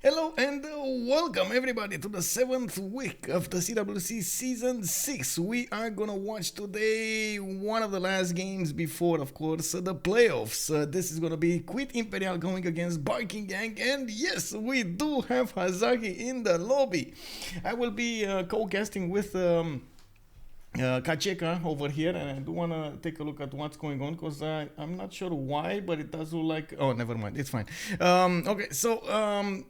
Hello and welcome everybody to the 7th week of the CWC Season 6. We are gonna watch today one of the last games before, of course, the playoffs. This is gonna be Cuite Imperiale going against Barking Gang, and yes, we do have Hazaggi in the lobby. I will be co-casting with Kacheka over here, and I do want to take a look at what's going on because I'm not sure why, but it does look like... Oh, never mind, it's fine. Okay, so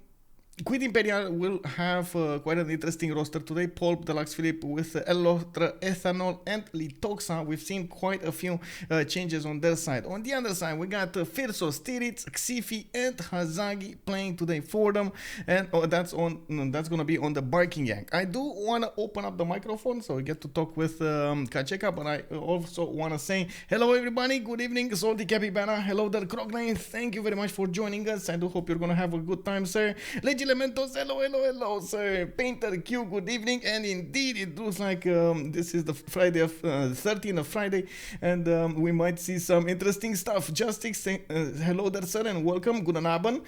Cuite Imperiale will have quite an interesting roster today. Poolp, Deluxephilippe with Loutre, Ethanole and Lythoxa. We've seen quite a few changes on their side. On the other side, we got Phyrsos, Titiits, Xiffy and Hazaggi playing today for them. And that's going to be on the Barking Gang. I do want to open up the microphone so we get to talk with Kacheka, but I also want to say hello everybody, good evening, Salty Capybara, hello there Crocodile, thank you very much for joining us. I do hope you're going to have a good time, sir. Elementos, hello, sir. Painter Q, good evening. And indeed, it looks like this is the Friday of 13th of Friday, and we might see some interesting stuff. Justice, hello there, sir, and welcome. Guten Abend.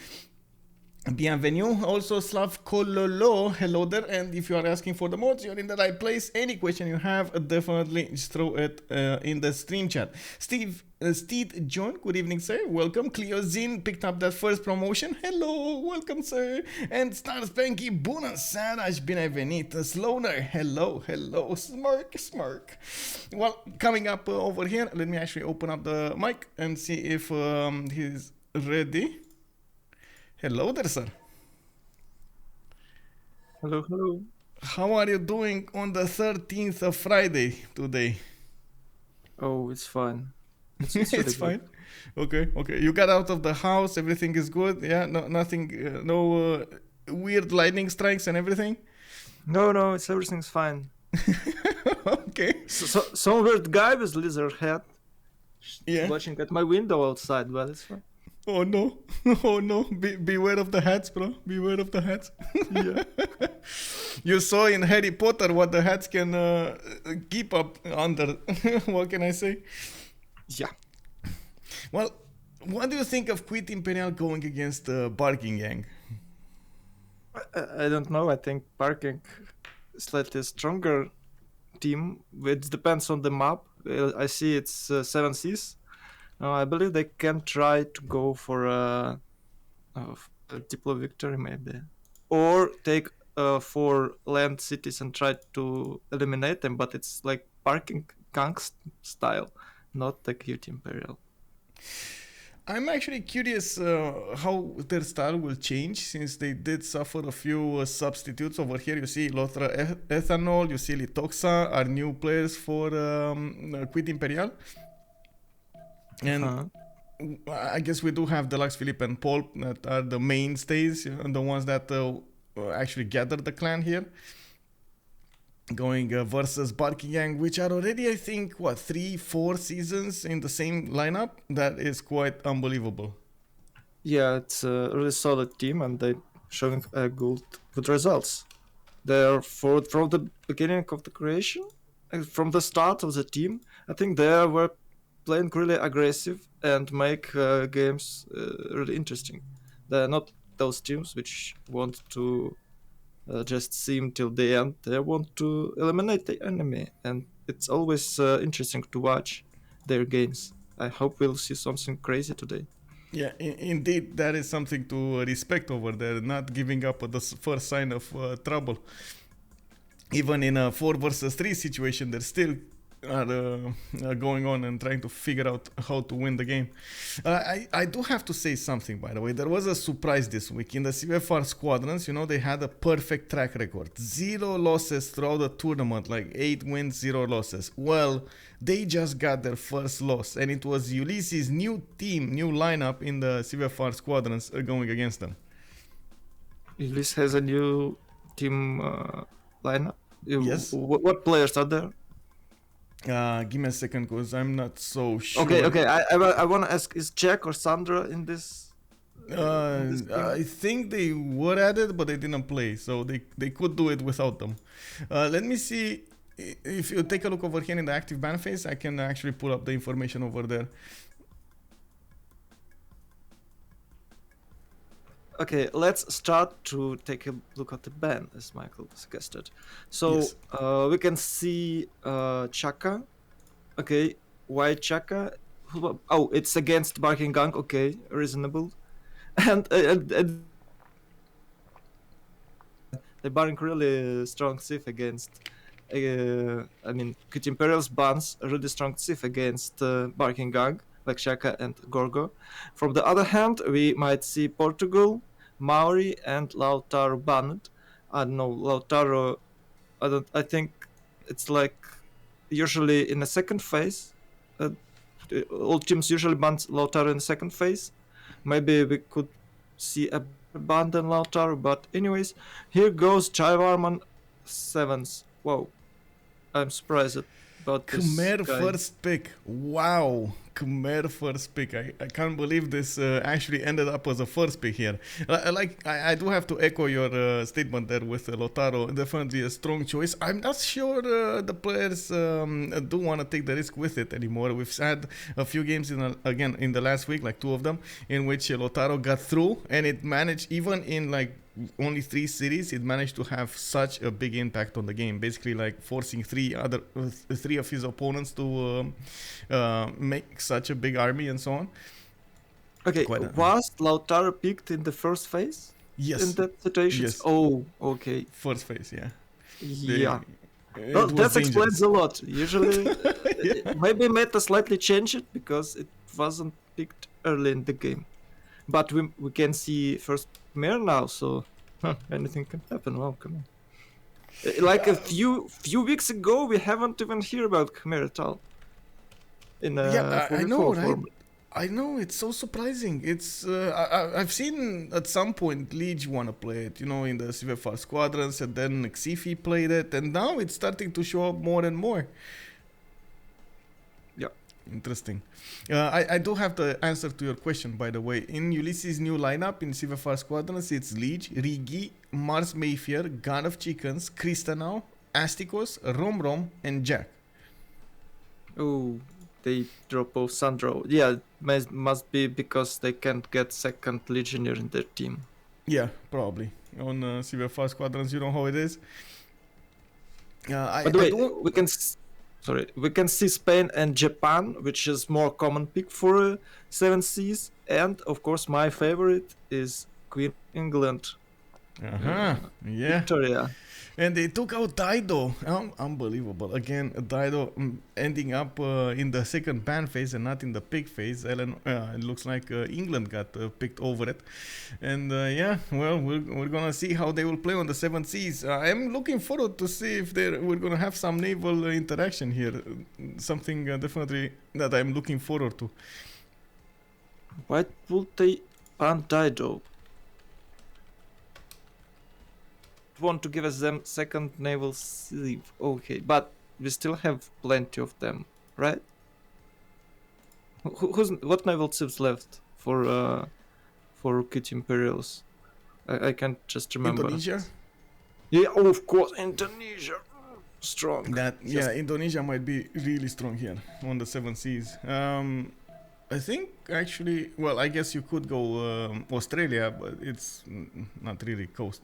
Bienvenue. Also, Slav Kololo, hello there. And if you are asking for the mods, you're in the right place. Any question you have, definitely just throw it in the stream chat. Steve John, good evening, sir. Welcome. Cleo Zin picked up that first promotion. Hello, welcome, sir. And Star Spanky, bună seara, aș bine ai venit. Sloaner, hello. Smirk. Well, coming up over here, let me actually open up the mic and see if he's ready. Hello there, sir. Hello. How are you doing on the 13th of Friday today? Oh, it's fine. It's It's fine. Okay. You got out of the house. Everything is good. Yeah. Nothing. No weird lightning strikes and everything. No, everything's fine. Okay. So some weird guy with lizard head. Yeah. Watching at my window outside, but it's fine. Oh no. Beware of the hats, bro. Beware of the hats. Yeah. You saw in Harry Potter what the hats can keep up under. What can I say? Yeah. Well, what do you think of Cuite Imperiale going against the Barking Gang? I don't know. I think Barking is slightly stronger team. It depends on the map. I see it's 7 Seas. I believe they can try to go for a diplo victory maybe, or take 4 land cities and try to eliminate them. But it's like Barking Gang style, not the Cuite Imperiale. I'm actually curious how their style will change since they did suffer a few substitutes. Over here you see Loutre, Ethanole, you see Lythoxa are new players for Cuite Imperiale. And I guess we do have Deluxephilippe and Poolp that are the mainstays, the ones that actually gathered the clan here. Going versus Barking Gang, which are already, I think, 3-4 seasons in the same lineup. That is quite unbelievable. Yeah, it's a really solid team, and they're showing good results. They're from the beginning of the creation, from the start of the team. I think they were playing really aggressive and make games really interesting. They're not those teams which want to just seem till the end. They want to eliminate the enemy, and it's always interesting to watch their games. I hope we'll see something crazy today. Yeah, indeed, that is something to respect over there, not giving up at the first sign of trouble. Even in a 4 versus 3 situation, they're still going on and trying to figure out how to win the game. I do have to say something, by the way. There was a surprise this week in the CWC squadrons. They had a perfect track record, 0 losses throughout the tournament, like 8 wins, 0 losses. Well, they just got their first loss, and it was Ulysses' new team, new lineup in the CWC squadrons going against them. Ulysses has a new team lineup. Yes. What players are there? Give me a second, because I'm not so sure. Okay. I want to ask: is Jack or Sandra in this? I think they were added, but they didn't play, so they could do it without them. Let me see. If you take a look over here in the active ban phase, I can actually pull up the information over there. Okay, let's start to take a look at the ban, as Michael suggested. So Yes. we can see Chaka. Okay, why Chaka? Oh, it's against Barking Gang. Okay, reasonable. And the barring really strong Sith against. I mean, Cuite Imperiale's bans a really strong Sith against Barking Gang, like Shaka and Gorgo. From the other hand, we might see Portugal, Maori, and Lautaro banned. I don't know, Lautaro. I don't. I think it's like usually in the second phase. Uh, all teams usually ban Lautaro in the second phase. Maybe we could see a ban than Lautaro, but anyways, here goes Chaiwarman sevens. Whoa, I'm surprised about this Khmer guy. first pick. Wow. Khmer first pick. I can't believe this actually ended up as a first pick here. I do have to echo your statement there with Lautaro. Definitely a strong choice. I'm not sure the players do want to take the risk with it anymore. We've had a few games again in the last week, like 2 of them, in which Lautaro got through, and it managed, even in like only 3 cities, it managed to have such a big impact on the game, basically like forcing 3 of his opponents to make such a big army and so on. Okay, was Lautaro picked in the first phase? Yes. In that situation? Yes. Oh, okay. First phase, yeah. Yeah. Well, that explains a lot. Usually, maybe meta slightly changed it because it wasn't picked early in the game. But we can see first Khmer now, so anything can happen. Wow, come on. Like a few weeks ago, we haven't even heard about Khmer at all. I know, right? I know, it's so surprising. It's I've seen at some point Liege wanna play it, in the CWC squadrons, and then Xiffy played it, and now it's starting to show up more and more. Yeah. Interesting. I do have the answer to your question, by the way. In Ulysses' new lineup in CWC squadrons, it's Liege, Rigi, Mars Mayfair, God of Chickens, Kristanau, Astikos, Rom, and Jack. Oh, they drop off Sandro. Yeah, it must be because they can't get second Legionnaire in their team. Yeah, probably. On CWC squadrons, you know how it is. By the way, we can see Spain and Japan, which is more common pick for 7 Seas, and of course my favorite is Queen England. Yeah. Victoria. And they took out Dido. Unbelievable. Again, Dido ending up in the second ban phase and not in the pick phase. It looks like England got picked over it. And we're going to see how they will play on the 7 Seas. I'm looking forward to see if we're going to have some naval interaction here. Something definitely that I'm looking forward to. Why would they ban Dido? Want to give us them second naval sleeve. Okay, but we still have plenty of them, right? What naval sleeves left for Cuite Imperials? I can't just remember. Indonesia? Yeah, of course, Indonesia. Strong. Indonesia might be really strong here on the 7 Seas. I think actually, I guess you could go Australia, but it's not really coast.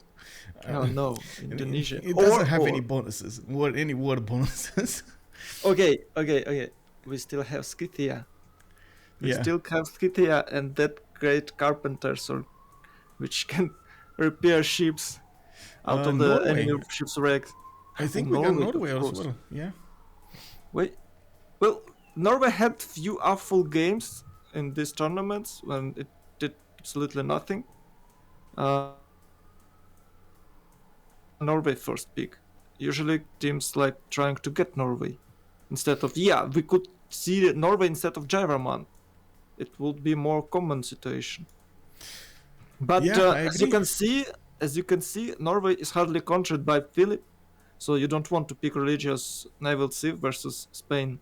No, Indonesia. It doesn't have any bonuses, any war bonuses. Okay. We still have Scythia. We still have Scythia and that great carpenters, which can repair ships out of the enemy ships wrecked. I think we got Norway as well. Yeah. Wait. Well, Norway had few awful games in these tournaments when it did absolutely nothing. Norway first pick. Usually teams like trying to get Norway instead of we could see Norway instead of Jaivarman. It would be more common situation. But as you can see, Norway is hardly controlled by Philip, so you don't want to pick religious naval sieve versus Spain.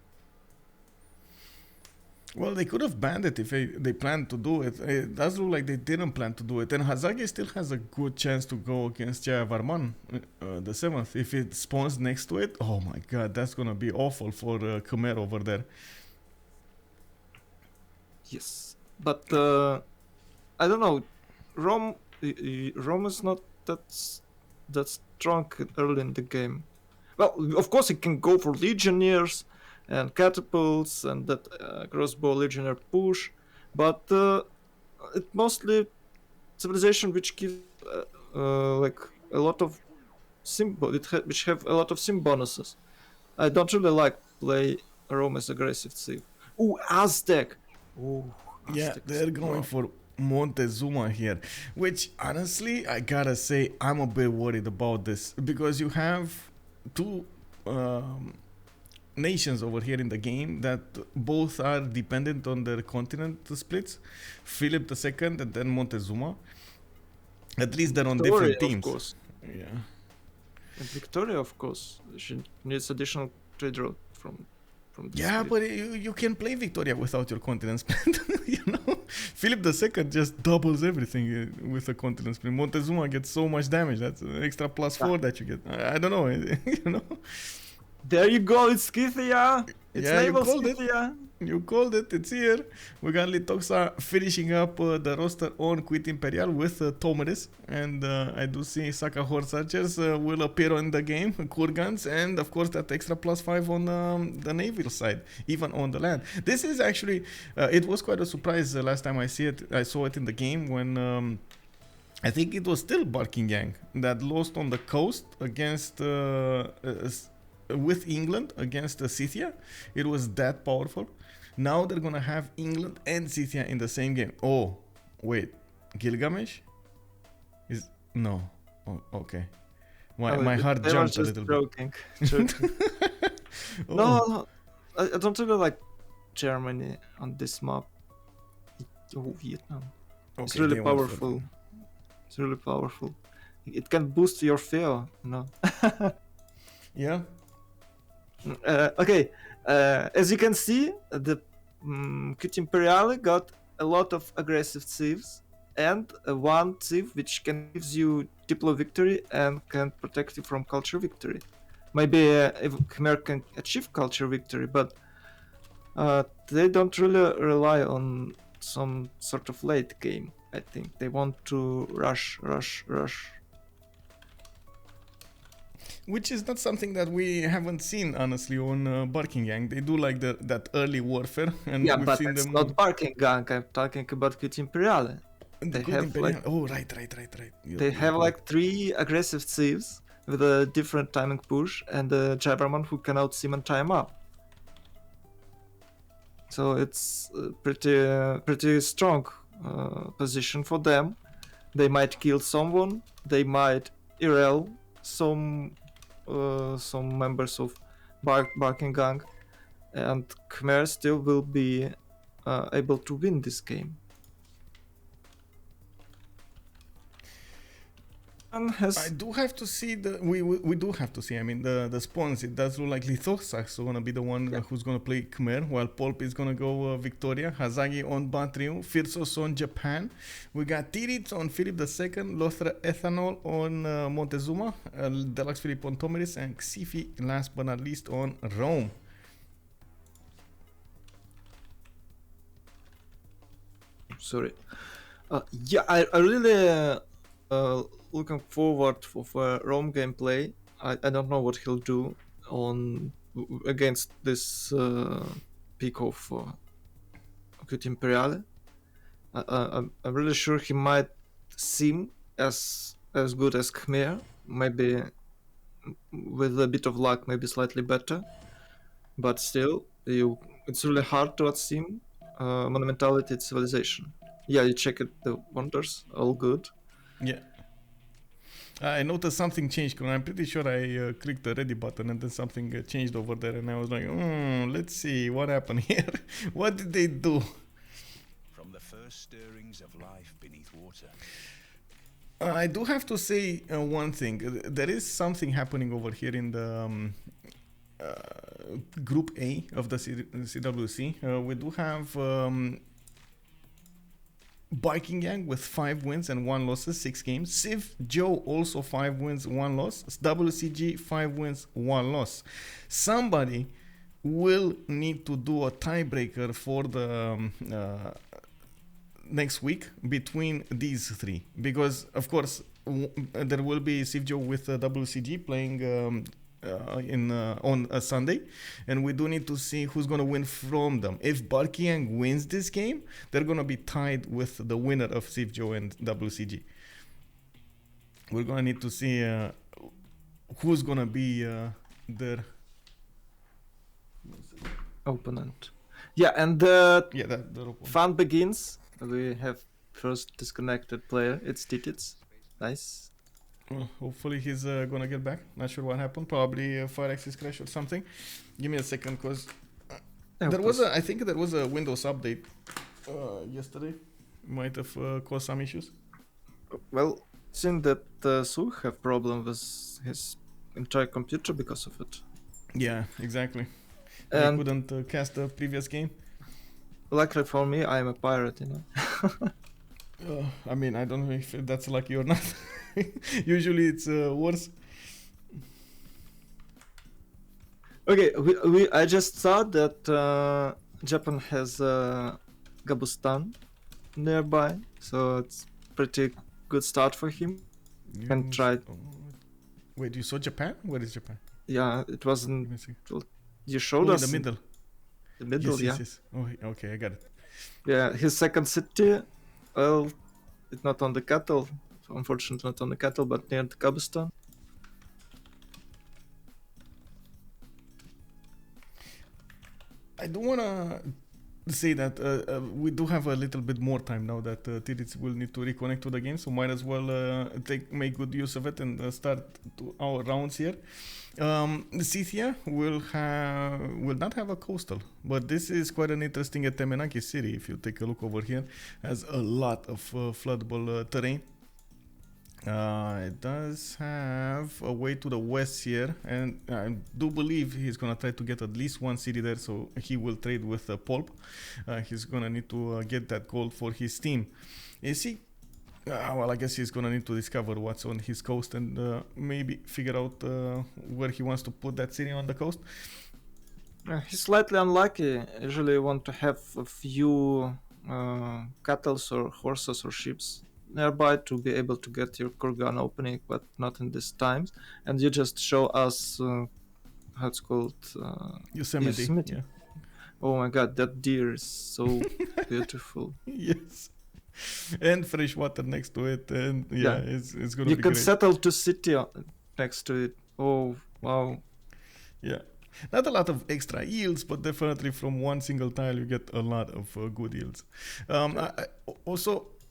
Well, they could have banned it if they planned to do it. It does look like they didn't plan to do it. And Hazaggi still has a good chance to go against Jayavarman, the 7th. If it spawns next to it, oh my god, that's going to be awful for Khmer over there. Yes, but I don't know. Rome Rome is not that strong early in the game. Well, of course, it can go for legionnaires and catapults and that crossbow legionnaire push, but it mostly civilization which give like a lot of which have a lot of sim bonuses. I don't really like play Rome as aggressive civ. Ooh, Aztec. Ooh, Yeah, Aztec they're going for Montezuma here, which honestly, I gotta say, I'm a bit worried about this because you have two nations over here in the game that both are dependent on their continent splits, Philip II and then Montezuma. At least they're on different Victoria, teams. of course. Yeah. And Victoria, of course, she needs additional trade route from this Yeah, split. but you can play Victoria without your continent split. You know, Philip II just doubles everything with a continent split. Montezuma gets so much damage. That's an extra +4 that you get. I don't know. You know. There you go, it's Scythia! It's Yeah, you naval called it. Scythia! You called it. It's here. We got Lythoxa finishing up the roster on Cuite Imperiale with Tomeris, and I do see Saka horse archers will appear on the game, Kurgans, and of course that extra +5 on the naval side, even on the land. This is actually it was quite a surprise last time I saw it in the game when I think it was still Barking Gang that lost on the coast against with England against Scythia. It was that powerful. Now they're gonna have England and Scythia in the same game. Oh, wait, Gilgamesh? Is no? Oh, okay. My heart jumped a little joking. bit. Oh. No, I don't really like Germany on this map. Oh, Vietnam. Okay, It's really they went for powerful. It's really powerful. It can boost your fear, you know. Yeah. Okay, as you can see, the Cuite Imperiale got a lot of aggressive civs and one civ which can gives you diplo victory and can protect you from culture victory. Maybe if Khmer can achieve culture victory, but they don't really rely on some sort of late game. I think they want to rush. Which is not something that we haven't seen honestly on Barking Gang. They do like that early warfare, and Yeah, we've but seen it's them. not Barking Gang. I'm talking about Cuite Imperiale. They have like oh right. they have like 3 aggressive civs with a different timing push and a Jabberman who can out-sim and time up. So it's pretty strong position for them. They might kill someone. They might irrel some members of Barking Gang, and Khmer still will be able to win this game. I do have to see we do have to see. I mean the spawns. It does look like Lythoxa is gonna be the one who's gonna play Khmer, while Poolp is gonna go Victoria. Hazaggi on Batriu, Phyrsos on Japan. We got Titiits on Philip II, Loutre Ethanole on Montezuma, Deluxephilippe on Tomeris, and Xiffy, last but not least, on Rome. Sorry. Yeah, I really looking forward for Rome gameplay. I don't know what he'll do on against this pick of Cuite Imperiale. I'm really sure he might seem as good as Khmer, maybe with a bit of luck, maybe slightly better. But still, it's really hard to outsim monumentality civilization. Yeah, you check it, the wonders, all good. Yeah. I noticed something changed. I'm pretty sure I clicked the ready button and then something changed over there, and I was like, let's see what happened here. What did they do? From the first stirrings of life beneath water. I do have to say one thing. There is something happening over here in the Group A of the CWC. We do have Barking Gang with 5 wins and 1 loss, 6 games. Civ Joe also 5 wins, 1 loss. WCG 5 wins, 1 loss. Somebody will need to do a tiebreaker for next week between these three, because of course there will be Sivjo with WCG playing on a Sunday, and we do need to see who's gonna win from them. If Barkiang wins this game, they're gonna be tied with the winner of Sivjo and WCG. We're gonna need to see who's gonna be their opponent. Yeah, and the opponent. fun begins. We have first disconnected player. It's Titiits. Nice. Well, hopefully he's gonna get back. Not sure what happened. Probably a fire access crash or something. Give me a second, cause I think there was a Windows update yesterday. Might have caused some issues. Well, it seems that Su have problem with his entire computer because of it. Yeah, exactly. And he couldn't cast the previous game. Luckily for me, I'm a pirate, you know. I mean, I don't know if that's lucky or not. Usually it's worse. Okay, I just saw that Japan has Gabustan nearby, so it's pretty good start for him. You can try. Wait, you saw Japan? Where is Japan? Yeah, it wasn't. You showed us in the middle. The middle, yes. Oh, okay, I got it. Yeah, his second city. Well, it's not on the cattle. Unfortunately, not on the cattle, but near the Gabustan. I do wanna say that we do have a little bit more time now that Titiits will need to reconnect to the game, so might as well make good use of it and start our rounds here. Scythia will not have a coastal, but this is quite an interesting Temenaki city. If you take a look over here, has a lot of floodable terrain. It does have a way to the west here, and I do believe he's gonna try to get at least one city there, so he will trade with Poolp. He's gonna need to get that gold for his team. Is he? Well, I guess he's gonna need to discover what's on his coast and maybe figure out where he wants to put that city on the coast. He's slightly unlucky. Usually you want to have a few cattle or horses or sheep nearby to be able to get your kurgan opening, but not in these times. And you just show us how it's called Yosemite. Yeah. Oh my god, that deer is so beautiful. Yes. And fresh water next to it, and it's gonna be great. You can settle to Scythia next to it. Oh wow. Yeah. Not a lot of extra yields, but definitely from one single tile you get a lot of good yields.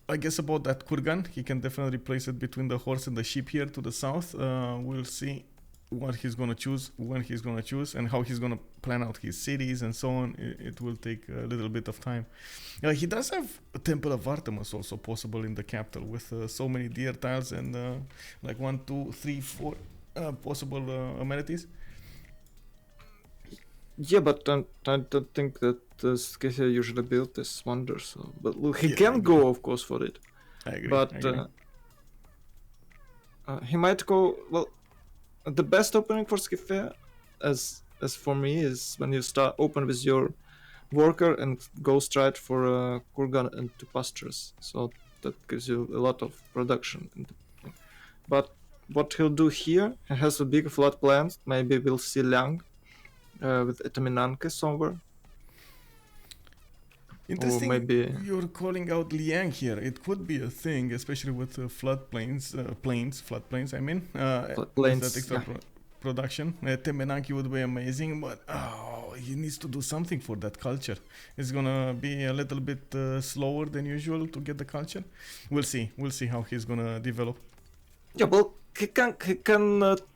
I guess about that kurgan, he can definitely place it between the horse and the sheep here to the south. We'll see what he's gonna choose, when he's gonna choose, and how he's gonna plan out his cities and so on. It will take a little bit of time. He does have a Temple of Artemis also possible in the capital with so many deer tiles and like 1, 2, 3, 4 possible amenities. Yeah, but I don't think that Scythia usually built this wonder. So, but look, he can go, of course, for it. I agree. But he might go. Well, the best opening for Scythia, as for me, is when you start open with your worker and go straight for kurgan and 2 pastures. So that gives you a lot of production. But what he'll do here, he has a big flood plant. Maybe we'll see Liang. With Etaminanke somewhere. Interesting. Or maybe you're calling out Liang here. It could be a thing, especially with floodplains. I mean, floodplains. That extra production. Temenanki would be amazing, but he needs to do something for that culture. It's gonna be a little bit slower than usual to get the culture. We'll see. We'll see how he's gonna develop. Yeah, well, he can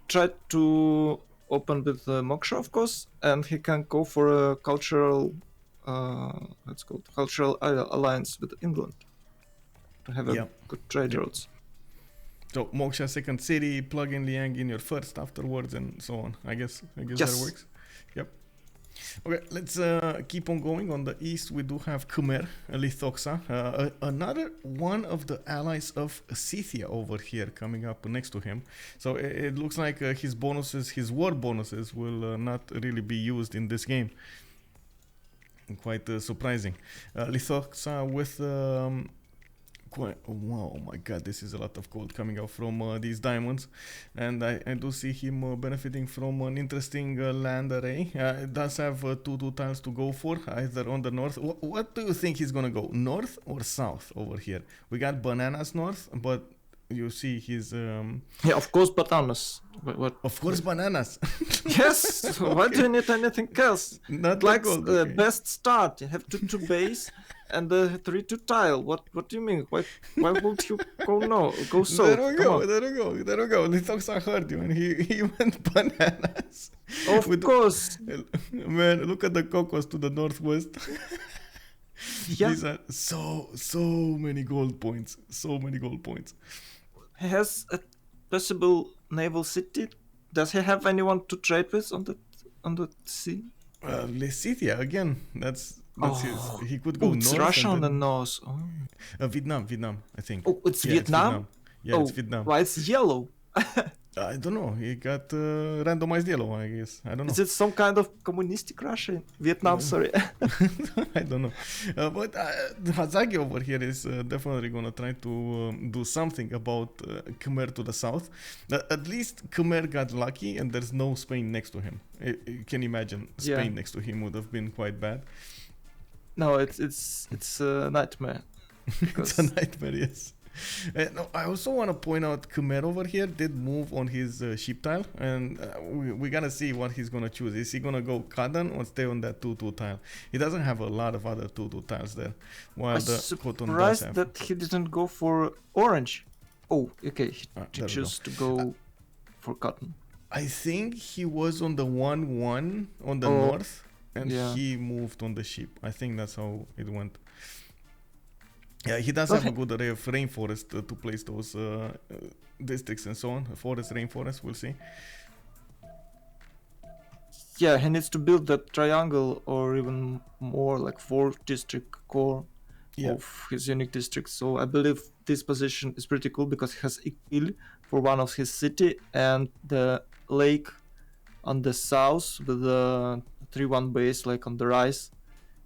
try to open with Moksha, of course, and he can go for a cultural cultural alliance with England to have a good trade routes. So Moksha second city, plug in Liang in your first afterwards, and so on. I guess that works. Yep. Okay, let's keep on going. On the east, we do have Khmer, Lythoxa, another one of the allies of Scythia over here coming up next to him. So it looks like his bonuses, his war bonuses, will not really be used in this game. quite surprising. Lythoxa with wow, my god, this is a lot of gold coming out from these diamonds, and I do see him benefiting from an interesting land array. It does have two tiles to go for, either on the north. What do you think he's gonna go, north or south over here? We got bananas north, but you see he's Yeah, of course, bananas. What? of course bananas. Yes. Why do you need anything else? Not Like the gold, the okay. best start. You have two base and 3 to tile. What do you mean? Why would you go so? There we Come go, on. there we go. Lythoxa heard you and he went bananas. Of With- course. Man, look at the cocos to the northwest. Yeah. These are so many gold points. So many gold points. He has a possible naval city. Does he have anyone to trade with on the sea? Scythia again. That's Oh. his. He could go Oh, it's north. Russia on and the then, north. Oh, Vietnam, I think. oh it's Yeah, Vietnam? Yeah, it's Vietnam. Why it's yellow? I don't know. He got randomized yellow, I guess. I don't know. Is it some kind of communistic Russia? Vietnam, sorry. I don't know. But Hazaggi over here is definitely going to try to do something about Khmer to the south. At least Khmer got lucky and there's no Spain next to him. You can imagine Spain Yeah. next to him would have been quite bad. No, it's a nightmare. It's a nightmare, yes. No, I also want to point out Khmer over here did move on his sheep tile, and we gotta see what he's gonna choose. Is he gonna go cotton or stay on that 2-2 tile? He doesn't have a lot of other 2-2 tiles there, while I'm the cotton does surprised have. that he didn't go for orange. Oh, okay, he There we go. chose to go for cotton. I think he was on the 1-1 on the Oh, north, and yeah. he moved on the sheep. I think that's how it went. Yeah, he does But have a good array of rainforest to place those districts and so on. Forest, rainforest, we'll see. Yeah, he needs to build that triangle or even more, like 4 district core Yeah. of his unique districts. So I believe this position is pretty cool because he has Ikil for one of his city and the lake on the south with the 3-1 base like on the rise.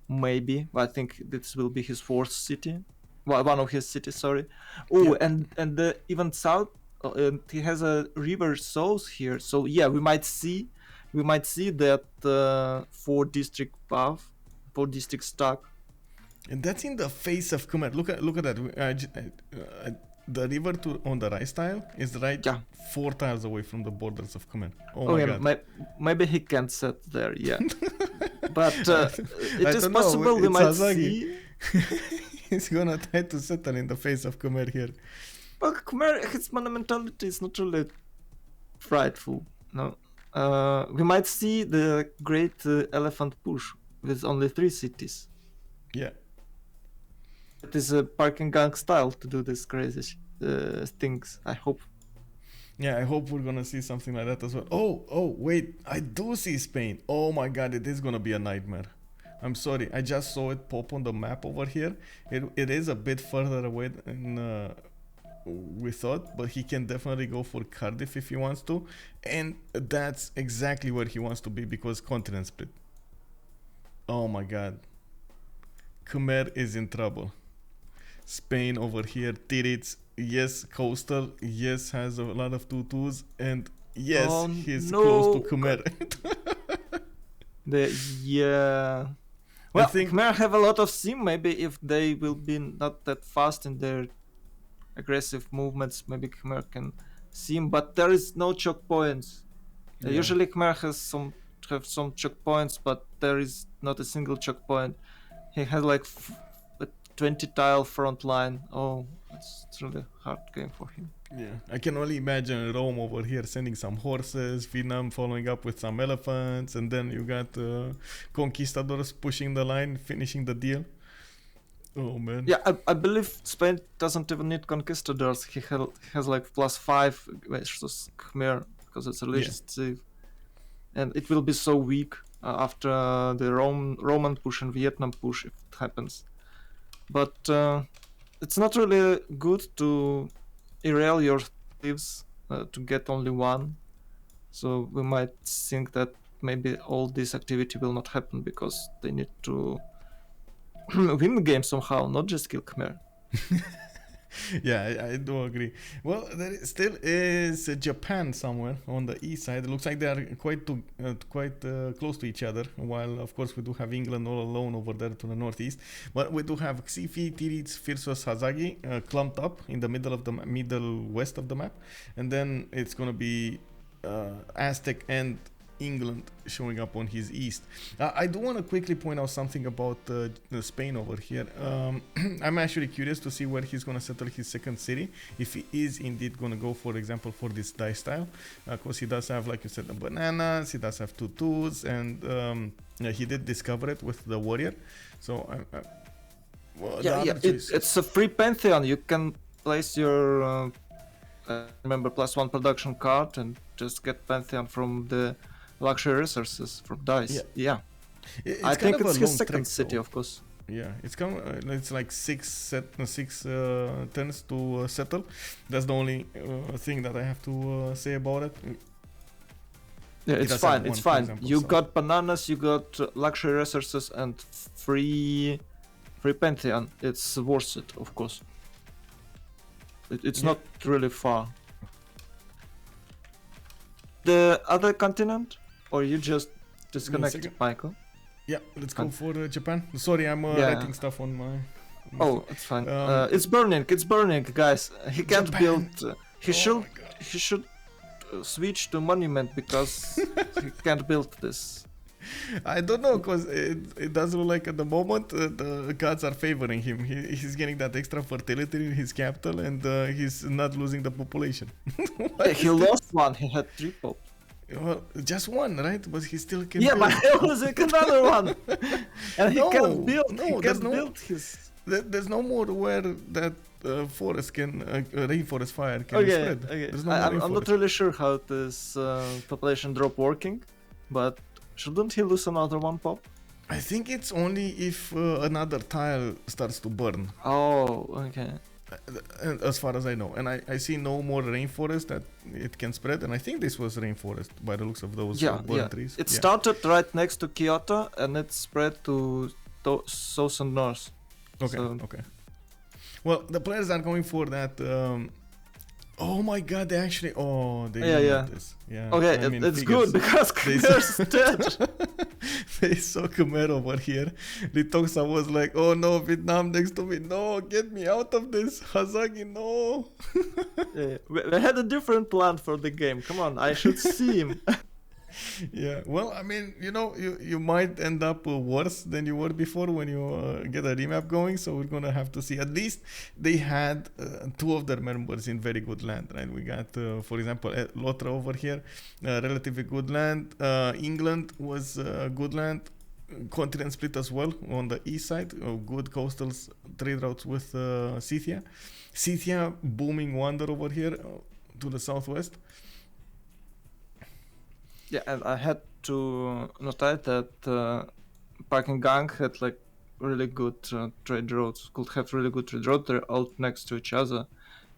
Maybe. I think this will be his 4th city. Well, one of his cities, sorry. Oh, Yeah. and the even south, he has a river south here. So yeah, we might see that 4 district path, 4 district stack. And that's in the face of Khmer. Look at that. The river on the right tile is right Yeah. 4 tiles away from the borders of Khmer. Oh, Oh my yeah, god. maybe he can't set there. Yeah, but it I is don't know, possible we it's might Hazaggi. see. He's gonna try to settle in the face of Khmer here. Well, Khmer, his monumentality is not really frightful. No, we might see the great elephant push with only 3 cities. Yeah. It is a parking gang style to do these crazy things. I hope. Yeah, I hope we're gonna see something like that as well. Oh, wait, I do see Spain. Oh my god, it is gonna be a nightmare. I'm sorry, I just saw it pop on the map over here. It is a bit further away than we thought, but he can definitely go for Cardiff if he wants to. And that's exactly where he wants to be because continent split. Oh my god. Khmer is in trouble. Spain over here, Titiits, yes, coastal, yes, has a lot of 2-2s, and yes, Oh, he's no. close to Khmer. Yeah. Well, think- Khmer have a lot of sim. Maybe if they will be not that fast in their aggressive movements, maybe Khmer can sim. But there is no choke points. Yeah. Usually Khmer have some choke points, but there is not a single choke point. He has like a 20 tile front line. Oh, it's really hard game for him. Yeah, I can only imagine Rome over here sending some horses, Vietnam following up with some elephants, and then you got conquistadors pushing the line, finishing the deal. Oh man. Yeah, I believe Spain doesn't even need conquistadors. He has like +5 versus Khmer because it's a legislative, and it will be so weak after the Roman push and Vietnam push if it happens. But it's not really good to erase your thieves to get only 1. So we might think that maybe all this activity will not happen because they need to win the game somehow, not just kill Khmer. Yeah, I do agree. Well, still is Japan somewhere on the east side. It looks like they are quite close to each other. While of course we do have England all alone over there to the northeast. But we do have Xiffy, Titiits, Phyrsos, Hazaggi clumped up in the middle of the middle west of the map, and then it's gonna be Aztec and England showing up on his east. I do want to quickly point out something about Spain over here. I'm actually curious to see where he's going to settle his second city, if he is indeed going to go, for example, for this die style. Of course, he does have, like you said, the bananas, he does have tutus, and he did discover it with the warrior. So, it's a free pantheon. You can place your remember +1 production card and just get pantheon from the luxury resources from dice. Yeah. I think it's his second city, of course. Yeah, it's like six turns to settle. That's the only thing that I have to say about it. Yeah, it's fine. It's fine. Example, you got bananas, you got luxury resources, and free pantheon. It's worth it, of course. It's not really far. The other continent, or you just disconnected, Michael? Yeah, let's go for Japan. Sorry, I'm writing stuff on my. Oh, it's fine. It's burning. It's burning, guys. He can't Japan. build. He should switch to monument because he can't build this. I don't know, because it does look like at the moment the gods are favoring him. He's getting that extra fertility in his capital, and he's not losing the population. He lost one. He had 3 popes. Well, just one, right? But he still can. Yeah, build. but he was another one, and he can't build. No, he can't build his. There's no more where that forest can rainforest fire can spread. Okay. No I'm not really sure how this population drop working, but shouldn't he lose another one pop? I think it's only if another tile starts to burn. Oh, okay. As far as I know, and I see no more rainforest that it can spread, and I think this was rainforest by the looks of those burn trees. It started right next to Kyoto, and it spread to south and north. Okay. Well, the players are going for that. Oh my god, they actually. Oh, they this. Yeah. Okay, it's good because Khmer's dead. They saw Khmer over here. Lythoxa was like, oh no, Vietnam next to me. No, get me out of this. Hazaggi, no. We had a different plan for the game. Come on, I should see him. Yeah, well, I mean, you might end up worse than you were before when you get a remap going, so we're gonna have to see. At least they had 2 of their members in very good land, right? We got, for example, Loutre over here, relatively good land. England was good land. Continent split as well on the east side. Good coastal trade routes with Scythia. Scythia, booming wonder over here to the southwest. Yeah, and I had to note that Parking Gang had like really good trade routes, could have really good trade routes. They're all next to each other.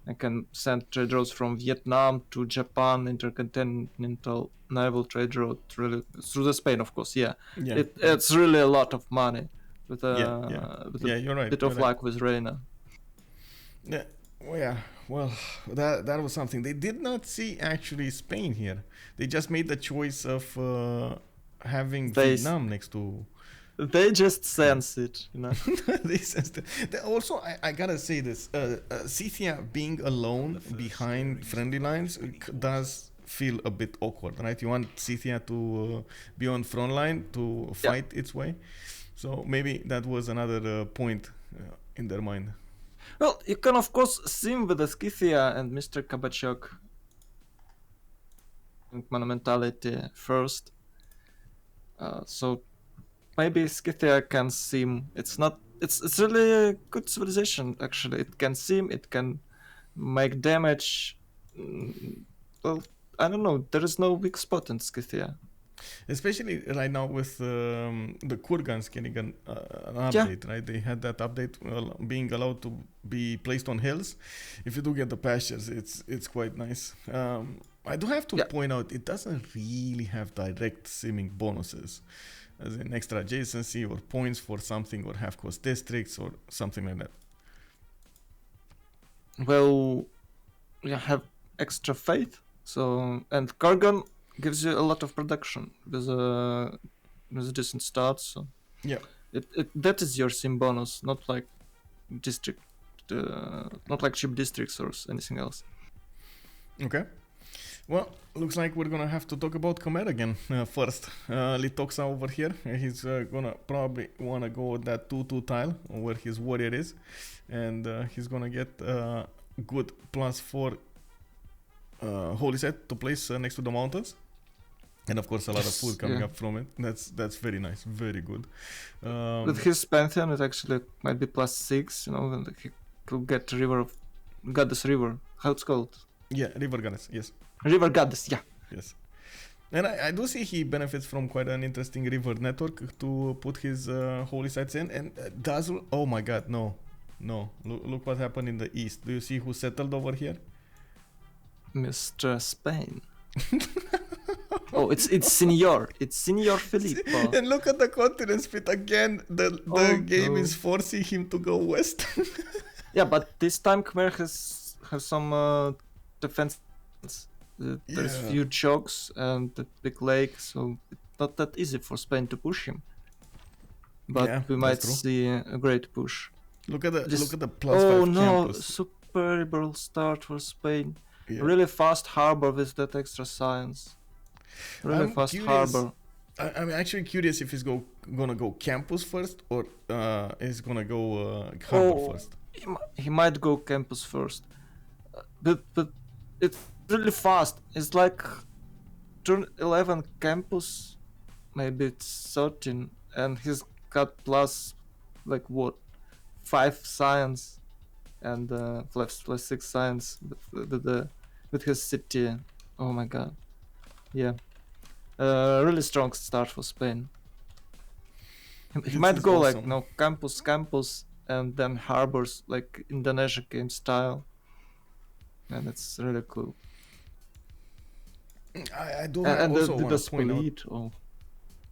I can send trade routes from Vietnam to Japan, intercontinental naval trade route, really through the Spain, of course. Yeah. It's really a lot of money with you're right. bit of luck with Reina. Yeah. Well, that was something. They did not see actually Spain here. They just made the choice of having Vietnam next to. They just sense it, They sensed it. Also, I gotta say this: Scythia being alone behind friendly lines does feel a bit awkward, right? You want Scythia to be on front line to fight its way. So maybe that was another point in their mind. Well, you can of course sim with the Scythia and Mr. Kabachok monumentality first. So maybe Scythia can sim. It's really a good civilization actually. It can sim, it can make damage. Well, I don't know. There is no weak spot in Scythia. Especially right now with the Kurgans getting an update, right? They had that update being allowed to be placed on hills. If you do get the pastures, it's quite nice. I do have to point out, it doesn't really have direct simming bonuses, as in extra adjacency or points for something or half cost districts or something like that. Well, you have extra faith, so and Kurgan gives you a lot of production with a decent start. So yeah, that is your sim bonus, not like district, not like cheap districts or anything else. Okay. Well, looks like we're gonna have to talk about Khmer again first. Lythoxa over here, he's gonna probably wanna go with that 2-2 tile where his warrior is, and he's gonna get good +4 holy set to place next to the mountains. And of course a lot of food coming up from it. That's very nice, very good. With his pantheon, it actually might be +6, you know, and he could get Goddess River. How it's called? Yeah, River Goddess, yes. River Goddess, yeah. Yes. And I do see he benefits from quite an interesting river network to put his holy sites in. And does, oh my god, no. Look what happened in the east. Do you see who settled over here? Mr. Spain. Oh, it's Senor. It's Senor Filippo. And look at the continent split again. The game is forcing him to go west. Yeah, but this time Khmer has some defense. There's few chokes and the big lake, so it's not that easy for Spain to push him. But we might see a great push. Look at the +5 Oh no, campus. super liberal start for Spain. Yeah. Really fast harbor with that extra science. Really fast harbor. I'm actually curious if he's gonna go campus first or he's gonna go harbor first. He might go campus first, but it's really fast. It's like turn 11 campus, maybe it's 13, and he's got plus like what 5 science and +6 science with his city. Oh my god, yeah. Really strong start for Spain. He might go awesome. Like no campus and then harbors like Indonesia game style, and it's really cool. I do also want to point out. Oh,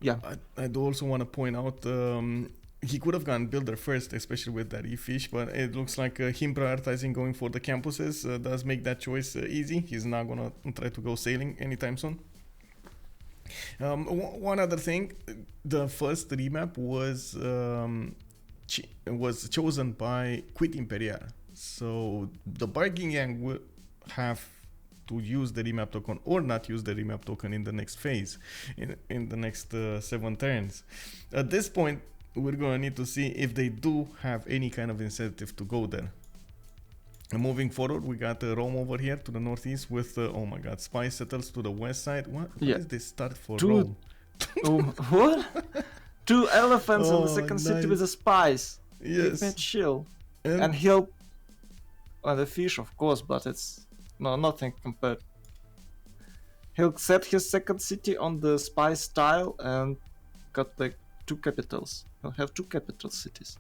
yeah. I do also want to point out he could have gone builder first, especially with that e-fish, but it looks like him prioritizing going for the campuses does make that choice easy. He's not gonna try to go sailing anytime soon. One other thing, the first remap was chosen by Cuite Imperiale, so the bargaining gang will have to use the remap token or not use the remap token in the next phase, in the next 7 turns. At this point, we're gonna need to see if they do have any kind of incentive to go there. And moving forward, we got Rome over here to the northeast with, oh my god, spy settles to the west side. What is this start for Rome? What? 2 elephants in the second city with the spies. Yes. Chill. And he'll... Well, the fish, of course, but it's... No, nothing compared. He'll set his second city on the spy style and got like 2 capitals. He'll have 2 capital cities.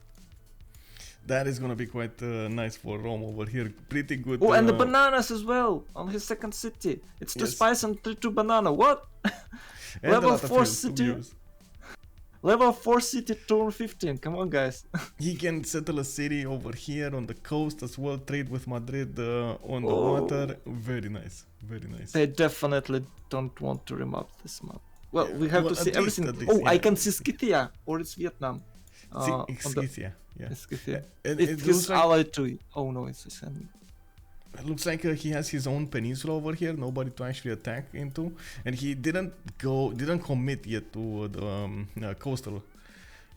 That is gonna be quite nice for Rome over here. Pretty good. Oh, and the bananas as well on his second city. It's 2 spice and 2 banana. What? Level 4 city. Level 4 city turn 15. Come on, guys. He can settle a city over here on the coast as well. Trade with Madrid on the water. Very nice. Very nice. They definitely don't want to remap this map. Well, we have to see everything. I can see Scythia or it's Vietnam. Scythia. Yeah. Scythia. It's his ally to. Oh no, it's his enemy. It looks like he has his own peninsula over here, nobody to actually attack into, and he didn't commit yet to the coastal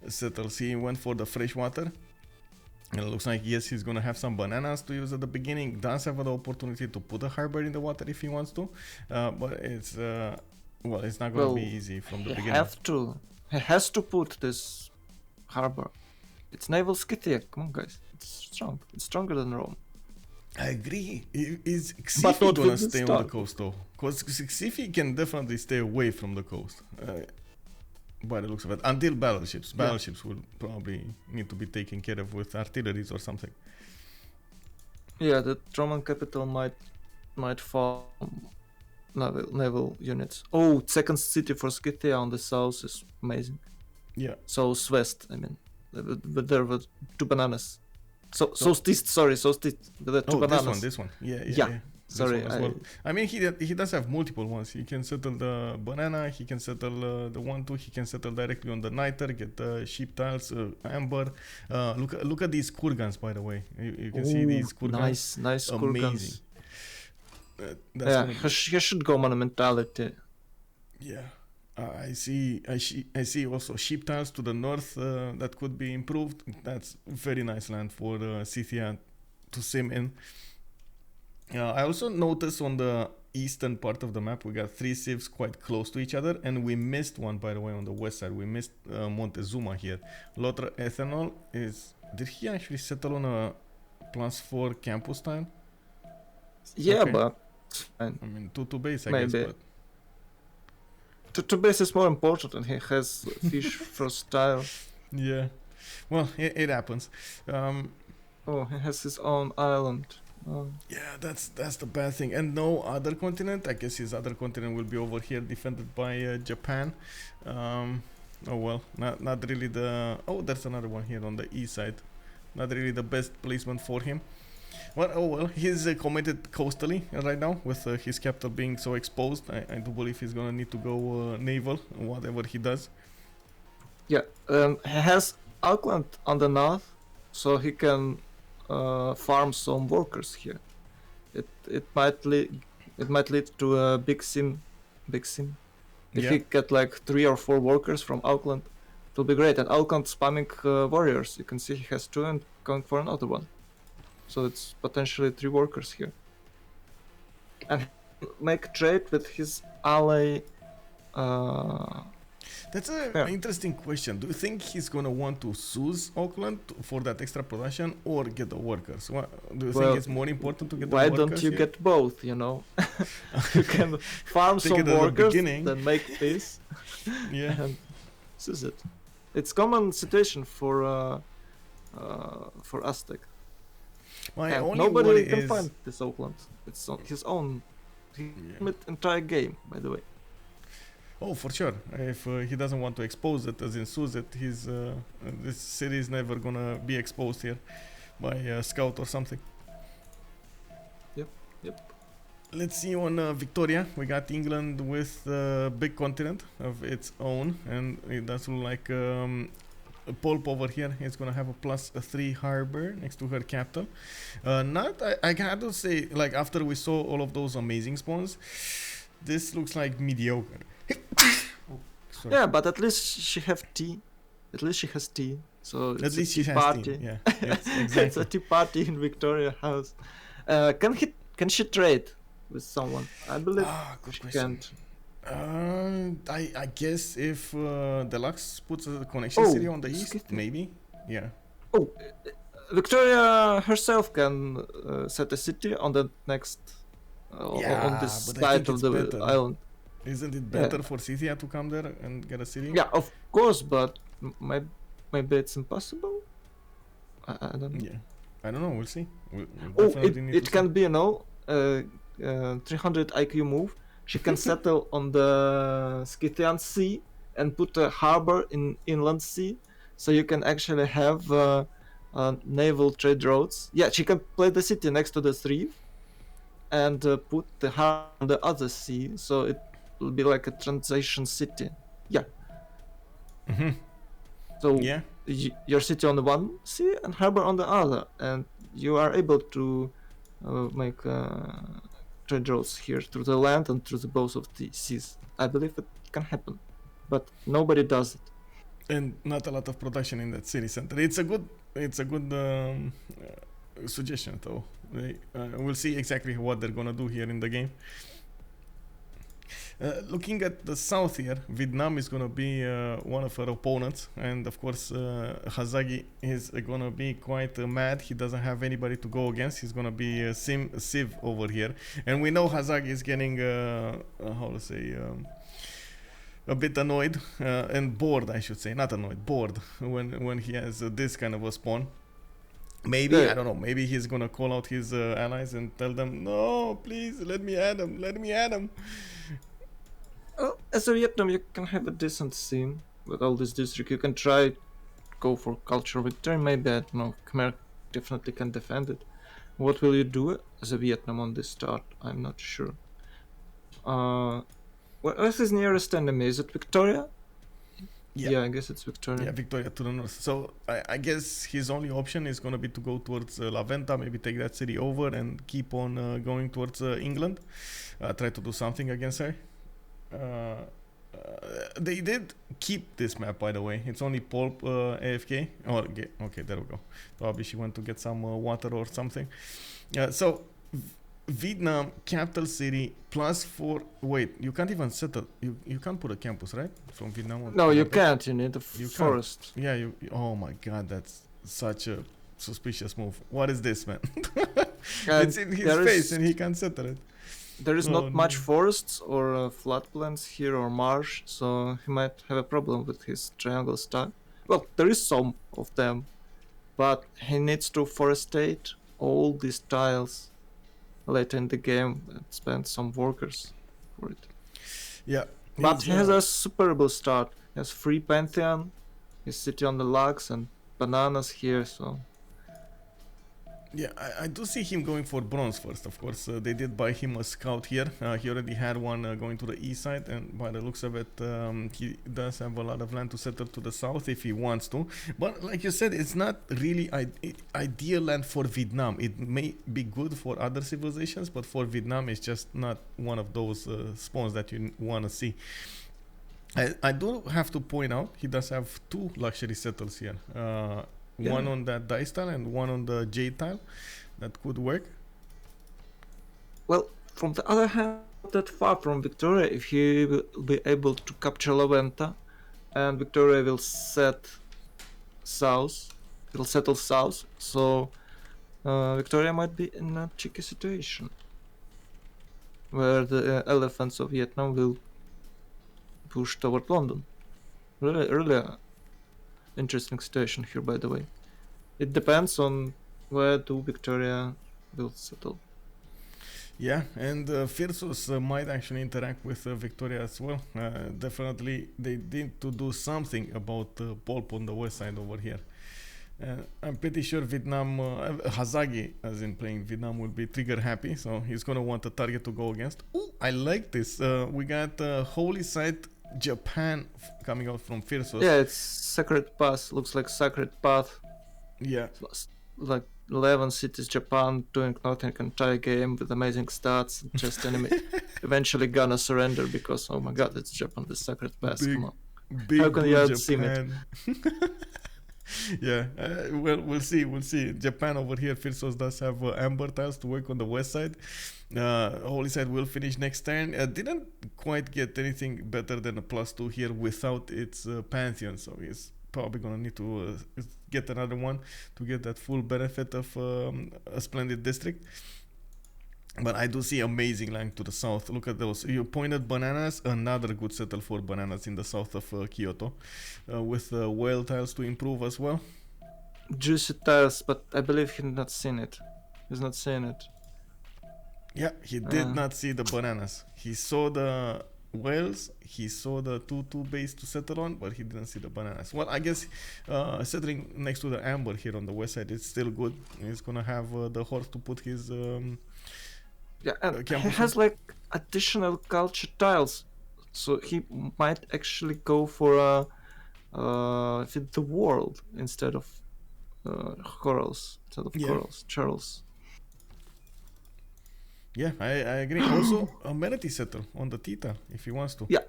settles. He went for the freshwater, and it looks like yes, he's gonna have some bananas to use at the beginning. Does have the opportunity to put a harbor in the water if he wants to, but it's it's not gonna be easy from the beginning. He has to put this harbor. It's naval Scythia. Come on, guys. It's strong. It's stronger than Rome. I agree. Is But Xiffy not gonna with the stay on the start. coast though? Because Xiffy can definitely stay away from the coast. By the looks of it, until battleships. Yeah. Battleships will probably need to be taken care of with artilleries or something. Yeah, the Roman capital might fall naval units. Oh, second city for Scythia on the south is amazing. Yeah. Southwest, I mean. But there were two bananas. Southeast, sorry, southeast. There were two bananas. This one. Yeah. This Sorry, one as well. I mean, he does have multiple ones. He can settle the banana. He can settle the 1-2. He can settle directly on the niter. Get sheep tiles, amber. Look at these kurgans, by the way. You can see these kurgans. Nice Amazing. Kurgans. He should go monumentality. Yeah. I see also sheep tiles to the north that could be improved. That's very nice land for Scythia to sim in. I also noticed on the eastern part of the map we got 3 civs quite close to each other, and we missed one, by the way, on the west side. We missed Montezuma here. Loutre Ethanole did he actually settle on a +4 campus tile? Yeah, Okay. but I mean 2 base, I Maybe. guess. But to base is more important, and he has fish for style. yeah, well, it happens. He has his own island. Yeah, that's the bad thing. And no other continent. I guess his other continent will be over here, defended by Japan. Oh well, not really the. Oh, there's another one here on the east side. Not really the best placement for him. Well, oh well, he's committed coastally right now with his capital being so exposed. I do believe he's gonna need to go naval, whatever he does. Yeah, he has Auckland on the north, so he can farm some workers here. It might lead to a big sim. If he get like 3 or 4 workers from Auckland, it will be great. And Auckland spamming warriors. You can see he has 2 and going for another one. So it's potentially 3 workers here. And make trade with his ally. That's an interesting question. Do you think he's gonna want to seize Auckland for that extra production or get the workers? Do you think it's more important to get the workers? Why don't you get both, you know? You can farm Take some it at the workers, beginning. then make peace, Yeah. and this is it. It's common situation for Aztec. My And only nobody worry can is find this Auckland. It's his own. He made entire game, by the way. oh, for sure. If he doesn't want to expose it, as in seize it, this city is never gonna be exposed here by a scout or something. Yep. Let's see on Victoria. We got England with a big continent of its own, and it does look like Poolp over here is gonna have a +3 harbor next to her capital. I had to say, like, after we saw all of those amazing spawns, this looks like mediocre. Sorry. Yeah, but at least she have tea. At least she has tea. So it's At least a she tea has party. tea. Yeah, yes, It's a exactly. tea party in Victoria House. Can she trade with someone? I believe Good she question. can't. I guess if Deluxe puts a connection city on the east, Scythia. maybe. Yeah. Oh, Victoria herself can set a city on the next on this but I side think of it's the better. island. Isn't it better for Scythia to come there and get a city? Yeah, of course, but maybe it's impossible. I don't know. Yeah. I don't know. We'll see. We'll Oh, definitely need it to can be, 300 IQ move. She can settle on the Scythian Sea and put a harbor in Inland Sea, so you can actually have naval trade routes. Yeah, she can play the city next to the Threave and put the harbor on the other sea, so it will be like a transition city. Yeah. Mm-hmm. So Yeah. your city on the one sea and harbor on the other, and you are able to make trade routes here through the land and through the both of the seas. I believe it can happen, but nobody does it. And not a lot of production in that city center. It's a good suggestion, though. We'll see exactly what they're gonna do here in the game. Looking at the south here, Vietnam is gonna be one of our opponents, and of course Hazaggi is gonna be quite mad. He doesn't have anybody to go against. He's gonna be Civ over here, and we know Hazaggi is getting how to say. A bit annoyed and bored, I should say, not annoyed, bored when he has this kind of a spawn. Maybe, I don't know, maybe he's gonna call out his allies and tell them, no, please, let me add him, let me add him. Well, as a Vietnam, you can have a decent scene with all this district. You can try go for cultural victory. Maybe, I don't know, Khmer definitely can defend it. What will you do as a Vietnam on this start? I'm not sure. What's his nearest enemy? Is it Victoria? Yeah, I guess it's Victoria. Yeah, Victoria to the north. So I guess his only option is going to be to go towards La Venta, maybe take that city over and keep on going towards England. Try to do something against her. They did keep this map, by the way. It's only Poolp AFK. Okay, there we go. Probably she went to get some water or something. So Vietnam, capital city, +4. Wait, you can't even settle. You can't put a campus, right? From Vietnam. No, you can't. You need a forest. Yeah, oh my god, that's such a suspicious move. What is this, man? It's in his face and he can't settle it. There is not much forests or floodplains here or marsh, so he might have a problem with his triangle style. Well, there is some of them, but he needs to forestate all these tiles later in the game and spend some workers for it. Yeah. But he has a superable start. He has free Pantheon, his city on the logs, and bananas here, so... Yeah, I do see him going for bronze first, of course. They did buy him a scout here. He already had one going to the east side, and by the looks of it, he does have a lot of land to settle to the south if he wants to. But like you said, it's not really ideal land for Vietnam. It may be good for other civilizations, but for Vietnam, it's just not one of those spawns that you want to see. I do have to point out, he does have 2 luxury settles here. One on that dice tile and one on the jade tile. That could work. Well, from the other hand, not that far from Victoria, if he will be able to capture La Venta, and Victoria will set south, it'll settle south, so Victoria might be in a tricky situation, where the elephants of Vietnam will push toward London. Really interesting situation here, by the way. It depends on where Victoria will settle. Yeah, and Phyrsos might actually interact with Victoria as well. Definitely, they need to do something about Poolp on the west side over here. I'm pretty sure Vietnam, Hazaggi, as in playing Vietnam, will be trigger happy, so he's gonna want a target to go against. Ooh, I like this. We got Holy Site Japan coming out from Phyrsos. Yeah, it's Sacred Path. Looks like Sacred Path. Yeah. Like 11 cities Japan doing nothing entire game with amazing stats. Just enemy eventually gonna surrender because, oh my god, it's Japan with Sacred Path. Come on. How can you outsee it? Yeah, well, we'll see. Japan over here, Phyrsos does have amber tiles to work on the west side. Holy Side will finish next turn. Didn't quite get anything better than a +2 here without its Pantheon, so he's probably gonna need to get another one to get that full benefit of a splendid district. But I do see amazing land to the south. Look at those. You pointed bananas. Another good settle for bananas in the south of Kyoto. With whale tiles to improve as well. Juicy tiles, but I believe he's not seen it. He's not seeing it. Yeah, he did not see the bananas. He saw the whales. He saw the 2-2 base to settle on, but he didn't see the bananas. Well, I guess settling next to the amber here on the west side is still good. He's going to have the horse to put his... Yeah, and he has like additional culture tiles, so he might actually go for fit the world instead of corals, corals, Charles. Yeah, I agree. Also, amenity settle on the Theta if he wants to. Yeah.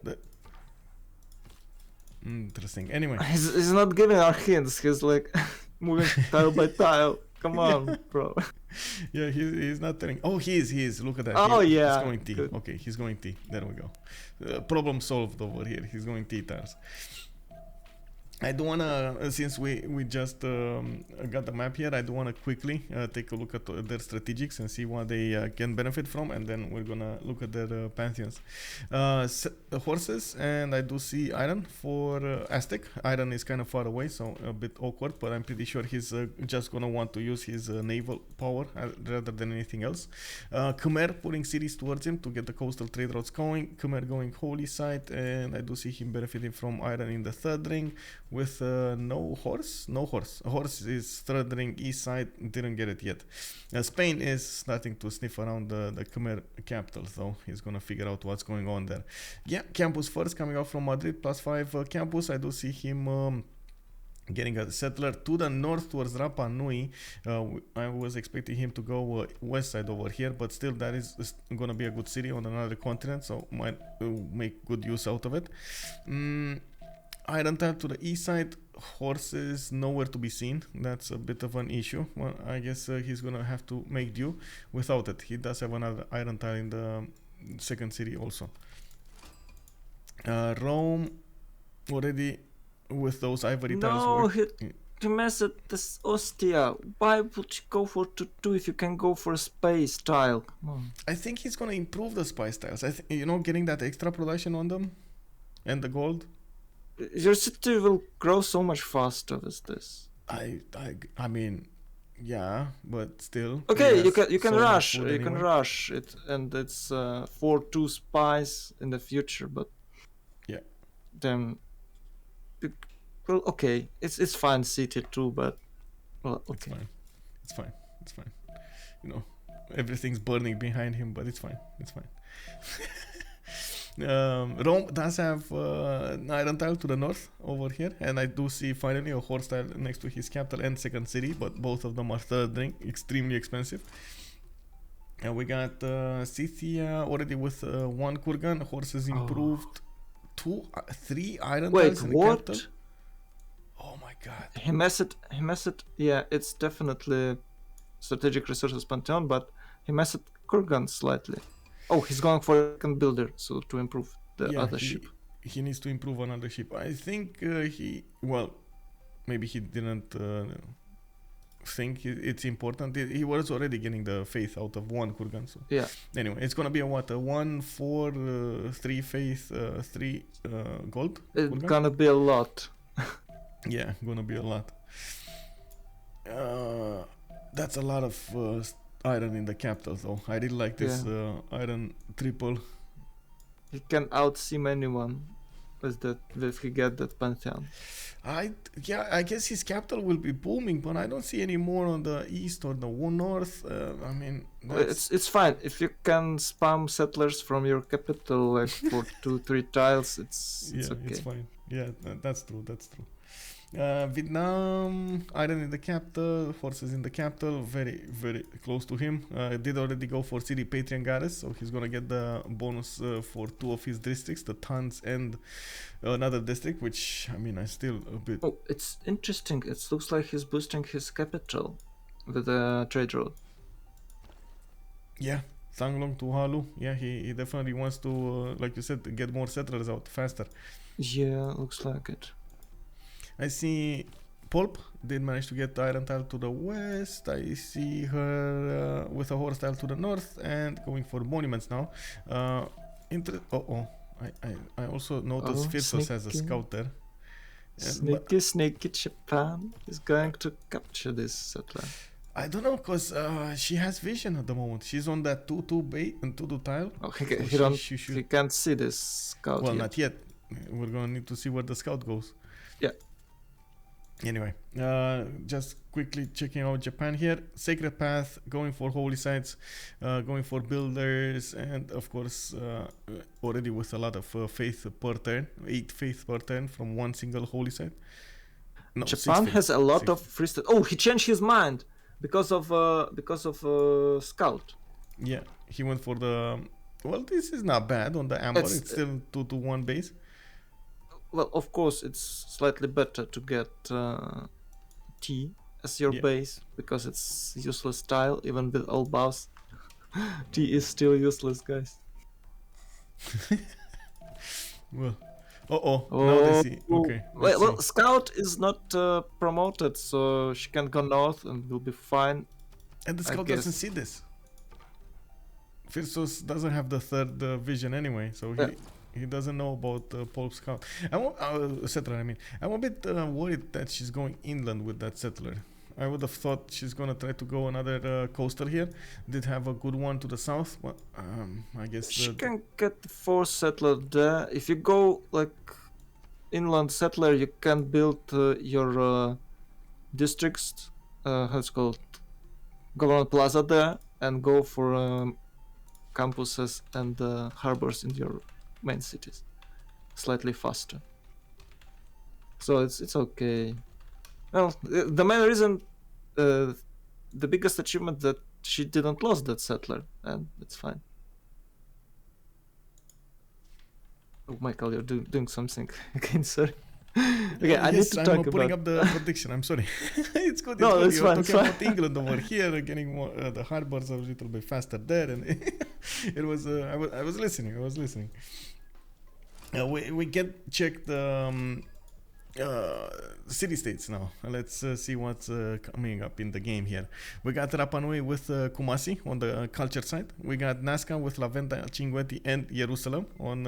Interesting. Anyway, he's not giving our hints. He's like moving tile by tile. Come on, bro. Yeah, he's not telling. Oh, he is. Look at that. Oh, He's yeah, going T. good. Okay, he's going T. There we go. Problem solved over here. He's going T-tars. I do wanna, since we just got the map here, I do wanna quickly take a look at their strategics and see what they can benefit from, and then we're gonna look at their pantheons. Horses, and I do see iron for Aztec. Iron is kind of far away, so a bit awkward, but I'm pretty sure he's just gonna want to use his naval power rather than anything else. Khmer putting cities towards him to get the coastal trade routes going. Khmer going holy site, and I do see him benefiting from iron in the third ring. With no horse. A horse is third ring east side, didn't get it yet. Spain is starting to sniff around the Khmer capital, so he's gonna figure out what's going on there. Yeah, campus first coming out from Madrid, +5 campus. I do see him getting a settler to the north towards Rapa Nui. I was expecting him to go west side over here, but still that is gonna be a good city on another continent, so might make good use out of it. Iron tile to the east side, horses nowhere to be seen. That's a bit of an issue. Well, I guess he's gonna have to make do without it. He does have another iron tile in the second city also. Rome already with those ivory tiles. No, he messed at this Ostia. Why would you go for 2-2 if you can go for a space tile? Come on. I think he's gonna improve the spice tiles. Getting that extra production on them and the gold. Your city will grow so much faster with this. I mean, yeah, but still. Okay, you can so rush. much You food can anyway. rush it, and it's 4-2 spies in the future. But Yeah. then, well, okay, it's fine city too, but well, okay. It's fine. Everything's burning behind him, but it's fine. Rome does have an iron tile to the north over here, and I do see finally a horse tile next to his capital and second city, but both of them are third ring, extremely expensive. And we got Scythia already with one kurgan, horses improved, 3 iron tiles in the What? capital. Oh my god. He messed. Yeah, it's definitely strategic resources pantheon, but he messed Kurgan slightly. Oh, he's going for a second builder, so to improve the other ship. He needs to improve another ship. I think maybe he didn't think it's important. He was already getting the faith out of one kurgan. So Yeah. anyway, it's gonna be a 1, 4, 3 faith, 3 gold. It's kurgan? gonna be a lot. Yeah, gonna be a lot. That's a lot of iron in the capital, though. I really like this iron triple. He can outseam anyone with that if he get that pantheon. I guess his capital will be booming, but I don't see any more on the east or the north. I mean, It's fine if you can spam settlers from your capital like for 2-3 tiles. It's okay. It's fine. Yeah, that's true. Vietnam, iron in the capital, horses in the capital, very, very close to him. Did already go for city Patrian Goddess, so he's gonna get the bonus for 2 of his districts, the Tans and another district, which, I mean, I still a bit... Oh, it's interesting. It looks like he's boosting his capital with the trade road. Yeah, Sanglong to Halu. Yeah, he definitely wants to, like you said, get more settlers out faster. Yeah, looks like it. I see Poolp did manage to get the iron tile to the west. I see her with a horse tile to the north and going for monuments now. I also noticed Phyrsos has a scout there. Sneaky Japan is going to capture this settler. I don't know, because she has vision at the moment. She's on that 2-2 bait and 2-2 tile. Oh, So he can't see this scout well, yet. not yet. We're gonna need to see where the scout goes. Yeah. Anyway, just quickly checking out Japan here. Sacred Path, going for holy sites, going for builders, and of course, already with a lot of faith per turn, 8 faith per turn from one single holy site. No, Japan has a lot of free state. Oh, he changed his mind because of scout. Yeah, he went for the. Well, this is not bad on the Amber. It's still 2-1 base. Well, of course, it's slightly better to get T as your Yeah. base because it's useless tile even with all buffs. T is still useless, guys. Well, now they see. Okay, let's Well, see. Scout is not promoted, so she can go north and will be fine. And the I scout doesn't guess. see this. Phyrsos doesn't have the third vision anyway, so he doesn't know about Poolp scout. Settler. I mean, I'm a bit worried that she's going inland with that settler. I would have thought she's gonna try to go another coaster here. Did have a good one to the south, but I guess She can get the 4th settler there. If you go like inland settler, you can build your districts, how it's called, government plaza there, and go for campuses and harbors in your main cities slightly faster. So it's okay. Well, the main reason, the biggest achievement that she didn't lose that settler, and it's fine. Oh, Michael, you're doing something again, sorry. Okay, I need to I'm talk putting about. up the prediction. I'm sorry. It's good. No, good. it's You're fine, talking it's fine. about England over here, getting more, the harbors are a little bit faster there, and it was. I was listening. We can check the city states now. Let's see what's coming up in the game here. We got Rapa Nui with Kumasi on the culture side. We got Nazca with La Venta, Cinquetti, and Jerusalem on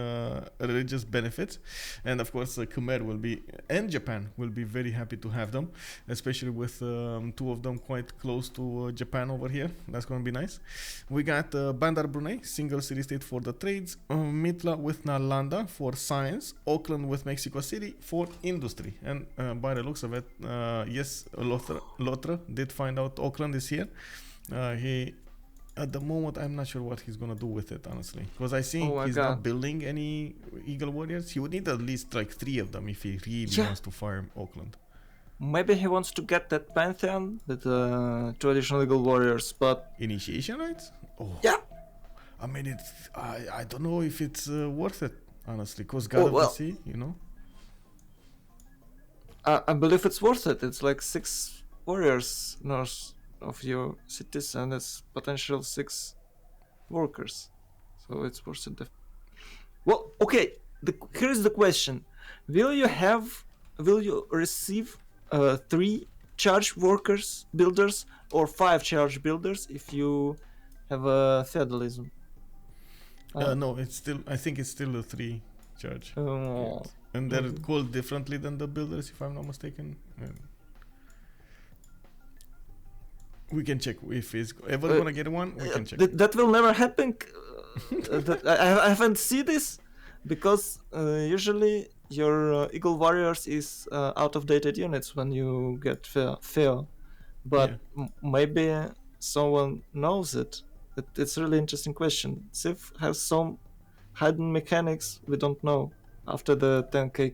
religious benefits. And of course, Khmer will be, and Japan will be very happy to have them, especially with two of them quite close to Japan over here. That's going to be nice. We got Bandar Brunei, single city state for the trades. Mitla with Nalanda for science. Auckland with Mexico City for industry. And by the looks of it, yes, Loutre did find out Auckland is here. He, at the moment, I'm not sure what he's gonna do with it, honestly, because I see he's not building any Eagle Warriors. He would need at least like 3 of them if he really wants to farm Auckland. Maybe he wants to get that Pantheon with traditional Eagle Warriors, but initiation rights. Oh yeah, I mean it's I don't know if it's worth it, honestly, because God of the Sea, you know. I believe it's worth it. It's like 6 warriors north of your cities, and it's potential 6 workers, so it's worth it. Well, okay. Here's the question: Will you receive 3 charge workers builders or 5 charge builders if you have a feudalism? No, it's still. I think it's still a 3 charge. And they're called differently than the builders, if I'm not mistaken. We can check if he's ever gonna get one. We can check. That will never happen. I haven't seen this because usually your Eagle Warriors is out of dated units when you get fair. But maybe someone knows it. It's a really interesting question. Civ has some hidden mechanics we don't know after the 10k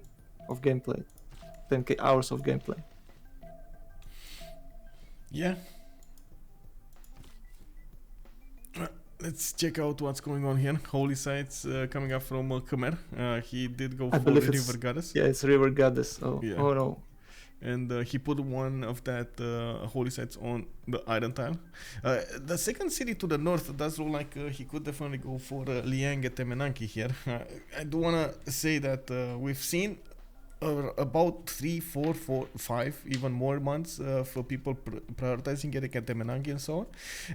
of gameplay, 10k hours of gameplay. Yeah. Let's check out what's going on here. Holy sites coming up from Khmer. He did go for River Goddess. Yeah, it's River Goddess. Oh no. And he put one of that holy sites on the iron tile. The second city to the north does look like he could definitely go for Liang Temenanki here. I do want to say that we've seen about 3, 4, 5, even more months for people prioritizing getting Temenanki and so on.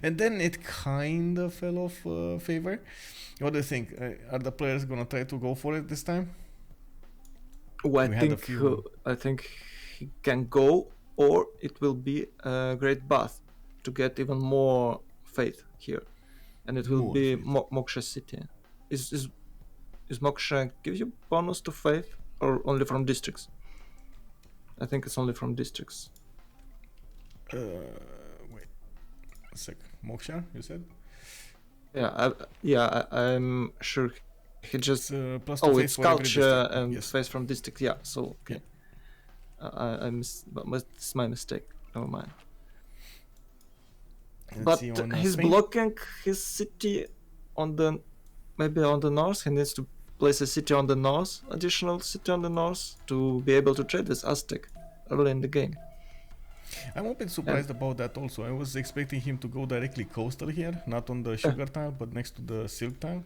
And then it kind of fell off favor. What do you think? Are the players going to try to go for it this time? Well, I think he can go, or it will be a great bath to get even more faith here, and it will more be Moksha City. Is Moksha give you bonus to faith, or only from districts? I think it's only from districts. Wait a sec. Moksha, you said? Yeah, I'm sure he just plus it's culture and faith from district. Yeah, so okay. Yeah. It's my mistake. Never mind. But he's blocking his city on the north. He needs to place a city on the north, additional city on the north, to be able to trade with Aztec early in the game. I'm a bit surprised about that also. I was expecting him to go directly coastal here, not on the sugar tile, but next to the silk tile.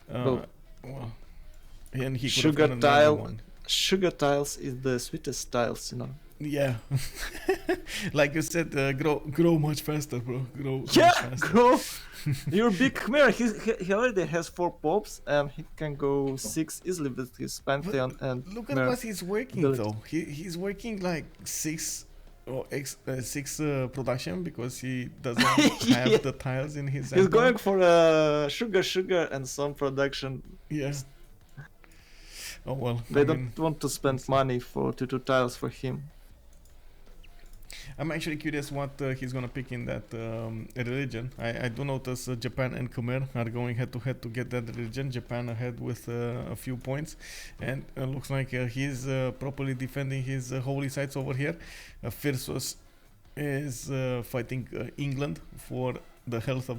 Well, Well, and he could have sugar done another tile, one. sugar tiles is the sweetest tiles, you know. Yeah, like you said, grow much faster, bro. Grow much Yeah, faster. grow. You're big Khmer. He already has 4 pops, and he can go 6 easily with his Pantheon and Look at Khmer what he's working ability. though. He's working like 6 production because he doesn't have Yeah. the tiles in his. He's empire. going for sugar, and some production. Yeah. Oh well. They I don't mean, want to spend money to do tiles for him. I'm actually curious what he's gonna pick in that religion. I do notice Japan and Khmer are going head to head to get that religion. Japan ahead with a few points, and looks like he's properly defending his holy sites over here. Phyrsos is fighting England for the health of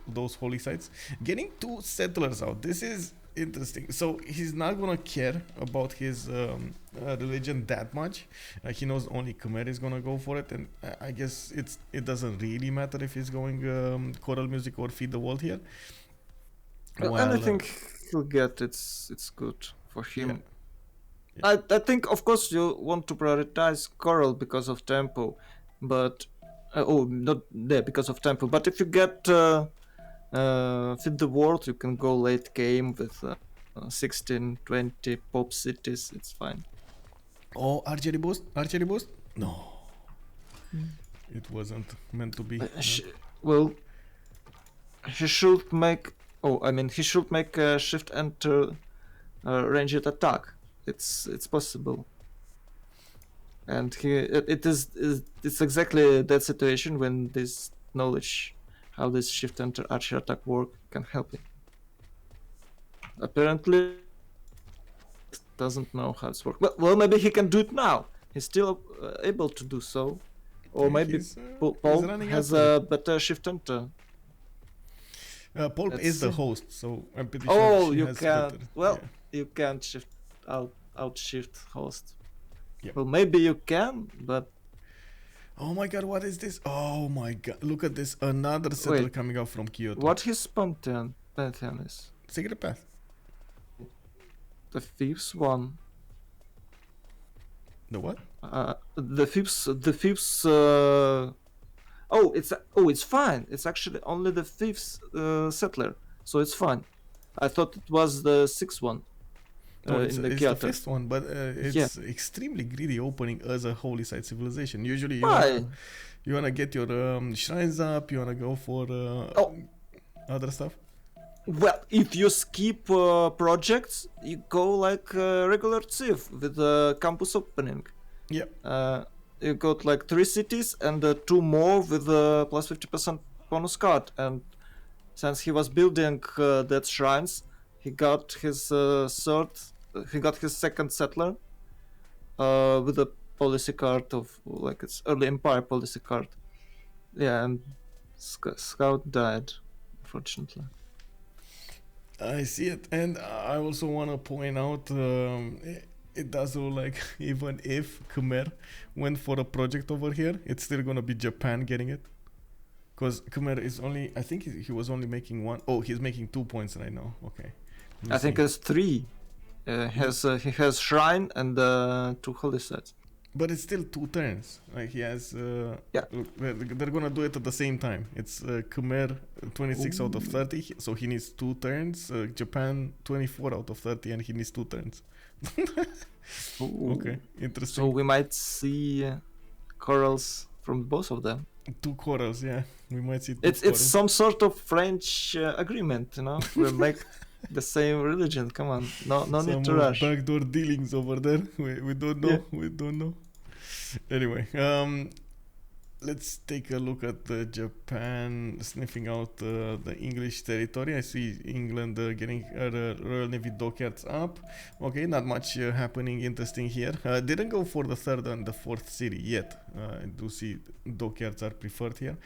those holy sites. Getting 2 settlers out. This is interesting. So he's not gonna care about his religion that much. He knows only Khmer is gonna go for it, and I guess it doesn't really matter if he's going choral music or feed the world here. Well, While, anything he'll get, it's good for him. Yeah. I think, of course, you want to prioritize choral because of tempo, but not there because of tempo. But if you get Feed the World, you can go late game with 16, 20 pop cities. It's fine. Oh, archery boost? Archery boost? No. It wasn't meant to be. Well, he should make. Oh, I mean, he should make a shift enter ranged attack. It's possible. And it's exactly that situation when this knowledge how this shift enter archer attack work can help him. Apparently doesn't know how it's work. Well, maybe he can do it now. He's still able to do so. Or maybe Paul running has after a better shift enter. Poolp Let's is the see. host, so I'm pretty Oh, sure she you has can't. better. Well, yeah. you can't shift out shift host. Yep. Well, maybe you can, but Oh my god, what is this? Oh my god, look at this. Another settler Wait. coming out from Kyoto. what his Pantheon is? Secret path. The fifth one. The what? The fifth. It's fine. It's actually only the fifth settler, so it's fine. I thought it was the sixth one. No, it's in the the Kyoto. fifth one, but it's extremely greedy opening as a holy site civilization. Usually Why? you wanna get your shrines up, you wanna go for other stuff. Well, if you skip projects, you go like regular Civ with the campus opening. Yeah. You got like 3 cities and 2 more with plus 50% bonus card. And since he was building that shrines, he got his second settler with a policy card of like its early empire policy card. Yeah, and Scout died, unfortunately. I see it, and I also want to point out it does look like even if Khmer went for a project over here, it's still gonna be Japan getting it, because Khmer is only, I think he was only making one. Oh, he's making 2 points right now. Okay, I think it's 3. He has shrine and 2 holy sites. but it's still 2 turns. Like he has. Yeah. Look, they're gonna do it at the same time. It's Khmer 26 out of 30, so he needs 2 turns. Japan 24 out of 30, and he needs 2 turns. Okay, interesting. So we might see corals from both of them. 2 quarters, yeah. We might see 2 It's some sort of French agreement, you know. We'll make the same religion. Come on, no need to rush. Backdoor dealings over there. We don't know. Yeah. We don't know. Anyway, let's take a look at Japan sniffing out the English territory. I see England getting Royal Navy dockyards up. Okay, not much happening interesting here. Didn't go for the 3rd and the 4th city yet. I do see dockyards are preferred here.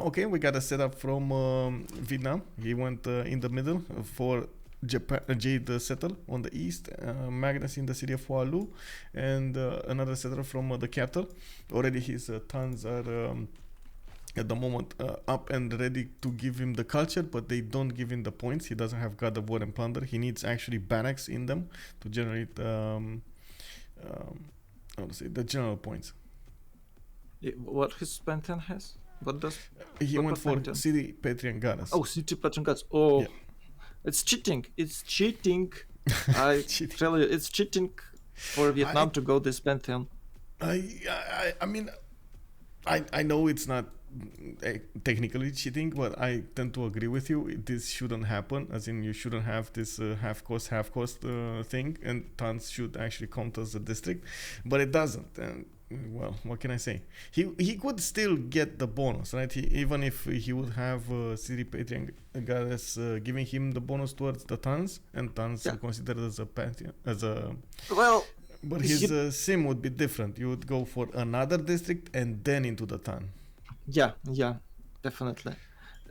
Okay, we got a setup from Vietnam. He went in the middle for Japan, Jade settle on the east, Magnus in the city of Hualu, and another settler from the capital. Already his tons are at the moment up and ready to give him the culture, but they don't give him the points. He doesn't have God of War and Plunder. He needs actually barracks in them to generate how to say the general points. What his pantheon has? What does? He what went for pantheon? City Patrian Goddess. Oh, city patron gods. Oh, Yeah. it's cheating. It's cheating. I Cheating. tell you, it's cheating for Vietnam to go this pantheon. I mean, I know it's not technically cheating, but I tend to agree with you. This shouldn't happen, as in you shouldn't have this half cost thing, and tons should actually count as a district, but it doesn't. And well, what can I say? He could still get the bonus, right? Even if he would have City Patrian Goddess giving him the bonus towards the tons, and tons considered as a pantheon, as a Well, but his sim would be different. You would go for another district and then into the ton. yeah, definitely.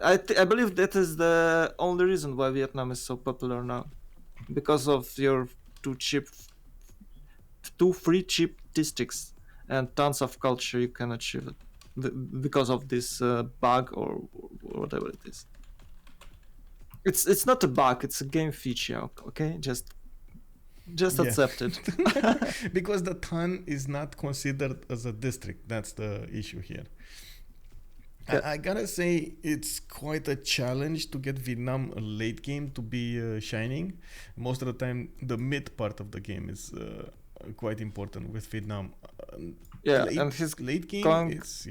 I believe that is the only reason why Vietnam is so popular now, because of your two free cheap districts and tons of culture you can achieve it because of this bug or whatever it is. It's not a bug, it's a game feature. Okay, just accept it. Because the ton is not considered as a district. That's the issue here. Yeah. I gotta say, it's quite a challenge to get Vietnam a late game to be shining. Most of the time, the mid part of the game is quite important with Vietnam. Yeah, late, and his late game going- is,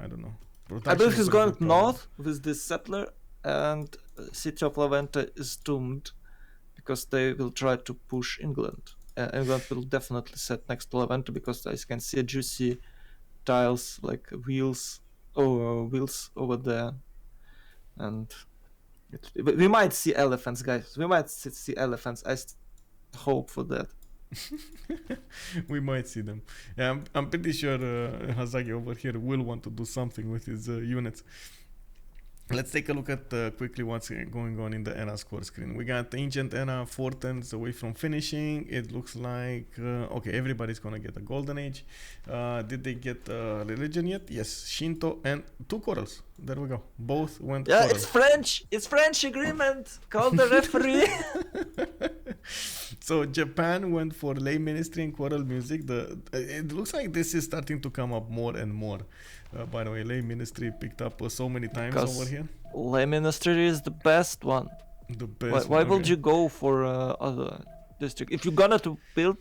I don't know. I believe Production he's is gonna going be a problem. north with this settler, and city of Levante is doomed because they will try to push England. England will definitely set next to Levante because as you can see juicy tiles like wheels over there, and we might see elephants, guys. We might see elephants. I hope for that. We might see them. Yeah, I'm pretty sure Hazaggi over here will want to do something with his units. Let's take a look at quickly what's going on in the era score screen. We got Ancient Era, 4 turns away from finishing. It looks like, okay, everybody's gonna get a Golden Age. Did they get religion yet? Yes, Shinto and 2 corals. There we go. Both went Yeah, coral. it's French. It's French agreement. Call the referee. So Japan went for lay ministry and choral music. It looks like this is starting to come up more and more. By the way, lay ministry picked up so many times Because over here. lay ministry is the best one. The best. Why one, would okay. you go for other district? If you're gonna to build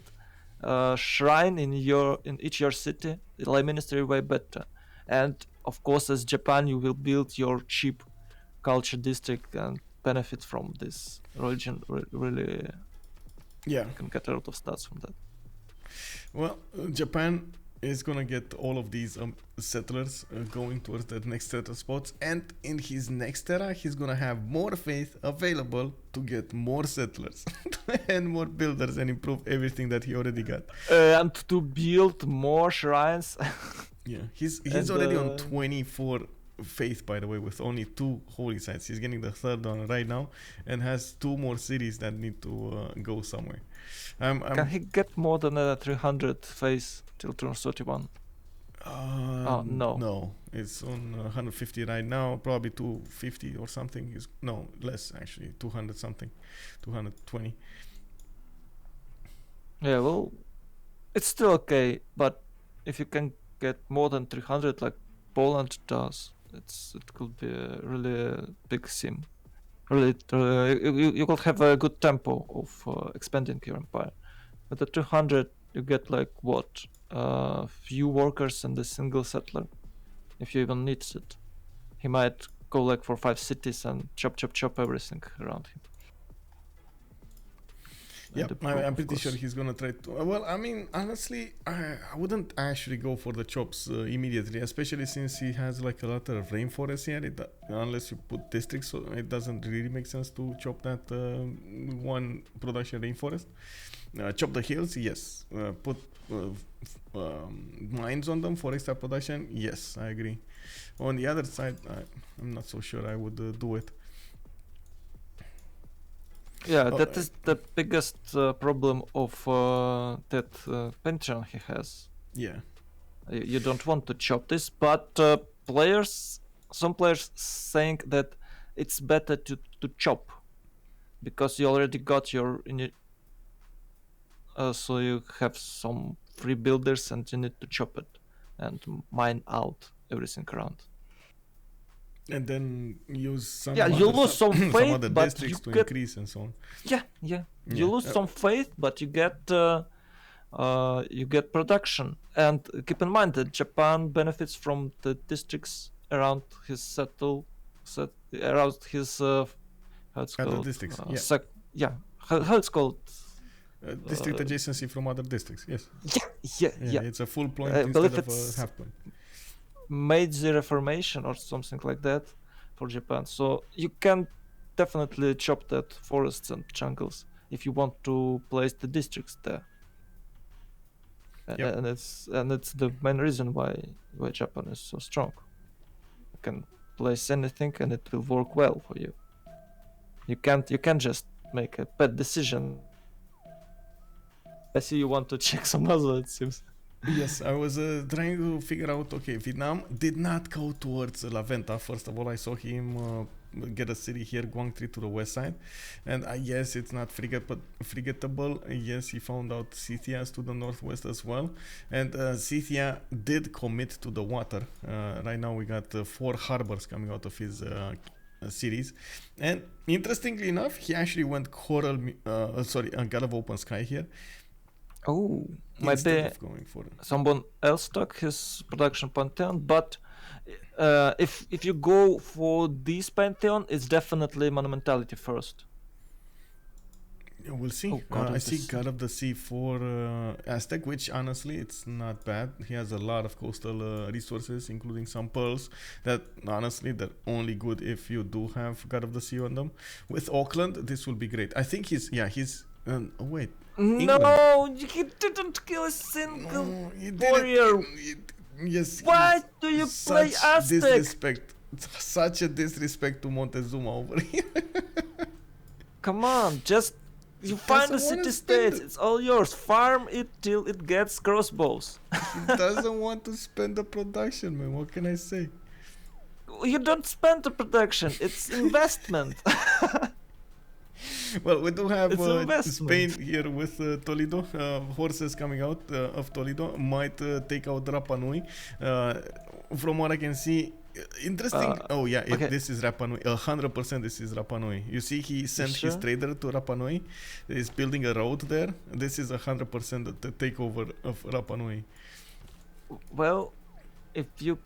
a shrine in each your city, the lay ministry way better. And of course, as Japan, you will build your cheap culture district and benefit from this religion. Really, Yeah. you can get a lot of stats from that. Well, Japan is gonna get all of these settlers going towards the next set of spots, and in his next era, he's gonna have more faith available to get more settlers and more builders and improve everything that he already got. And to build more shrines. Yeah, he's And, already on 24 faith, by the way, with only 2 holy sites. He's getting the 3rd one right now, and has 2 more cities that need to go somewhere. Can he get more than 300 faith till turn 31? No. It's on 150 right now, probably 250 or something. No, less actually, 200 something, 220. Yeah, well, it's still okay, but if you can get more than 300 like Poland does, it could be a really big sim. Really, you could have a good tempo of expanding your empire. With the 200, you get like what? Few workers and a single settler, if you even need it. He might go like for 5 cities and chop everything around him. Yeah, And the Poolp, I'm of pretty sure course. he's gonna try to. Well, I mean, honestly, I wouldn't actually go for the chops immediately, especially since he has like a lot of rainforest here. Unless you put districts, so it doesn't really make sense to chop that one production rainforest. Chop the hills, yes. Put mines on them for extra production, yes, I agree. On the other side, I'm not so sure I would do it. Yeah, that is the biggest problem of that Pantheon he has. Yeah. You don't want to chop this, but some players saying that it's better to chop because you already got your so you have some free builders and you need to chop it and mine out everything around. And then use some Yeah, you lose some some faith, other but districts to you get increase and so on. yeah. You Yeah. lose some faith, but you get production. And keep in mind that Japan benefits from the districts around his around his how it's Other called districts, yeah how it's called district adjacency from other districts. Yes. yeah. It's a full point I instead believe of it's a half point. Meiji Reformation or something like that for Japan. So you can definitely chop that forests and jungles if you want to place the districts there. Yep. And it's the main reason why Japan is so strong. You can place anything and it will work well for you. You can't just make a bad decision. I see you want to check some other, it seems. Yes, I was trying to figure out. Okay, Vietnam did not go towards La Venta. First of all, I saw him get a city here, Guangtri to the west side, and yes, it's not frigatable. Yes, he found out Scythias to the northwest as well, and Scythia did commit to the water. Right now, we got 4 harbors coming out of his cities, and interestingly enough, he actually went God of Open Sky here. Oh, Instead maybe of going for it. someone else took his production pantheon, but if you go for this pantheon, it's definitely monumentality first. Yeah, we'll see. I see God of the Sea for Aztec, which honestly it's not bad. He has a lot of coastal resources, including some pearls that honestly they're only good if you do have God of the Sea on them. With Auckland, this will be great. I think he's wait. England. No, he didn't kill a single warrior. Yes. Why do you play Aztec? Disrespect. Such a disrespect to Montezuma over here. Come on, just you find the city states. It's all yours. Farm it till it gets crossbows. He doesn't want to spend the production, man. What can I say? You don't spend the production. It's investment. Well, we do have investment. Spain here with Toledo. Horses coming out of Toledo might take out Rapa Nui. From what I can see, interesting. Okay. This is Rapa Nui. 100% this is Rapa Nui. You see, he sent his trader to Rapa Nui. He's building a road there. This is 100% the takeover of Rapa Nui. Well, if you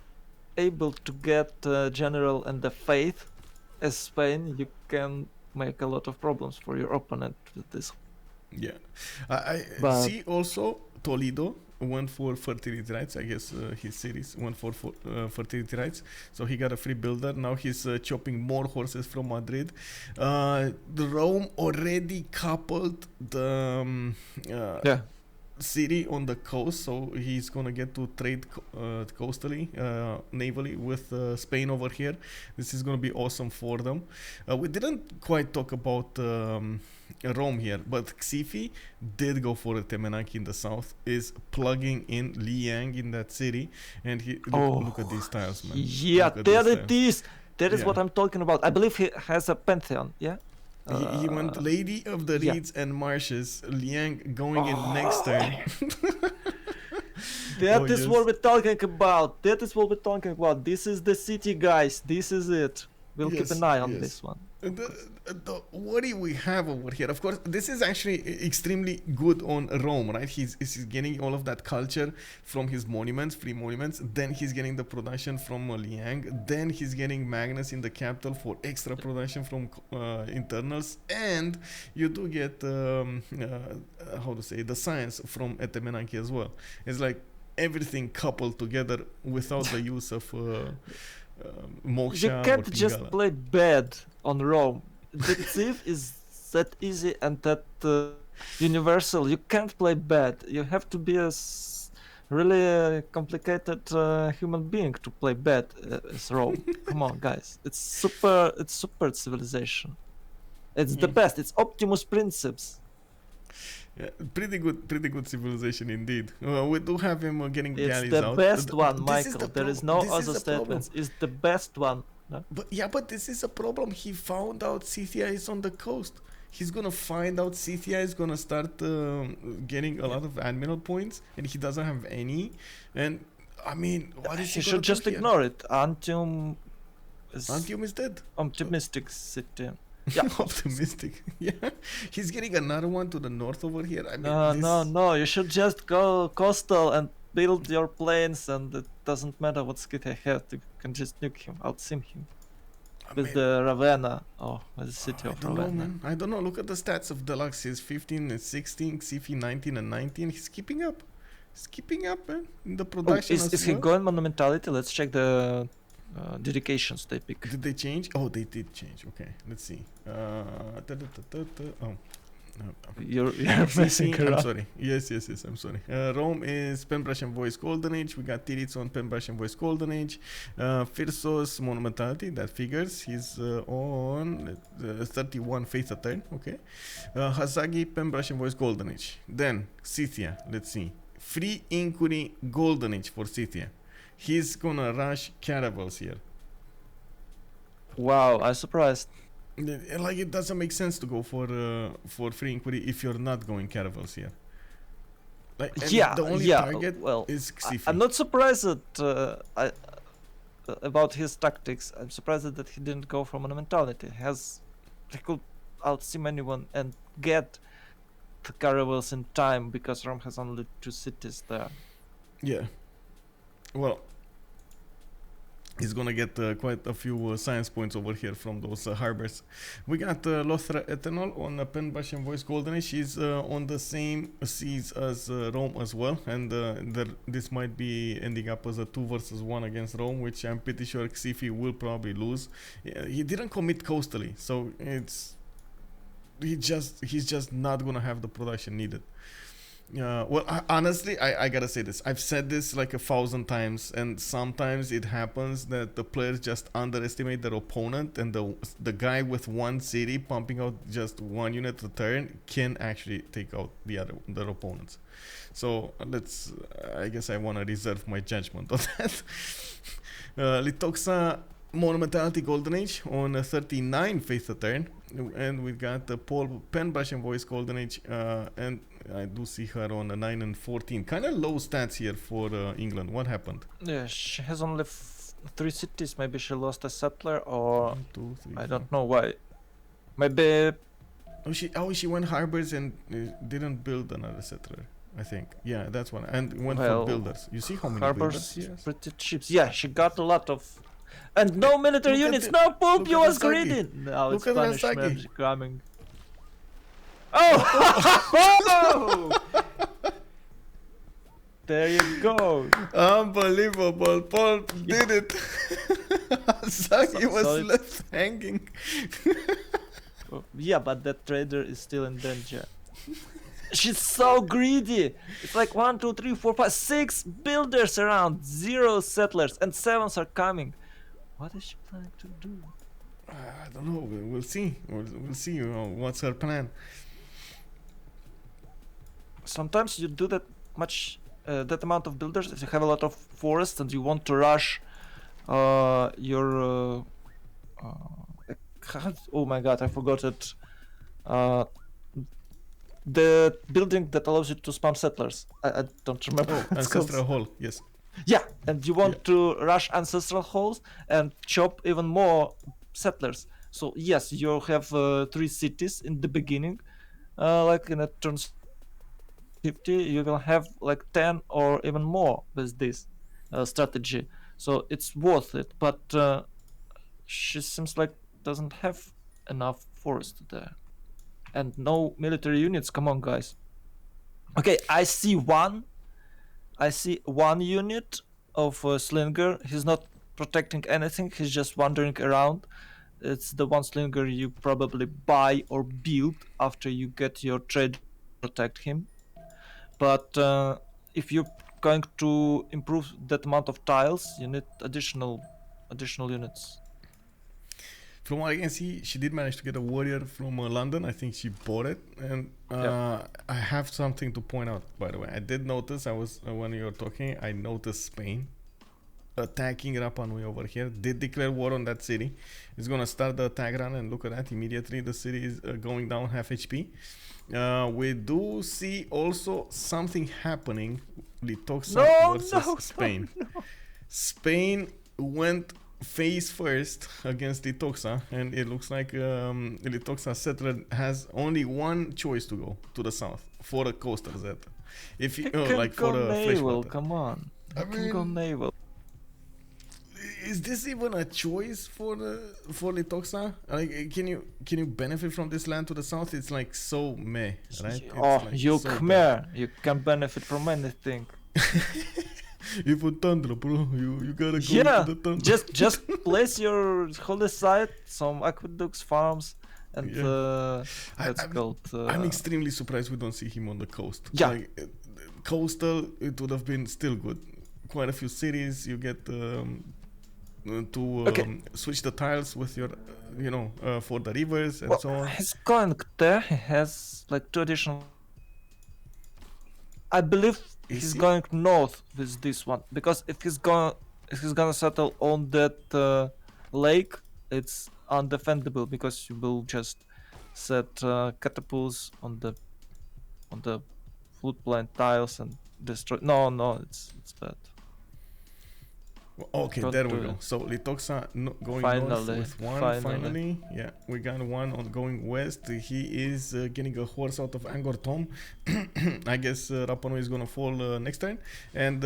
able to get general and the faith as Spain, you can make a lot of problems for your opponent with this. Yeah, I see also Toledo went for fertility rights. I guess his cities went for fertility rights, so he got a free builder. Now he's chopping more horses from Madrid. The Rome already coupled the city on the coast, so he's gonna get to trade coastally, navally with Spain over here. This is gonna be awesome for them. We didn't quite talk about Rome here, but Xiffy did go for a Temenaki in the south, is plugging in Liang in that city, and look at these tiles, man. Yeah, there it is. That is what I'm talking about. I believe he has a pantheon, yeah? He went Lady of the Reeds and Marshes, Liang going in next turn. That is what we're talking about. This is the city, guys. This is it. We'll keep an eye on this one. What do we have over here? Of course, this is actually extremely good on Rome, right? He's getting all of that culture from his monuments, free monuments. Then he's getting the production from Liang. Then he's getting Magnus in the capital for extra production from internals. And you do get, the science from Etemenanki as well. It's like everything coupled together without the use of... Moksha. You can't just play bad on Rome. The thief is that easy and that universal. You can't play bad. You have to be a really complicated human being to play bad as Rome. Come on, guys. It's super civilization. It's the best. It's Optimus Princeps. Yeah, pretty good civilization indeed. We do have him getting It's galleys the out. best one, This is Michael. the There is problem. no This is other the problem. statements. It's the best one. No? But this is a problem. He found out Scythia is on the coast. He's gonna find out Scythia is gonna start getting a lot of admiral points, and he doesn't have any. And I mean, what is He he should just ignore it. Antium is dead. optimistic city. Yeah. Optimistic. Yeah, he's getting another one to the north over here. I mean, No. You should just go coastal and build your planes, and it doesn't matter what Scythia has. You can just nuke him, outsim him with the Ravenna. Oh, with the city of I don't know, Ravenna. man. I don't know. Look at the stats of Deluxe. He's 15 and 16, Xiffy 19 and 19. He's keeping up. He's keeping up, man. In the production Is he going monumentality? Let's check the dedications they pick. Did they change? Oh, they did change. Okay, let's see. Oh. You're messing around. I'm sorry. Yes. I'm sorry. Rome is Pen Brush and Voice Golden Age. We got Titiits on Pen Brush and Voice Golden Age. Phyrsos Monumentality, that figures. He's on 31 Faith a turn. Okay. Hazaggi Pen Brush and Voice Golden Age. Then Scythia. Let's see. Free Inquiry Golden Age for Scythia. He's gonna rush caravels here. Wow, I'm surprised. Like, it doesn't make sense to go for free inquiry if you're not going caravels here. Like, the only target is Xiffy. I'm not surprised that about his tactics. I'm surprised that he didn't go for monumentality. He could outsim anyone and get the caravels in time because Rome has only 2 cities there. Yeah. Well, he's gonna get quite a few science points over here from those harbors. We got Loutre Ethanole on Pen Brush and Voice Golden Age. She's on the same seas as Rome as well, and this might be ending up as a 2 versus 1 against Rome, which I'm pretty sure Xiffy will probably lose. He didn't commit coastally, so he's just not gonna have the production needed. Honestly, I gotta say this. I've said this like 1,000 times, and sometimes it happens that the players just underestimate their opponent, and the guy with 1 city pumping out just 1 unit a turn can actually take out their opponents. So I guess I want to reserve my judgment on that. Lythoxa Monumentality Golden Age on 39 Faith a turn, and we've got the Poolp Pen Brush and Voice Golden Age, and I do see her on 9 and 14. Kind of low stats here for England. What happened? Yeah, she has only 3 cities. Maybe she lost a settler, or 1, 2, 3, I don't know why. Maybe. She went harbors and didn't build another settler. I think. Yeah, that's one. And went for builders. You see how many builders? Harbors, pretty cheap. Yeah, she got a lot of. And no military units. No, Poolp, you was greedy. Now it's Spanish magic coming. Oh! There you go. Unbelievable. Poolp did it. Hazaggi was left hanging. Yeah, but that trader is still in danger. She's so greedy. It's like 1, 2, 3, 4, 5, 6 builders around, 0 settlers, and 7s are coming. What is she planning to do? I don't know. We'll see. We'll see. What's her plan? Sometimes you do that amount of builders if you have a lot of forests and you want to rush your. Oh my god, I forgot it. The building that allows you to spam settlers. I don't remember. Oh, Ancestral Hall. Yes. Yeah, and you want to rush ancestral halls and chop even more settlers. So yes, you have 3 cities in the beginning, like in a turn 50, you will have like 10 or even more with this strategy. So it's worth it, but she seems like doesn't have enough forest there, and no military units. Come on, guys. Okay, I see one unit of Slinger. He's not protecting anything. He's just wandering around. It's the one Slinger you probably buy or build after you get your trade to protect him. But if you're going to improve that amount of tiles, you need additional units. From what I can see, she did manage to get a warrior from London. I think she bought it, and I have something to point out. By the way, I did notice. When you were talking, I noticed Spain attacking Rapa Nui over here. Did declare war on that city. It's gonna start the attack run, and look at that! Immediately, the city is going down half HP. We do see also something happening. Lythoxa versus Spain. No. Spain went face first against Lythoxa, and it looks like Lythoxa settler has only one choice to go to the south for a coastal Z. If you like for a naval, freshwater. come on. I can go naval. Is this even a choice for Lythoxa? Like, can you benefit from this land to the south? It's like so meh, right? You Khmer, you can benefit from anything. You put tundra, bro. You gotta go to the tundra. just place your holy site, some aqueducts, farms, and I'm extremely surprised we don't see him on the coast. Yeah. Like, coastal, it would have been still good. Quite a few cities. You get switch the tiles with your, for the rivers and so on. He's going there. He has like 2 additional. I believe he's going north with this one, because if he's gonna settle on that lake, it's undefendable, because you will just set catapults on the floodplain tiles and destroy. No, it's bad. Okay, there we go. So Lythoxa going north with one. Finally, yeah, we got one on going west. He is getting a horse out of Angkor Thom. I guess Rapa Nui is gonna fall next turn. And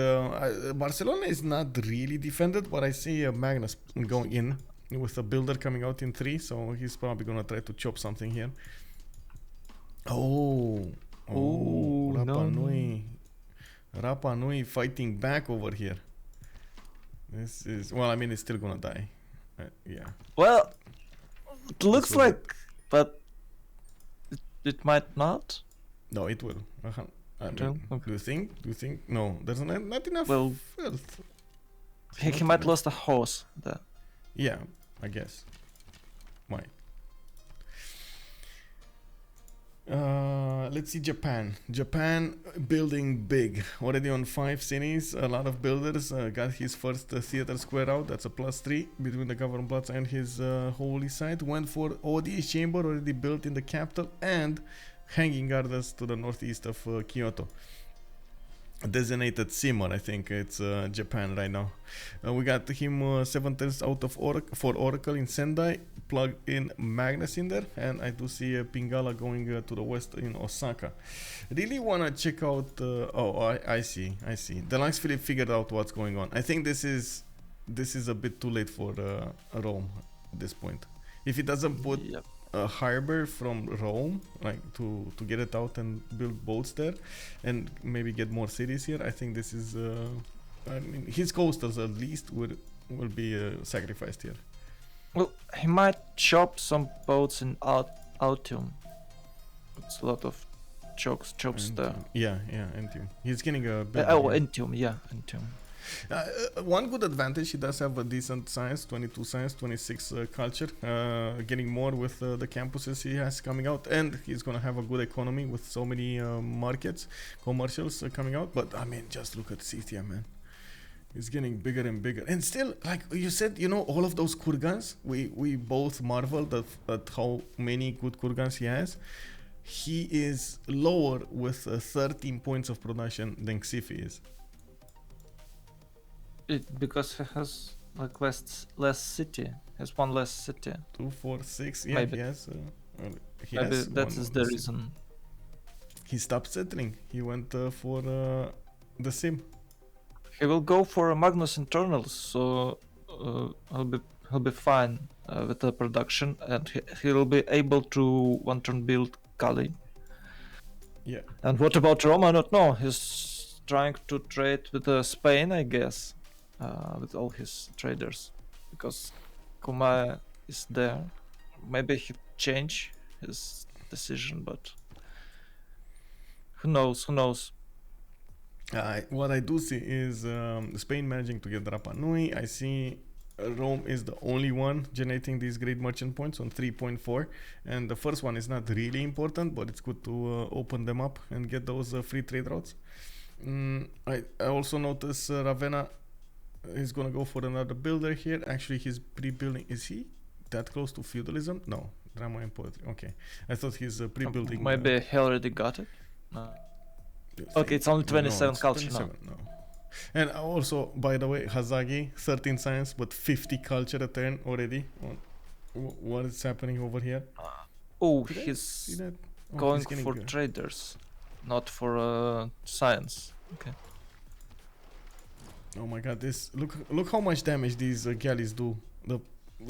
Barcelona is not really defended, but I see Magnus going in with a builder coming out in 3, so he's probably gonna try to chop something here. Rapa Nui fighting back over here. This is, well, I mean, it's still gonna die. Yeah. Well, it looks like, but it might not. No, it will. Okay. Do you think? No, there's not enough. Well, filth. He might lost a horse there. Yeah, I guess. Might. Let's see Japan. Japan building big. Already on 5 cities. A lot of builders. Got his first theater square out. That's a +3 between the Government Plots and his holy site. Went for ODS chamber already built in the capital, and hanging gardens to the northeast of Kyoto. Designated simmer, I think it's Japan right now. We got him 7 turns out of for Oracle in Sendai, plugged in Magnus in there, and I do see Pingala going to the west in Osaka. Really wanna check out. I see. Deluxephilippe figured out what's going on. I think this is a bit too late for Rome at this point. If he doesn't put a harbor from Rome, like to get it out and build boats there, and maybe get more cities here, I think this is I mean, his coastals at least will be sacrificed here. Well, he might chop some boats in Altium. It's a lot of chops there. Yeah, Antium. He's getting a bit. Antium. One good advantage, he does have a decent science, 22 science, 26 culture, getting more with the campuses he has coming out, and he's gonna have a good economy with so many markets, commercials coming out. But I mean, just look at Scythia, man. It's getting bigger and bigger, and still, like you said, all of those kurgans, we both marveled at how many good kurgans he has. He is lower with 13 points of production than Xiffy is. Because he has like less city. Has one less city. 2, 4, 6. Yeah, maybe. Maybe that is the reason. He stopped settling. He went for the sim. He will go for a Magnus internals, so he'll be fine with the production, and he will be able to one turn build Kali. Yeah. And what about Rome? I don't know. He's trying to trade with Spain, I guess. With all his traders, because Khmer is there. Maybe he changed his decision, but who knows? What I do see is Spain managing to get Rapa Nui. I see Rome is the only one generating these great merchant points on 3.4, and the first one is not really important, but it's good to open them up and get those free trade routes. I also notice Ravenna is gonna go for another builder here. Actually, he's pre-building. Is he that close to feudalism? No, drama and poetry. Okay, I thought he's pre-building. Maybe he already got it. No. Okay, it's only 27 it's culture 27, no. And also, by the way, Hazaggi, 13 science, but 50 culture a turn already. What is happening over here? He's going for traders, not for science. Okay. Oh my god, this look how much damage these galleys do. The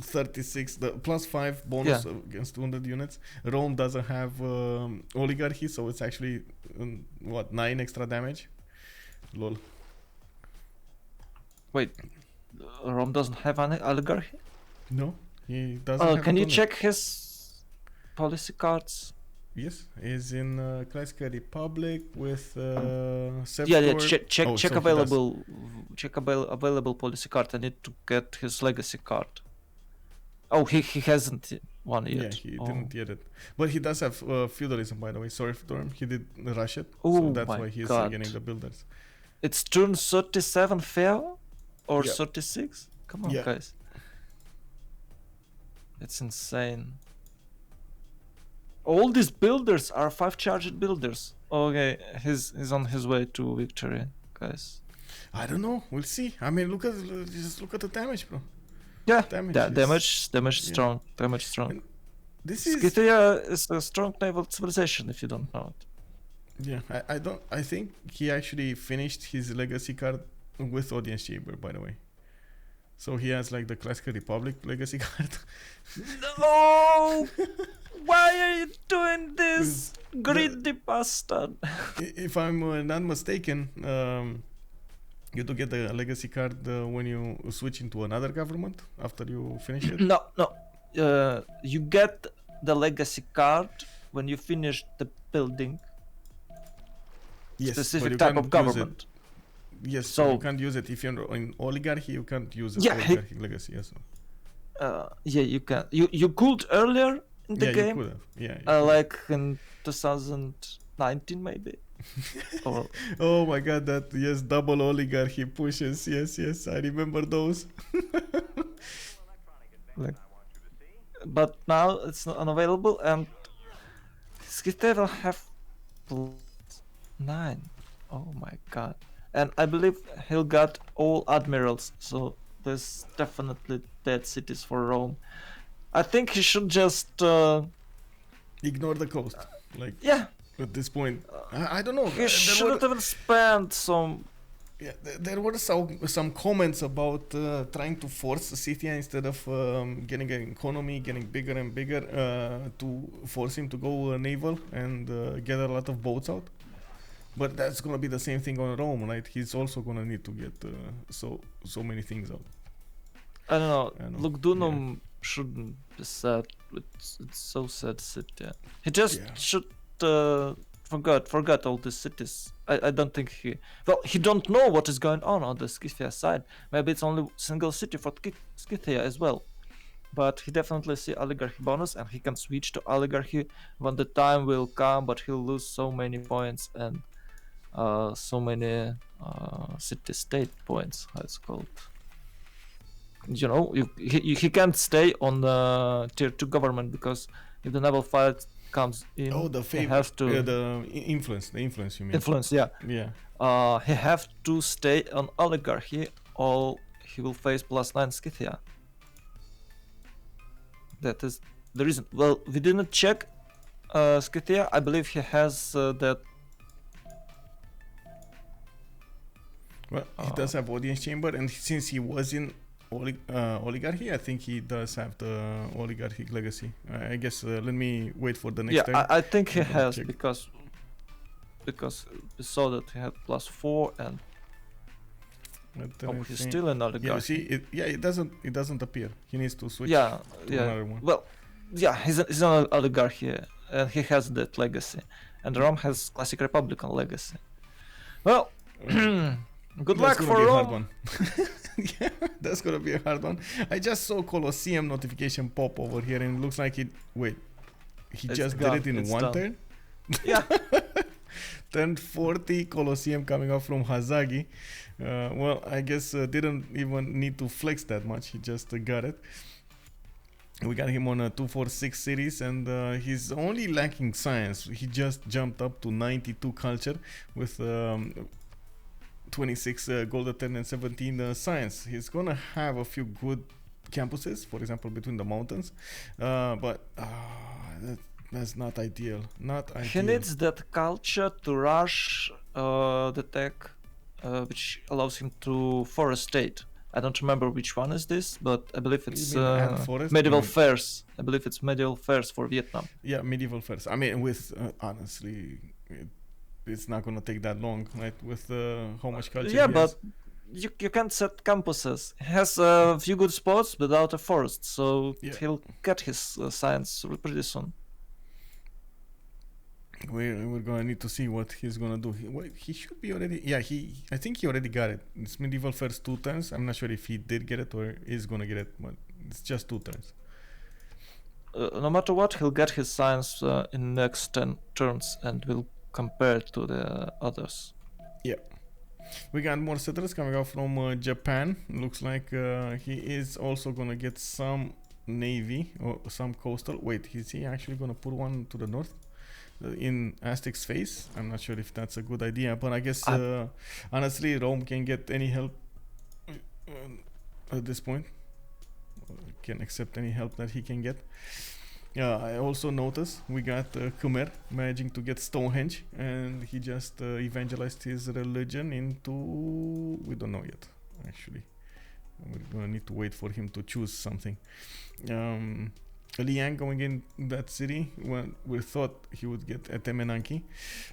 36, the +5 bonus against 200 units. Rome doesn't have oligarchy, so it's actually 9 extra damage. Lol. Wait, Rome doesn't have any oligarchy? No, he doesn't. Can you check his policy cards? Yes, he's in Classical Republic with check available policy card. I need to get his legacy card. Oh, he hasn't one yet. Yeah, he didn't get it. But he does have feudalism, by the way. Sorry for him. He did rush it. So that's why he's getting the builders. It's turn 37 fair? Or 36? Come on, guys. It's insane. All these builders are 5-charged builders. Okay, he's on his way to victory, guys. I don't know. We'll see. I mean, just look at the damage, bro. Yeah, damage strong. Damage strong. This is Scythia is a strong naval civilization, if you don't know it. Yeah, I think he actually finished his legacy card with audience chamber, by the way. So he has like the Classical Republic legacy card. No! Why are you doing this, greedy bastard? If I'm not mistaken, you do get the legacy card when you switch into another government after you finish it. No. You get the legacy card when you finish the building. Yes, specific type of government. Yes, so you can't use it if you're in oligarchy. You can't use it. Oligarchy legacy. Yes. Yeah, you can. You could earlier in the game. You could have. Yeah. Like in 2019 maybe. Oh my god, that double oligarchy pushes. Yes, I remember those. But now it's not unavailable, and Scythia will have +9. Oh my god. And I believe he'll got all admirals, so there's definitely dead cities for Rome. I think he should just ignore the coast. At this point, I don't know. He shouldn't even spend some. Yeah, there were some comments about trying to force Scythia instead of getting an economy, getting bigger and bigger, to force him to go naval and get a lot of boats out. But that's gonna be the same thing on Rome, right? He's also gonna need to get so many things out. I don't know. Lugdunum shouldn't be sad. It's so sad city. He just should forgot all these cities. I don't think he don't know what is going on the Scythia side. Maybe it's only single city for Scythia as well. But he definitely see oligarchy bonus, and he can switch to oligarchy when the time will come. But he'll lose so many points and so many city-state points. How it's called? You know, he can't stay on the tier 2 government, because if the naval fight comes in, he has to the influence you mean? Influence, yeah. He have to stay on oligarchy, or he will face +9 Scythia. That is the reason. Well, we didn't check Scythia. I believe he has that. Well, he does have audience chamber, and since he was in oligarchy, I think he does have the oligarchic legacy. I guess let me wait for the next time. I think he has, because we saw that he had +4, and he's still in oligarchy. It doesn't appear. He needs to switch to another one. Well, he's an oligarchy, and he has that legacy, and Rome has classic republican legacy. Well, good luck for Rome. Yeah, that's gonna be a hard one. I just saw Colosseum notification pop over here, and it looks like he It's just gone, did it in it's one done. turn. Yeah. Turned 40 Colosseum coming off from Hazaggi. Well, I guess didn't even need to flex that much. He just got it. We got him on a 246 series, and he's only lacking science. He just jumped up to 92 culture with 26 gold attend and 17 science. He's gonna have a few good campuses, for example, between the mountains, but that's not ideal. Not ideal. He needs that culture to rush the tech, which allows him to forest state. I don't remember which one is this, but I believe it's You mean add forest? medieval fairs. I believe it's medieval fairs for Vietnam. Yeah, medieval fairs. I mean, with honestly, it's not gonna take that long, right? With how much culture. Yeah, he but has. you can't set campuses. He has a few good spots without a forest, so Yeah. he'll get his science pretty soon. We're gonna need to see what he's gonna do. He should be already. Yeah, I think he already got it. It's medieval first 2 turns. I'm not sure if he did get it or is gonna get it, but it's just 2 turns. No matter what, he'll get his science in next 10 turns and will compare to the others. Yeah. We got more settlers coming out from Japan. Looks like he is also gonna get some navy or some coastal. Wait, is he actually gonna put one to the north? In Aztec's face? I'm not sure if that's a good idea, but I guess honestly Rome can get any help at this point. Can accept any help that he can get. Yeah, I also noticed we got Khmer managing to get Stonehenge, and he just evangelized his religion into, we don't know yet actually. We're gonna need to wait for him to choose something. Liang going in that city when we thought he would get Etemenanki.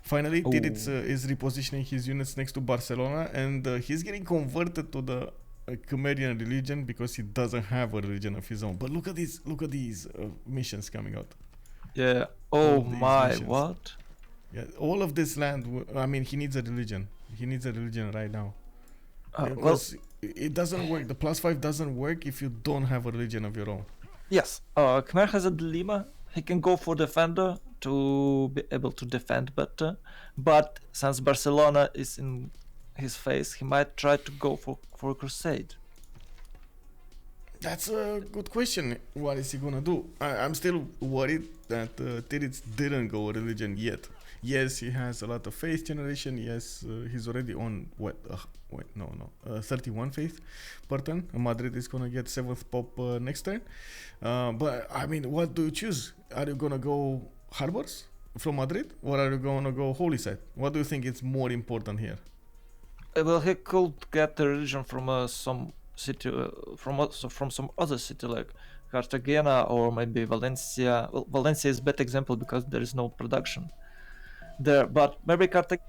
Finally, Titiits is repositioning his units next to Barcelona, and he's getting converted to the Khmerian religion because he doesn't have a religion of his own. But look at these missions coming out. Yeah. Oh All these my, missions. what? Yeah, all of this land. I mean, he needs a religion. He needs a religion right now. Well, Because it doesn't work. The +5 doesn't work if you don't have a religion of your own. yes. Khmer has a dilemma. He can go for defender to be able to defend better, but since Barcelona is in his face, he might try to go for crusade. That's a good question. What is he gonna do? I'm still worried that Titiits didn't go religion yet. Yes, he has a lot of faith generation. Yes, he's already on 31 faith per turn. Madrid is gonna get 7th pop next turn. But I mean, what do you choose? Are you gonna go harbors from Madrid, or are you gonna go holy site? What do you think is more important here? Well, he could get the religion from some city, from some other city like Cartagena or maybe Valencia. Well, Valencia is a bad example because there is no production there, but maybe Cartagena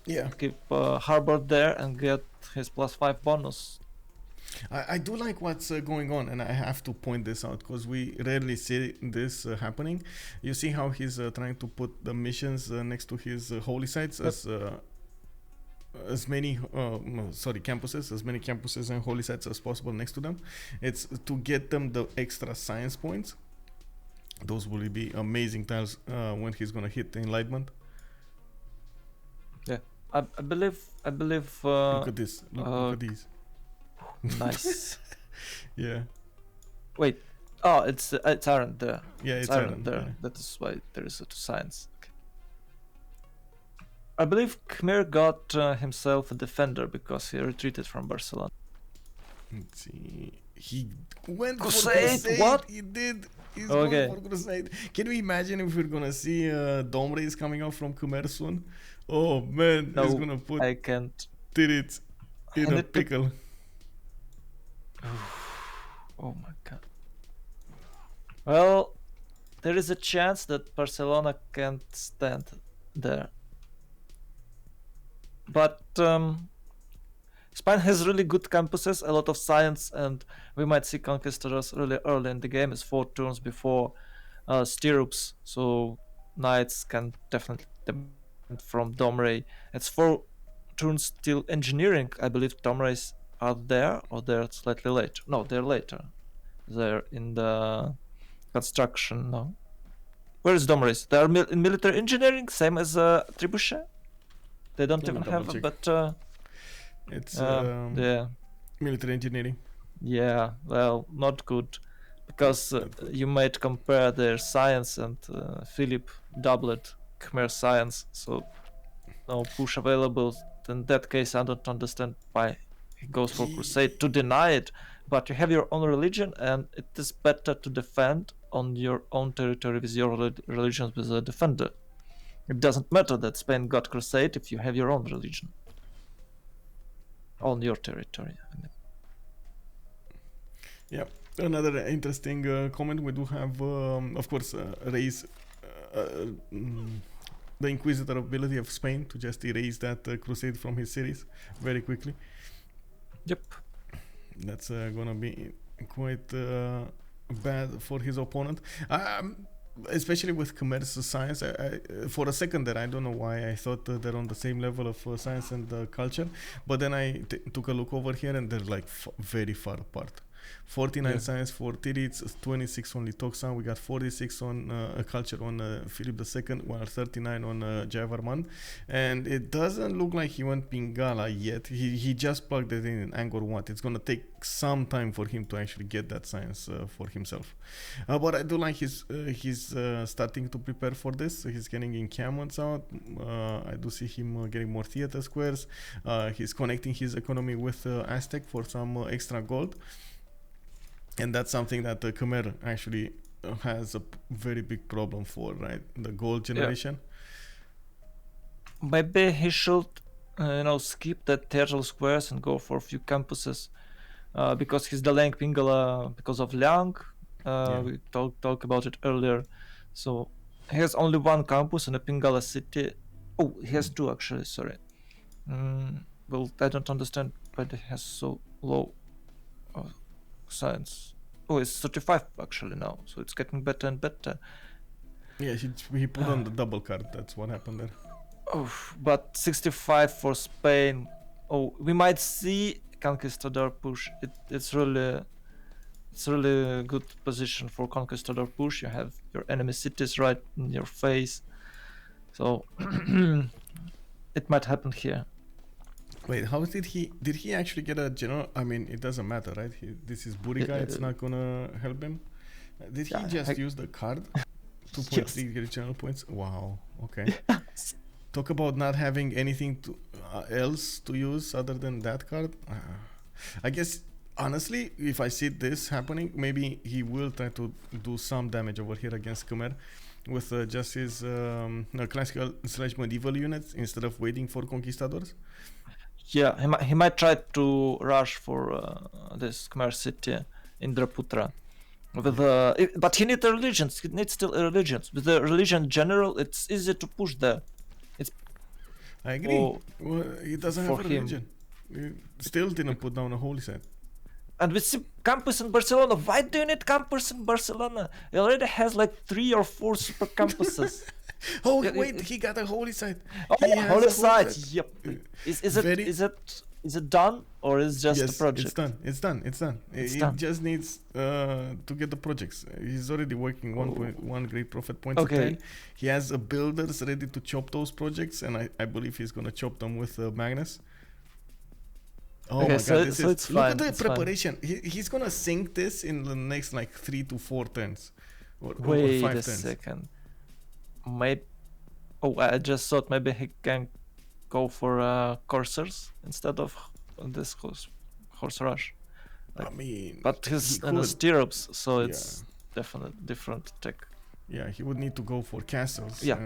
Yeah, keep harbor there and get his +5 bonus. I do like what's going on, and I have to point this out because we rarely see this happening. You see how he's trying to put the missions next to his holy sites as many campuses and holy sites as possible next to them. It's to get them the extra science points. Those will be amazing tiles when he's gonna hit the enlightenment. Yeah, I believe. Look at this. Look at these. Nice. Yeah. Wait. Oh, it's iron there. Yeah, It's it's iron there. yeah. That is why there is a science. Okay. I believe Khmer got himself a defender because he retreated from Barcelona. Let's see. He went Crusade? for crusade. What? He did. He's Okay. going for crusade. Can we imagine if we're gonna see dome rays coming out from Khmer soon? Oh man, he's gonna put I can't. Titiits in And a it took- pickle. Oh my god. Well, there is a chance that Barcelona can't stand there. But Spain has really good campuses, a lot of science, and we might see conquistadors really early in the game. It's 4 turns before stirrups, so knights can definitely defend from Domrey. It's 4 turns till engineering. I believe Domreys are there, or they're slightly later? No, they're later. They're in the construction. No, where is dome race? They are in military engineering, same as trebuchet. They don't Let me even have double it, check. but It's yeah, military engineering. yeah. Well, not good, because you might compare their science and Philip doublet Khmer science, so no push available. In that case, I don't understand why he goes for crusade to deny it. But you have your own religion, and it is better to defend on your own territory with your religion with a defender. It doesn't matter that Spain got crusade if you have your own religion on your territory. I mean. Yeah. Another interesting comment we do have, of course, raise the inquisitor ability of Spain to just erase that crusade from his cities very quickly. Yep. That's gonna be quite bad for his opponent. Especially with Khmer's science. For a second there, I don't know why I thought they're on the same level of science and culture, but then I took a look over here and they're like very far apart. 49 science for Titiits, 26 on Lythoxa, we got 46 on culture on Philip II, while 39 on Jayavarman, and it doesn't look like he went Pingala yet. He just plugged it in Angkor Wat. It's gonna take some time for him to actually get that science for himself, but I do like he's starting to prepare for this. He's getting encampments out. I do see him getting more theater squares. He's connecting his economy with Aztec for some extra gold. And that's something that the Khmer actually has a very big problem for, right? The gold generation. Yeah. Maybe he should, skip that theatrical squares and go for a few campuses, because he's delaying Pingala because of Liang. We talked about it earlier. So he has only one campus in a Pingala city. Oh, he has two actually. Sorry. Well, I don't understand why he has so low science. Oh, it's 35 actually now, so it's getting better and better. Yeah, he put on the double card. That's what happened there. Oh, but 65 for Spain. Oh, we might see Conquistador push. It's really a good position for Conquistador push. You have your enemy cities right in your face, so it might happen here. Wait, how did he actually get a general? I mean, it doesn't matter, right? This is Buriga, it's not gonna help him. Did he just use the card? 2.3 get general points? Wow, okay. Talk about not having anything else to use other than that card. I guess, honestly, if I see this happening, maybe he will try to do some damage over here against Khmer with just his classical / medieval units instead of waiting for conquistadors. Yeah, he might try to rush for this Khmer city, Indraputra. But he needs religions. He needs still religions. With the religion general, it's easy to push there. I agree. Well, he doesn't have a religion. He still didn't put down a holy site. And with campus in Barcelona, why do you need campus in Barcelona? He already has like 3 or 4 super campuses. Oh wait, he got a holy site. Oh, holy site. Yep. Is it done, or is it just a project? It's done. He just needs to get the projects. He's already working 1 great profit point. Okay. He has builders ready to chop those projects, and I believe he's gonna chop them with Magnus. Oh my god! Look at the preparation. He's gonna sink this in the next like 3 to 4 turns, or 5 turns. Wait a second. Maybe. Oh, I just thought maybe he can go for coursers instead of this horse rush. Like, I mean, but he's in the stirrups, so it's definitely different tech. Yeah, he would need to go for castles. Yeah.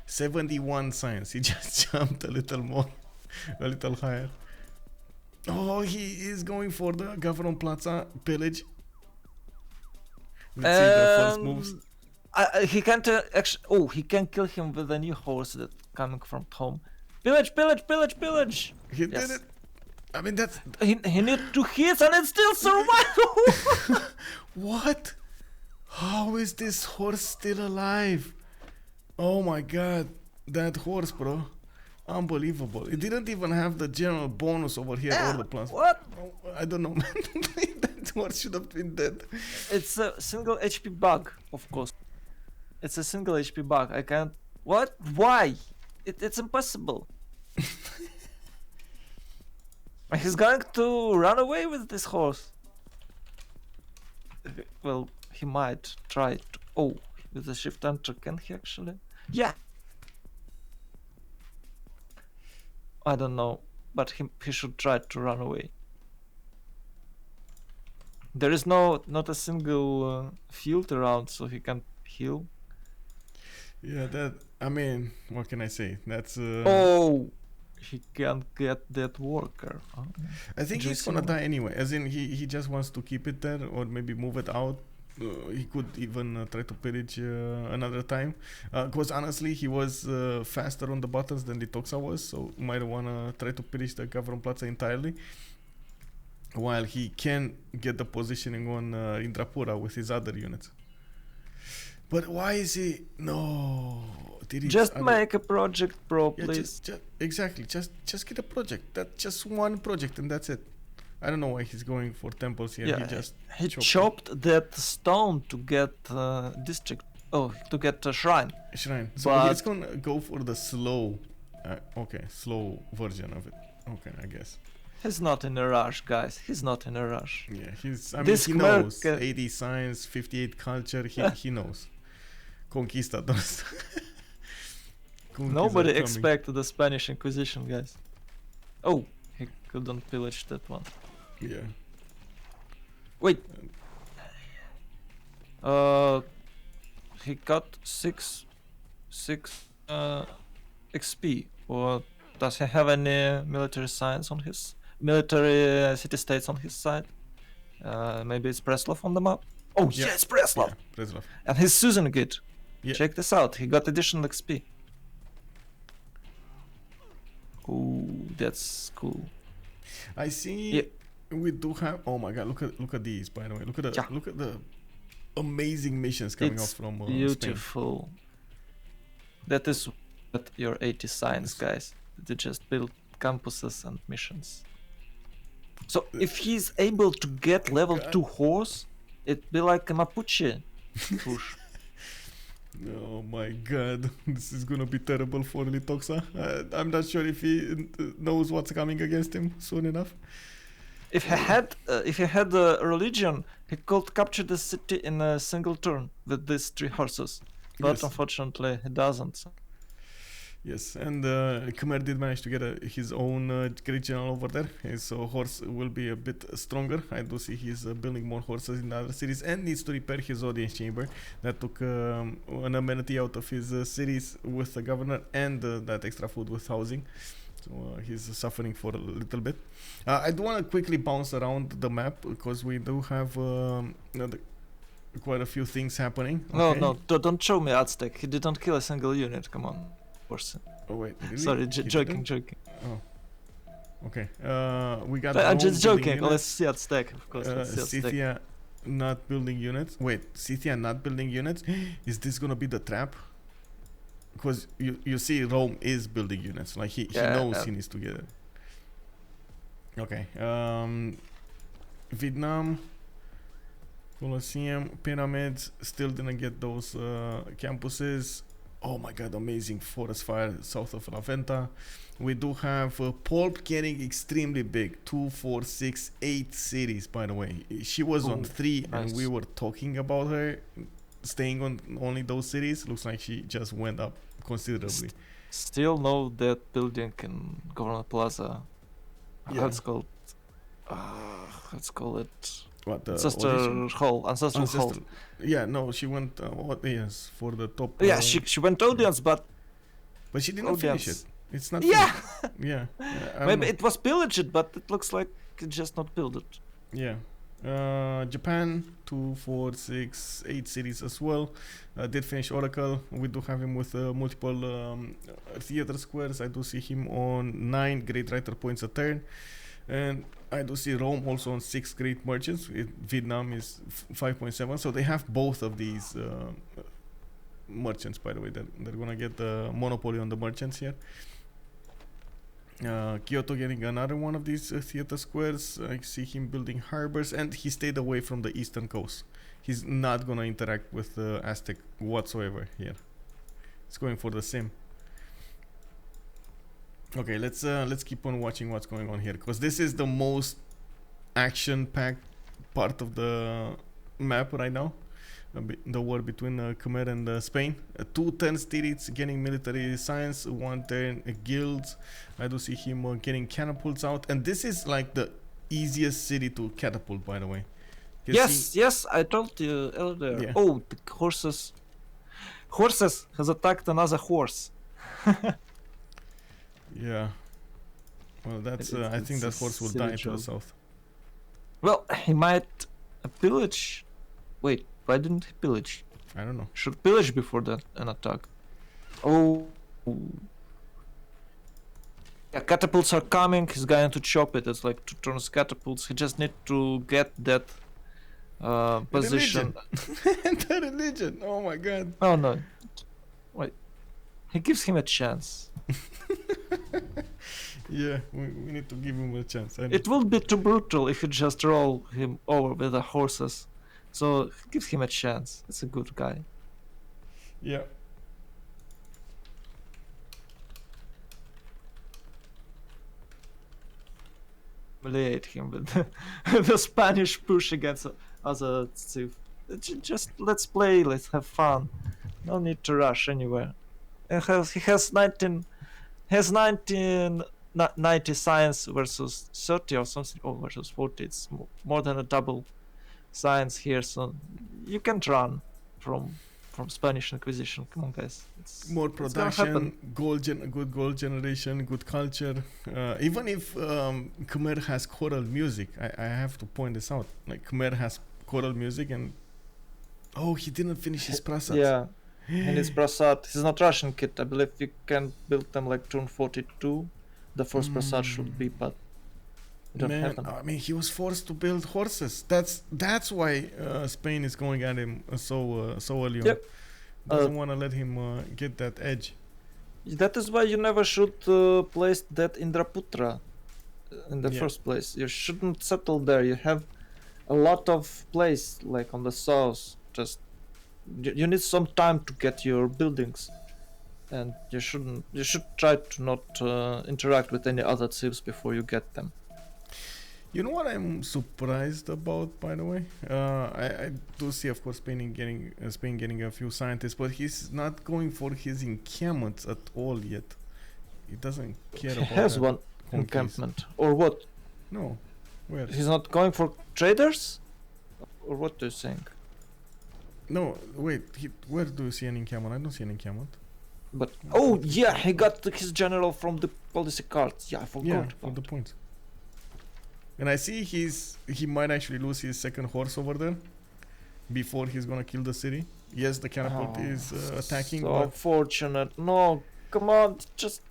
71 science. He just jumped a little more, a little higher. Oh, he is going for the Gavron Plaza pillage. Let's see the first moves. He can't actually. Oh, he can kill him with a new horse that's coming from home. Pillage! He did it. I mean, that's. He need 2 hits and it still survived. What? How is this horse still alive? Oh my god, that horse, bro. Unbelievable. It didn't even have the general bonus over here or the plus. What? Oh, I don't know, man. That war should have been dead. It's a single HP bug, of course. It's a single HP bug. I can't. What? Why? It's impossible. He's going to run away with this horse. Well, he might try to. Oh, with the shift enter, can he actually? Yeah. I don't know, but he should try to run away. There is not a single field around, so he can heal. Yeah, I mean, what can I say? That's. Oh, he can't get that worker. Oh. I think he's gonna die anyway. As in, he just wants to keep it there, or maybe move it out. He could even try to pillage another time. Because honestly, he was faster on the buttons than Lythoxa was, so might wanna try to pillage the Gavron Plaza entirely. While he can get the positioning on Indrapura with his other units. But why is he? No. Titiits, just make a project, bro, yeah, please. Exactly. Just get a project. That's just one project, and that's it. I don't know why he's going for temples here. Yeah, he chopped that stone to get district. Oh, to get a shrine. Shrine. So but he's gonna go for the slow. Slow version of it. Okay, I guess. He's not in a rush, guys. He's not in a rush. Yeah, I mean, This he Khmer knows. 80 science, 58 culture. He knows. Conquistadors. Nobody expected the Spanish Inquisition, guys. Oh, he couldn't pillage that one. Yeah. Wait. He got 6 XP. Or does he have any military science on his military city states on his side? Maybe it's Preslov on the map. Oh yeah, it's Preslov. Yeah, Preslov. And he's Susan Git. Yeah. Check this out. He got additional XP. Oh, that's cool. I see. Yeah. We do have. Oh my God! Look at these. By the way, look at the amazing missions coming off from beautiful. Spain. That is what your 80 science guys. They just build campuses and missions. So if he's able to get level 2 horse, it'd be like a Mapuche push. Oh my God, this is gonna be terrible for Lythoxa. I'm not sure if he knows what's coming against him soon enough. If he had a religion, he could capture the city in a single turn with these 3 horses. But yes. Unfortunately, he doesn't. So. Yes, and Khmer did manage to get his own great general over there. His horse will be a bit stronger. I do see he's building more horses in the other cities and needs to repair his audience chamber. That took an amenity out of his cities with the governor and that extra food with housing. So he's suffering for a little bit. I do want to quickly bounce around the map because we do have quite a few things happening. Okay. No, don't show me Aztec. He didn't kill a single unit. Come on. Oh wait, really? Sorry, joking. Oh, okay. We got. I'm just joking. Let's see Aztec, of course. Scythia not building units. Wait, Scythia not building units. Is this gonna be the trap? Because you see, Rome is building units. Like he knows he needs to get it. Okay. Vietnam, Colosseum, pyramids. Still didn't get those campuses. Oh my God, amazing forest fire south of La Venta. We do have Poolp getting extremely big. 2, 4, 6, 8 cities, by the way. She was on 3 nice. and we were talking about her staying on only those cities. Looks like she just went up considerably. Still know that building in Government Plaza. Yeah. Let's call it What, Ancestral Hall. Yeah, no, she went yes for the top. Yeah, she went audience, but she didn't finish it. It's not. Yeah. Yeah. Maybe it was pillaged, but it looks like it just not built it. Yeah. Japan 2, 4, 6, 8 cities as well. Did finish Oracle. We do have him with multiple theater squares. I do see him on 9 great writer points a turn. And I do see Rome also on 6 great merchants. Vietnam is 5.7. So they have both of these merchants, by the way. They're going to get the monopoly on the merchants here. Kyoto getting another one of these theater squares. I see him building harbors, and he stayed away from the eastern coast. He's not gonna interact with the Aztec whatsoever here. He's going for the sim. Okay, let's keep on watching what's going on here, because this is the most action-packed part of the map right now. The war between Khmer and Spain. 2 turns Titiits getting military science, 1 turn guilds. I do see him getting catapults out, and this is like the easiest city to catapult, by the way. Yes, I told you earlier. Yeah. Oh, the horses has attacked another horse. Yeah. Well, that's. I think that horse will die to the south. Well, he might pillage. Wait, why didn't he pillage? I don't know. Should pillage before that an attack. Oh. Yeah, catapults are coming. He's going to chop it. It's like 2 turns catapults. He just need to get that position. The religion. Oh my god. Oh no. Wait. He gives him a chance. Yeah, we need to give him a chance. It would be too brutal if you just roll him over with the horses. So give him a chance. It's a good guy. Yeah. Humiliate him with the Spanish push against other Civ. Just let's play, let's have fun. No need to rush anywhere. He has 90 science versus 30 or something. Oh, versus 40. It's more than a double science here, so you can't run from Spanish Inquisition. Come on, guys. It's more production, good gold generation, good culture. Even if Khmer has choral music, I have to point this out. Like Khmer has choral music, and he didn't finish his prasad. Yeah, and his prasad. He's not Russian kid. I believe you can build them like turn 42. The first prasad should be, but you don't have them. I mean, he was forced to build horses. That's why Spain is going at him so early on. Yep. Doesn't want to let him get that edge. That is why you never should place that Indraputra in the first place. You shouldn't settle there. You have a lot of place like on the south. Just you need some time to get your buildings, and you should try to not interact with any other civs before you get them. You know what I'm surprised about, by the way? I do see, of course, Spain getting a few scientists, but he's not going for his encampments at all yet. He doesn't care about He has one conquest. encampment. Or what? No. Where? He's not going for traders? Or what do you think? No, wait. Where do you see an encampment? I don't see an encampment. But yeah, he got his general from the policy cards. Yeah, I forgot. Yeah, from the points. And I see he might actually lose his second horse over there before he's gonna kill the city. Yes, the catapult is attacking. So but unfortunate. No, come on, just.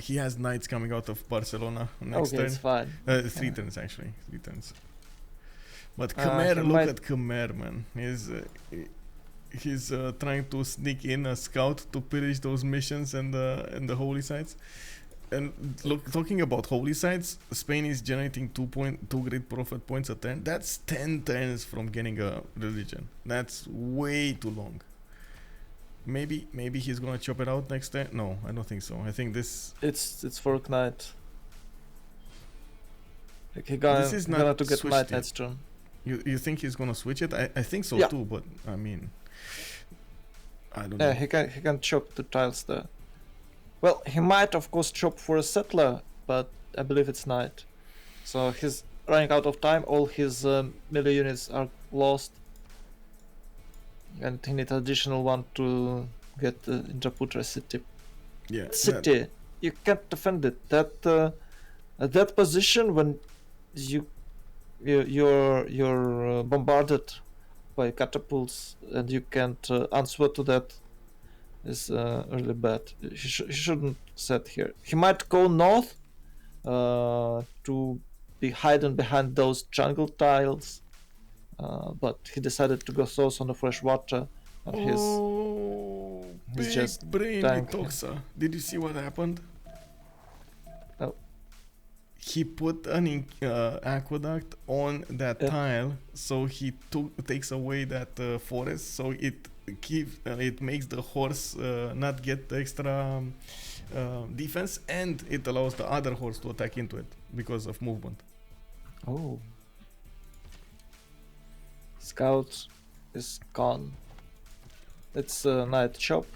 He has knights coming out of Barcelona next turn. It's fine. 3 turns actually. 3 turns. But Khmer, look at Khmer, man. He's trying to sneak in a scout to pillage those missions and the holy sites. And talking about holy sites, Spain is generating 2 great prophet points a turn. That's 10 turns from getting a religion. That's way too long. Maybe he's gonna chop it out next turn. No, I don't think so. I think this. It's for knight. Like he gonna to get knight next turn. You think he's gonna switch it? I think so too. But I mean, I don't know. Yeah, he can chop the tiles there. Well, he might of course chop for a settler, but I believe it's knight. So he's running out of time. All his melee units are lost, and he needs additional one to get the Indraputra city. Yeah, city. You can't defend it. At that position when you're bombarded by catapults and you can't answer to that. Is really bad. He shouldn't set here. He might go north to be hidden behind those jungle tiles, but he decided to go south on the fresh water. And he's big just brain tanking. Lythoxa. Did you see what happened? he put an aqueduct on that tile, so he takes away that forest, so it makes the horse not get the extra defense, and it allows the other horse to attack into it because of movement. Oh. Scout is gone. It's a night shop.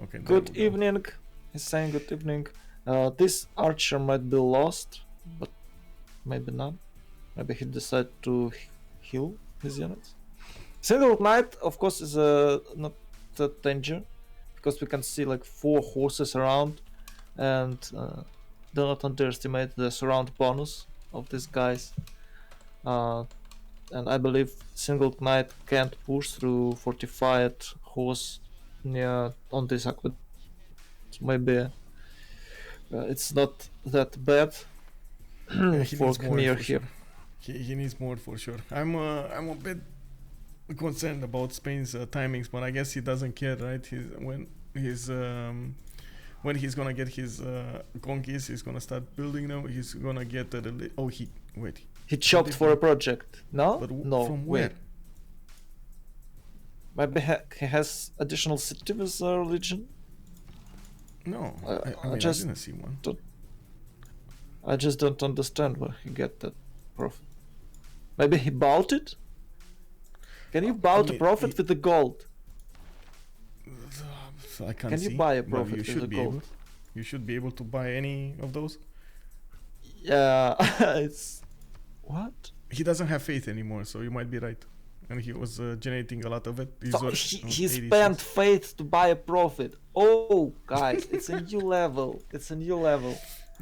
Okay. Good evening. He's saying good evening. This archer might be lost, but maybe not. Maybe he decided to heal his units. Single knight, of course, is not a danger, because we can see like 4 horses around, and do not underestimate the surround bonus of these guys. And I believe single knight can't push through fortified horse near on this aqueduct. Maybe it's not that bad for Khmer here. He needs more for sure. I'm a bit concerned about Spain's timings, but I guess he doesn't care, right? When he's gonna get his conquests, he's gonna start building them. He's gonna get He chopped for a project. No, but no. From where? Maybe he has additional cities religion. No, I didn't see one. I just don't understand where he get that profit. Maybe he bought it? Can you buy a profit with the gold? I can't Can see. you buy a profit with the gold? You should be able to buy any of those. Yeah, it's... What? He doesn't have faith anymore, so you might be right. And he was generating a lot of it. He spent faith to buy a profit. Oh, guys, it's a new level. It's a new level.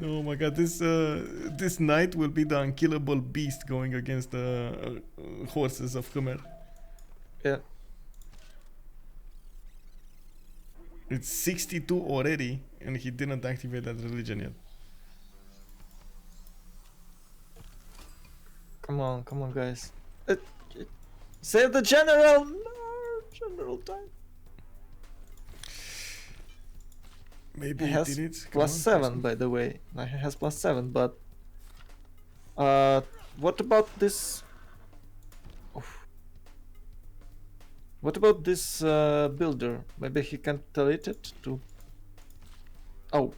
Oh my god, this knight will be the unkillable beast going against the horses of Khmer. Yeah. It's 62 already, and he didn't activate that religion yet. Come on, guys. Save the general! No, general time. Maybe he has Titiits. +7, by the way. He has +7, but what about this? Oof. What about this builder? Maybe he can delete it to. Oh.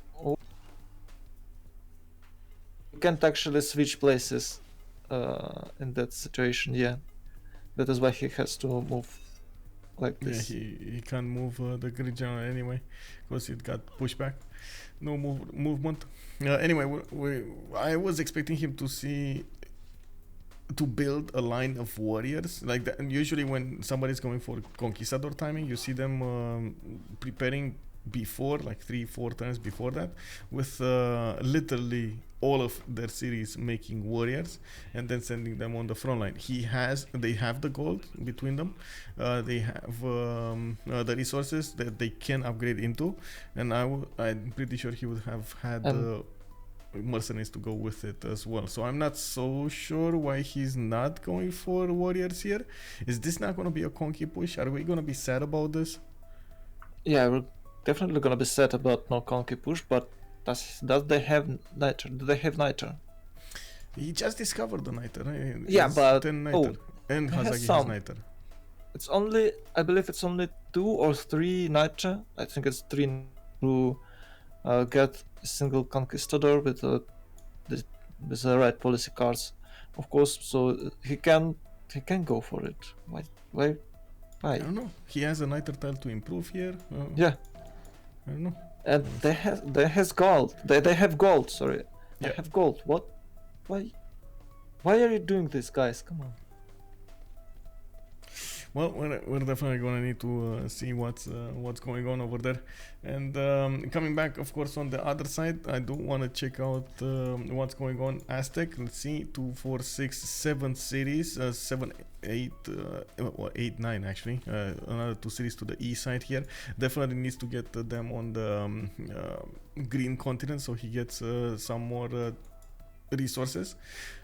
You can't actually switch places in that situation. Yeah, that is why he has to move like this. Yeah, he can't move the grid general anyway, because it got pushed back. No movement. Anyway, I was expecting him to build a line of warriors like that. And usually when somebody's going for conquistador timing, you see them preparing before, like 3-4 turns before that, with literally all of their cities making warriors and then sending them on the front line. They have the gold between them, they have the resources that they can upgrade into, and I'm pretty sure he would have had mercenaries to go with it as well. So I'm not so sure why he's not going for warriors here. Is this not going to be a conky push? Are we going to be sad about this? Yeah, we're definitely going to be sad about no conky push, but does they have niter? Do they have niter? He just discovered the niter, right? Yeah, but 10 niter. And Hazaggi has niter. It's only, I believe it's only 2 or 3 niter. I think it's 3 to get a single conquistador with the right policy cards, of course. So he can go for it. Why? I don't know. He has a niter tile to improve here. Yeah. I don't know. And they have gold. They have gold. Sorry, they Yeah. have gold. What? Why are you doing this, guys? Come on. Well, we're definitely gonna need to see what's going on over there. And coming back, of course, on the other side, I do want to check out what's going on. Aztec. Let's see, 2, 4, 6, 7 cities, 7, 8, 8, 9 actually. Another 2 cities to the east side here. Definitely needs to get them on the green continent, so he gets some more resources.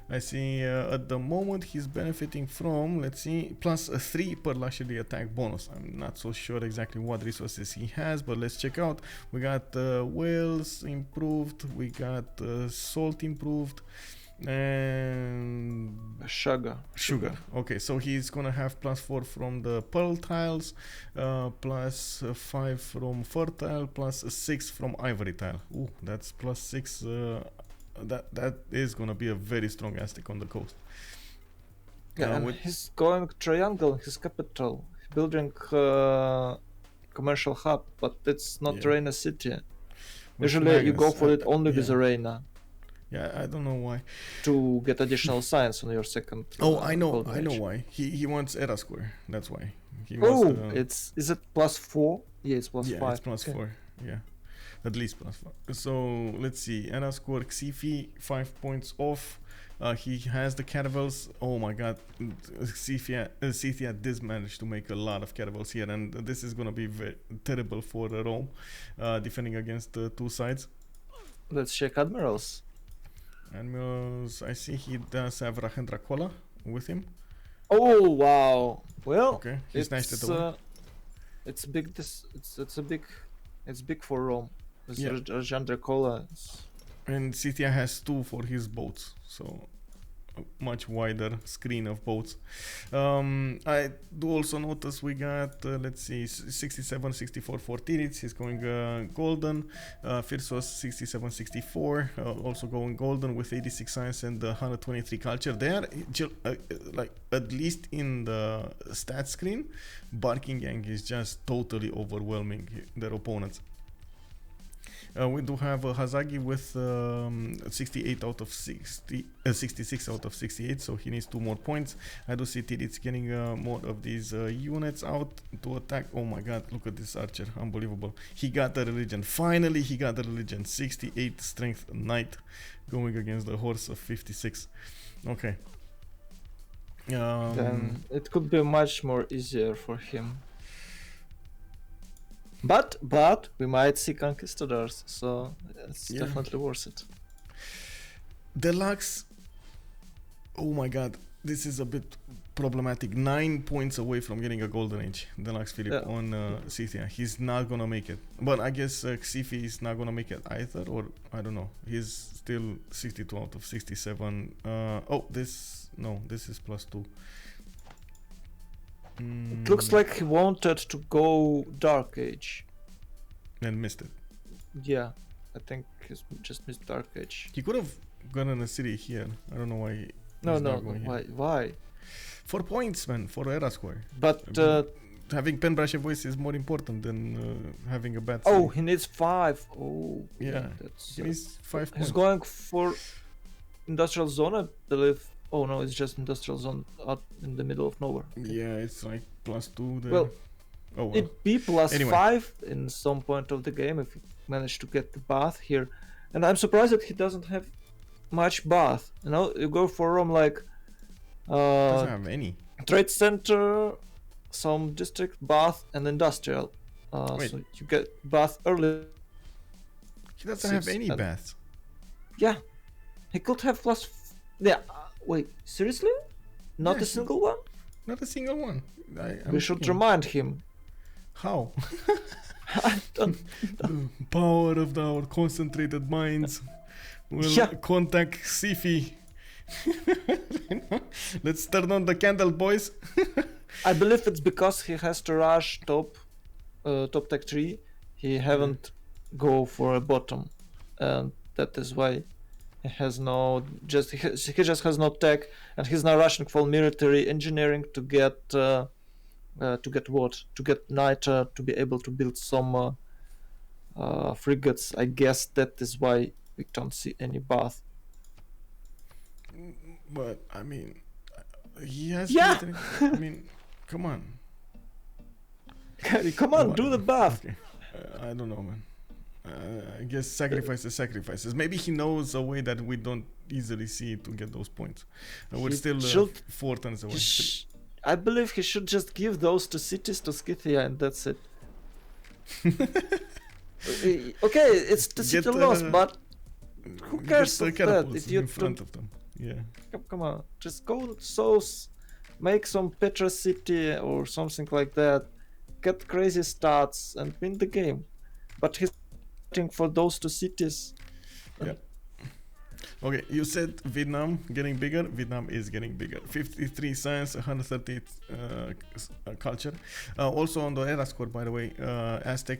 I see at the moment he's benefiting from, let's see, plus a 3 per luxury attack bonus. I'm not so sure exactly what resources he has, but let's check out. We got whales improved, we got salt improved, and sugar. Okay, so he's gonna have plus 4 from the pearl tiles, plus 5 from fertile, plus 6 from ivory tile. Ooh, that's plus 6. That is gonna be a very strong Aztec on the coast. Yeah, and he's going triangle in his capital, building commercial hub, but it's not Reina City. Usually you go for it only with Reina. Yeah, I don't know why. To get additional science on your second. I know why. He wants Era Square. That's why. He wants is it plus 4? Yeah, it's plus 5. Yeah, it's plus 4. Yeah, at least plus 4. So let's see. Era Square Xiffy 5 points off. He has the caravels. Oh my god, Scythia did manage to make a lot of caravels here, and this is gonna be very terrible for Rome, defending against the two sides. Let's check admirals. Admirals, I see he does have Rahendra Kola with him. Oh wow! Well, okay, he snatched it away. It's big. It's big for Rome. Rahendra Kola. And Scythia has 2 for his boats, so a much wider screen of boats. I do also notice we got, let's see, 67, 64 for Titiits, he's going golden. Phyrsos 67, 64, also going golden with 86 science and 123 culture. They are like, at least in the stat screen, Barking Gang is just totally overwhelming their opponents. We do have Hazaggi with 68 out of 60, 66 out of 68, so he needs 2 more points. I do see Titiits getting more of these units out to attack. Oh my god, look at this archer, unbelievable. He got the religion, finally he got the religion. 68 strength knight going against the horse of 56. Okay. Then it could be much more easier for him. But we might see conquistadors, so it's definitely worth it. Deluxe, oh my god, this is a bit problematic. 9 points away from getting a golden age. Deluxephilippe on Scythia. He's not gonna make it. But I guess Xiffy is not gonna make it either, or I don't know. He's still 62 out of 67. This is plus 2. It looks like he wanted to go Dark Age. And missed it. Yeah, I think he's just missed Dark Age. He could have gotten a city here. I don't know why. Why? 4 points, man, for Era Square. But having Penbrashe voice is more important than having a bad city. Oh, he needs 5. Oh, yeah. He needs 5 points. He's going for industrial zone, I believe. Oh no, it's just industrial zone out in the middle of nowhere. Okay. Yeah, it's like plus 2 there. Well, it'd be plus 5 in some point of the game if he managed to get the bath here. And I'm surprised that he doesn't have much bath. You know, you go for Rome like doesn't have any. Trade center, some district, bath, and industrial. So you get bath early. He doesn't have any baths. Yeah, he could have plus. Wait, seriously? Not a single one? Not a single one. We should remind him. How? I don't know. The power of our concentrated minds will contact Xiffy. Let's turn on the candle, boys. I believe it's because he has to rush top tech 3. He haven't go for a bottom, and that is why he has no he just has no tech, and he's now rushing for military engineering to get niter to be able to build some frigates. I guess that is why we don't see any bath. But I mean, he has. Yeah. I mean, come on. Come on, do the bath. Okay. I don't know, man. I guess sacrifices. Maybe he knows a way that we don't easily see to get those points. We're still 4 turns away. I believe he should just give those 2 cities to Scythia, and that's it. Okay, it's the city loss, but Who cares of that? If you in front of them. Yeah. come on, just go south, make some Petra City or something like that, get crazy stats and win the game. But he's fighting for those two cities. Yeah. Okay, you said Vietnam getting bigger. Vietnam is getting bigger. 53 science, 130 culture. Also on the era score, by the way, Aztec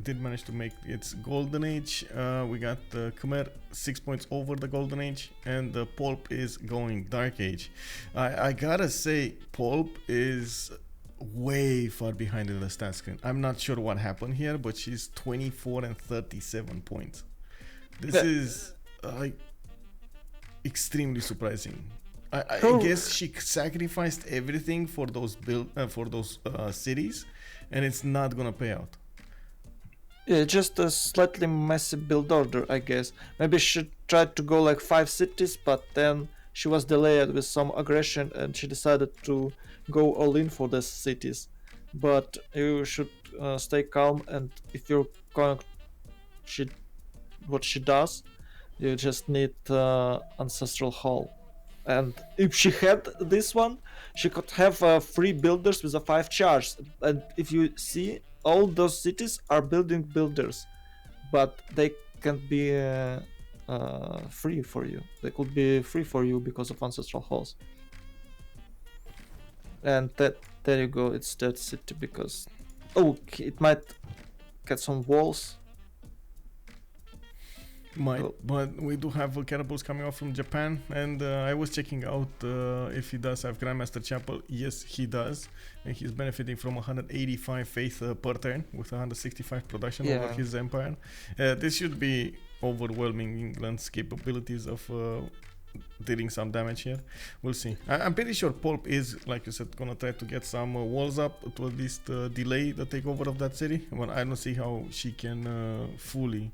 did manage to make its golden age. We got Khmer 6 points over the golden age, and the Poolp is going dark age. I gotta say, Poolp is way far behind in the stat screen. I'm not sure what happened here, but she's 24 and 37 points. This is extremely surprising. I guess she sacrificed everything for those cities, and it's not gonna pay out. Yeah, just a slightly messy build order, I guess. Maybe she tried to go like 5 cities, but then she was delayed with some aggression and she decided to go all in for these cities. But you should stay calm, and if you're going what she does, you just need Ancestral Hall. And if she had this one, she could have 3 builders with a 5 charge. And if you see, all those cities are building builders, but they can't be free for you. They could be free for you because of Ancestral Halls. And there you go, it's that city because... Oh, it might get some walls. But we do have cannibals coming off from Japan, and I was checking out if he does have Grandmaster Chapel. Yes, he does, and he's benefiting from 185 faith per turn with 165 production over his empire. This should be overwhelming England's capabilities of dealing some damage here. We'll see. I'm pretty sure Poolp is, like you said, gonna try to get some walls up to at least delay the takeover of that city. Well, I don't see how she can fully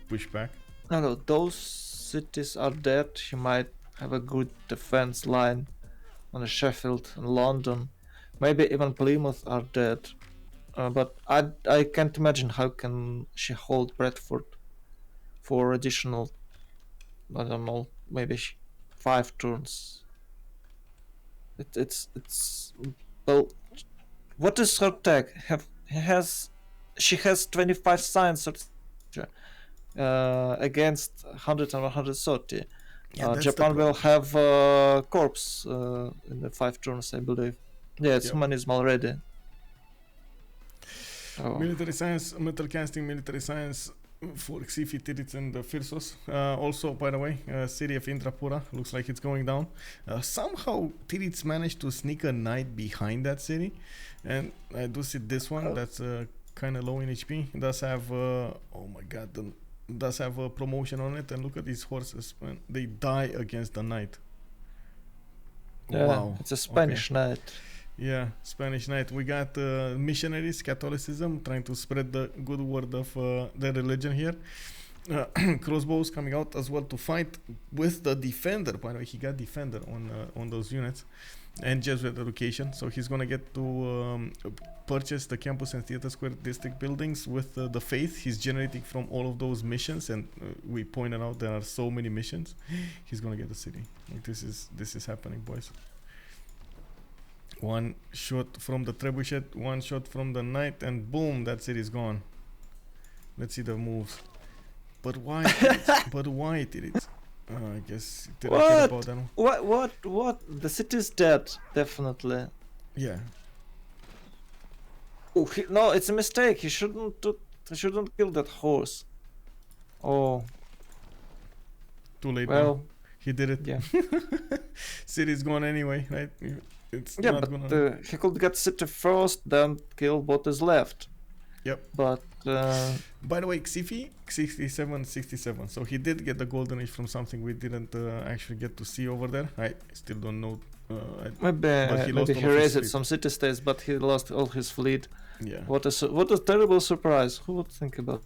push back. No, those cities are dead. She might have a good defense line on Sheffield and London. Maybe even Plymouth are dead. But I can't imagine how can she hold Bradford for additional, I don't know, maybe 5 turns. It's well, what is her tech? She has 25 science against 100 and 130. Japan will have corpse in the 5 turns, I believe. Yeah, it's humanism already. Military science, metal casting, military science for Xiffy, Titiits, and Phyrsos. Also, by the way, city of Indrapura looks like it's going down. Somehow, Titiits managed to sneak a knight behind that city, and I do see this one that's kind of low in HP. It does have, oh my god, does have a promotion on it, and look at these horses, man. They die against the knight. Yeah, wow, it's a Spanish knight. Yeah, Spanish knight. We got missionaries, Catholicism, trying to spread the good word of their religion here. Crossbows coming out as well to fight with the defender. By the way, he got defender on those units, and Jesuit education. So he's gonna get to purchase the campus and theater square district buildings with the faith he's generating from all of those missions. And we pointed out there are so many missions. He's gonna get the city. Like, this is happening, boys. One shot from the trebuchet, one shot from the knight, and boom, that city's gone. Let's see the moves. But why? But why did it? I guess did I care about that one? What? The city's dead, definitely. Yeah. Oh, no, it's a mistake. He shouldn't kill that horse. Oh. Too late. Well, now. He did it. Yeah. City's gone anyway, right? It's yeah, not but gonna... he could get city first, then kill what is left. Yep. But by the way, Xiffy 67. So he did get the golden age from something we didn't actually get to see over there. I still don't know. Maybe he raised some city states, but he lost all his fleet. Yeah. What a terrible surprise. Who would think about?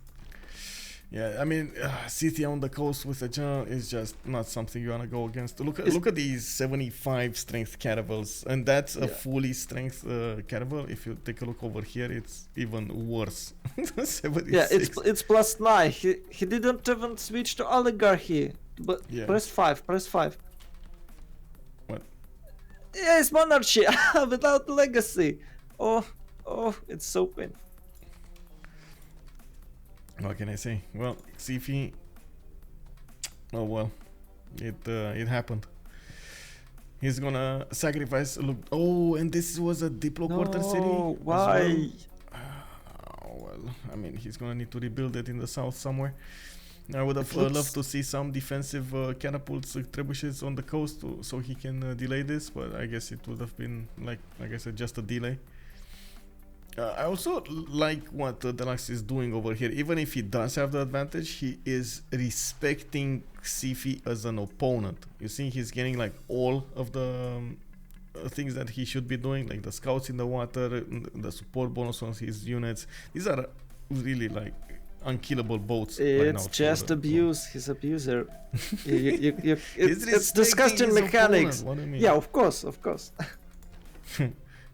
Yeah, I mean, Scythia on the coast with a general is just not something you wanna go against. Look at these 75 strength caravels, and that's a fully strength caravel. If you take a look over here, it's even worse. 76. Yeah, it's +9. He didn't even switch to oligarchy. But press 5. What? Yeah, it's monarchy without legacy. Oh, it's so painful. What can I say? Well, Xiffy. Oh well, it happened. He's gonna sacrifice. Look. Oh, and this was a Diplo quarter city. Why? Well, I mean, he's gonna need to rebuild it in the south somewhere. I would have loved to see some defensive catapults, trebuchets on the coast so he can delay this, but I guess it would have been, like I said, just a delay. I also like what Deluxe is doing over here. Even if he does have the advantage, he is respecting Xiffy as an opponent. You see, he's getting like all of the things that he should be doing, like the scouts in the water, the support bonus on his units. These are really like unkillable boats. It's right just abuse. He's abuser. It's respecting disgusting his mechanics. opponent. What do you mean? Yeah, of course.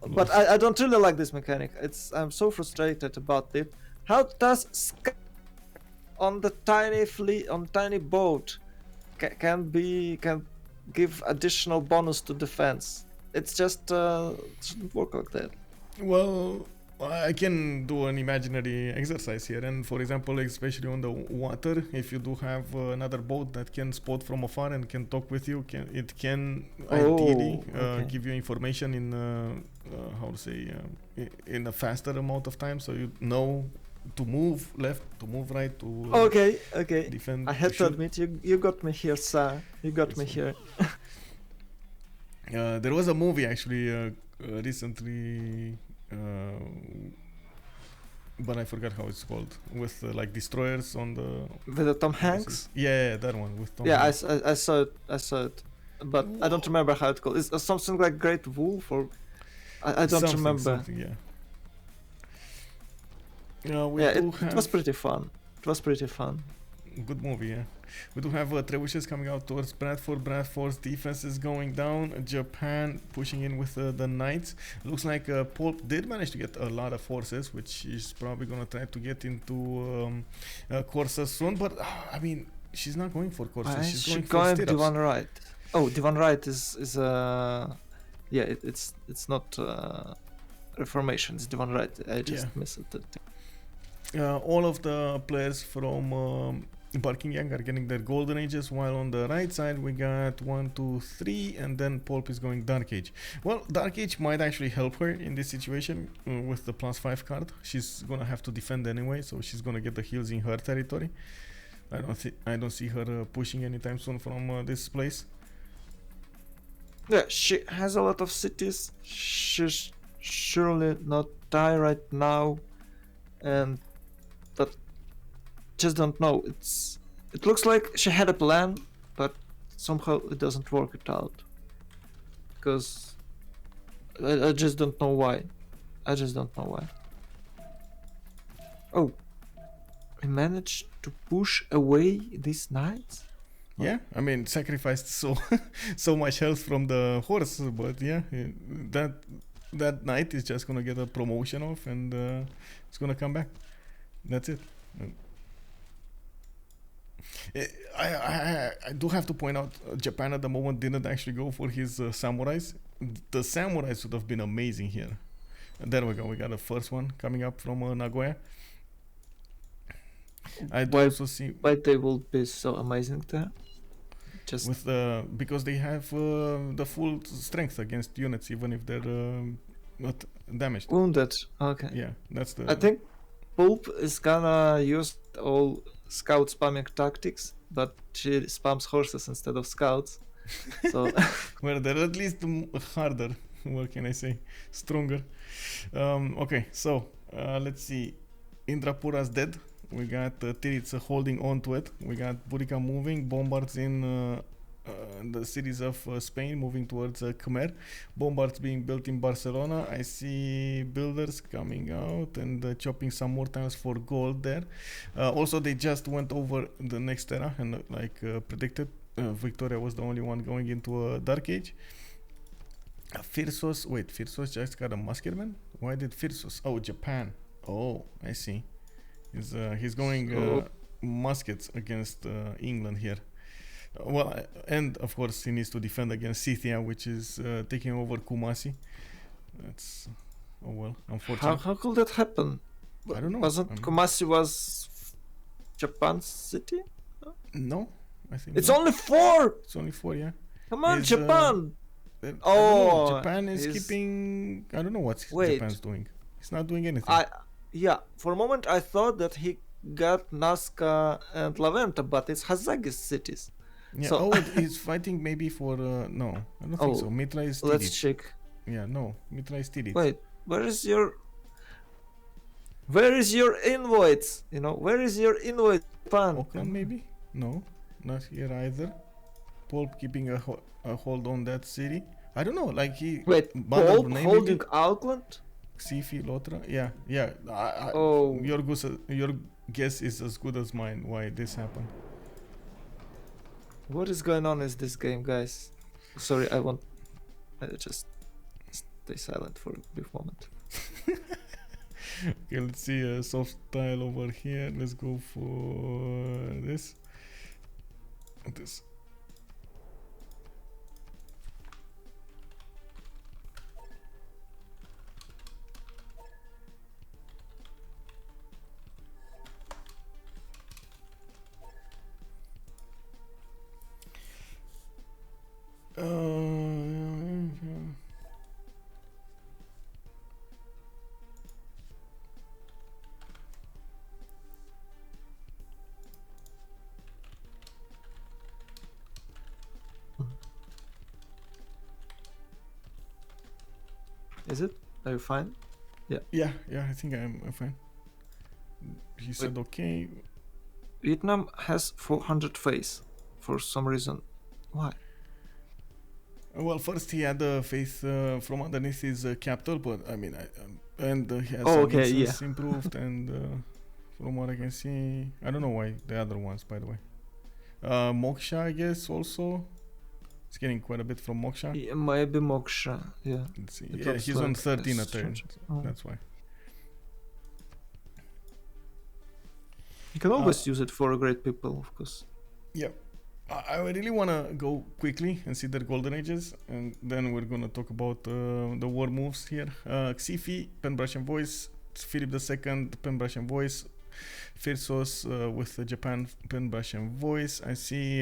But I don't really like this mechanic. I'm so frustrated about it. How does on the tiny fleet, on tiny boat, can give additional bonus to defense? It's just shouldn't work like that. Well, I can do an imaginary exercise here, and for example, especially on the water, if you do have another boat that can spot from afar and can talk with you, it can ideally give you information in how to say in a faster amount of time, so you know to move left, to move right, to okay. defend. I had to admit, you got me here, sir. You got me here. There was a movie actually recently. But I forgot how it's called, with like destroyers on the with the Tom Hanks. Yeah, that one with Tom. Yeah, Hanks. I saw it, but I don't remember how it's called. It's something like Great Wolf, or I don't remember. It was pretty fun. Good movie, yeah. We do have trebuchets coming out towards Bradford. Bradford's defense is going down. Japan pushing in with the knights. Looks like Poolp did manage to get a lot of forces, which he's probably going to try to get into Corsa soon. But, I mean, she's not going for Corsa. She's going for stirrups. Divan Right. Oh, Divan Right is it's not Reformation. It's Divan Right. I just missed it. All of the players from Barking are getting their golden ages, while on the right side we got 1, 2, 3, and then Poolp is going Dark Age. Well, Dark Age might actually help her in this situation with the +5 card. She's gonna have to defend anyway, so she's gonna get the heals in her territory. I don't see her pushing anytime soon from this place. Yeah, she has a lot of cities. She's surely not die right now, but just don't know. It looks like she had a plan, but somehow it doesn't work it out. Because I just don't know why. Oh, we managed to push away these knights? Yeah, I mean, sacrificed so much health from the horse, but yeah, that knight is just gonna get a promotion off, and it's gonna come back. That's it. I do have to point out, Japan at the moment didn't actually go for his samurais. The samurais would have been amazing here. And there we go. We got the first one coming up from Nagoya. I do also see why they will be so amazing there. Just with because they have the full strength against units, even if they're not damaged. Wounded. Okay. Yeah, that's the. I think Poolp is gonna use all scout spamming tactics, but she spams horses instead of scouts. So well, they're at least harder. What can I say? Stronger. Okay, so let's see. Indrapura's dead. We got Titiits holding on to it. We got Burika moving. Bombards in the cities of Spain, moving towards Khmer. Bombards being built in Barcelona. I see builders coming out and chopping some more tiles for gold there. Also, they just went over the next era and like predicted, Victoria was the only one going into a dark age. Phyrsos, wait, Phyrsos just got a musketman? Why did Phyrsos? Oh, Japan. Oh, I see. He's going muskets against England here. Well, and of course he needs to defend against Scythia, which is taking over Kumasi. That's, oh well, unfortunate. How could that happen? I don't know. Wasn't Kumasi was Japan's city? No, I think It's not. only 4! It's only 4, yeah. Come on, Is, Japan! I don't know. Oh, Japan is he's- keeping. I don't know what Wait. Japan's doing. He's not doing anything. Yeah, for a moment I thought that he got Nazca and Laventa, but it's Hazaggi's cities. Yeah. So- Oh, he's fighting maybe for. No, I don't think Oh, so. Mitra is Let's Titiits. check. Yeah, no. Mitra is Titiits. Wait, where is your invoice? You know, where is your invoice, Japan? Auckland maybe? No, not here either. Poolp keeping a hold on that city. I don't know. Like he. Wait, Bandar Poolp Brunei holding maybe? Auckland? Xiffy, Loutre. Yeah. Oh. Your guess is as good as mine. Why this happened? What is going on in this game, guys? Sorry, I just stay silent for a brief moment. Okay, let's see a soft tile over here. Let's go for this. This. Is it? Are you fine? Yeah, I think I'm fine. He said okay. Vietnam has 400 faith for some reason. Why? Well, first he had faith from underneath his capital, but I mean, and he has Oh, some okay, incense improved, and from what I can see, I don't know why the other ones, by the way. Moksha, I guess, also. It's getting quite a bit from Moksha. Yeah, maybe Moksha. Yeah. Let's see. It Yeah, looks he's on like 13 a it's turn. changed. Oh. That's why. You can always use it for great people, of course. Yeah. I really want to go quickly and see their golden ages, and then we're going to talk about the war moves here. Xiffy, Penbrush and Voice, Philip II, Penbrush and Voice, Phyrsos with Japan, Penbrush and Voice. I see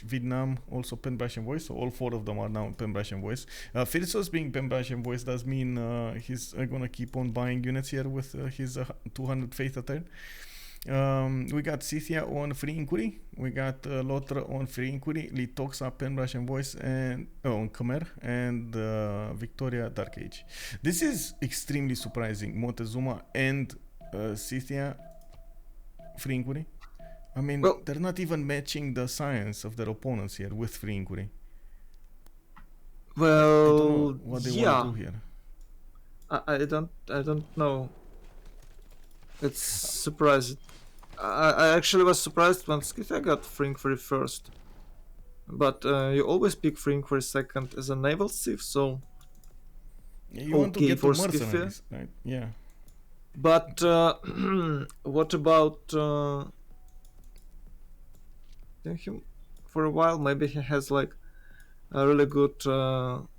Vietnam, also Penbrush and Voice, so all 4 of them are now Penbrush and Voice. Phyrsos being Penbrush and Voice does mean he's going to keep on buying units here with his 200 faith a turn. We got Scythia on free inquiry. We got Loutre on free inquiry. Lythoxa, Penbrush and Voice, and on Khmer, and Victoria Dark Age. This is extremely surprising. Montezuma and Scythia free inquiry. I mean, Well, they're not even matching the science of their opponents here with free inquiry. I don't Well, know what they want to do here. I don't know. It's surprising. I actually was surprised when Scythia got free inquiry first. But you always pick free inquiry second as a naval thief, so. Yeah, you want to Okay, get for to mercenaries, right? Yeah. But what about him for a while? Maybe he has like a really good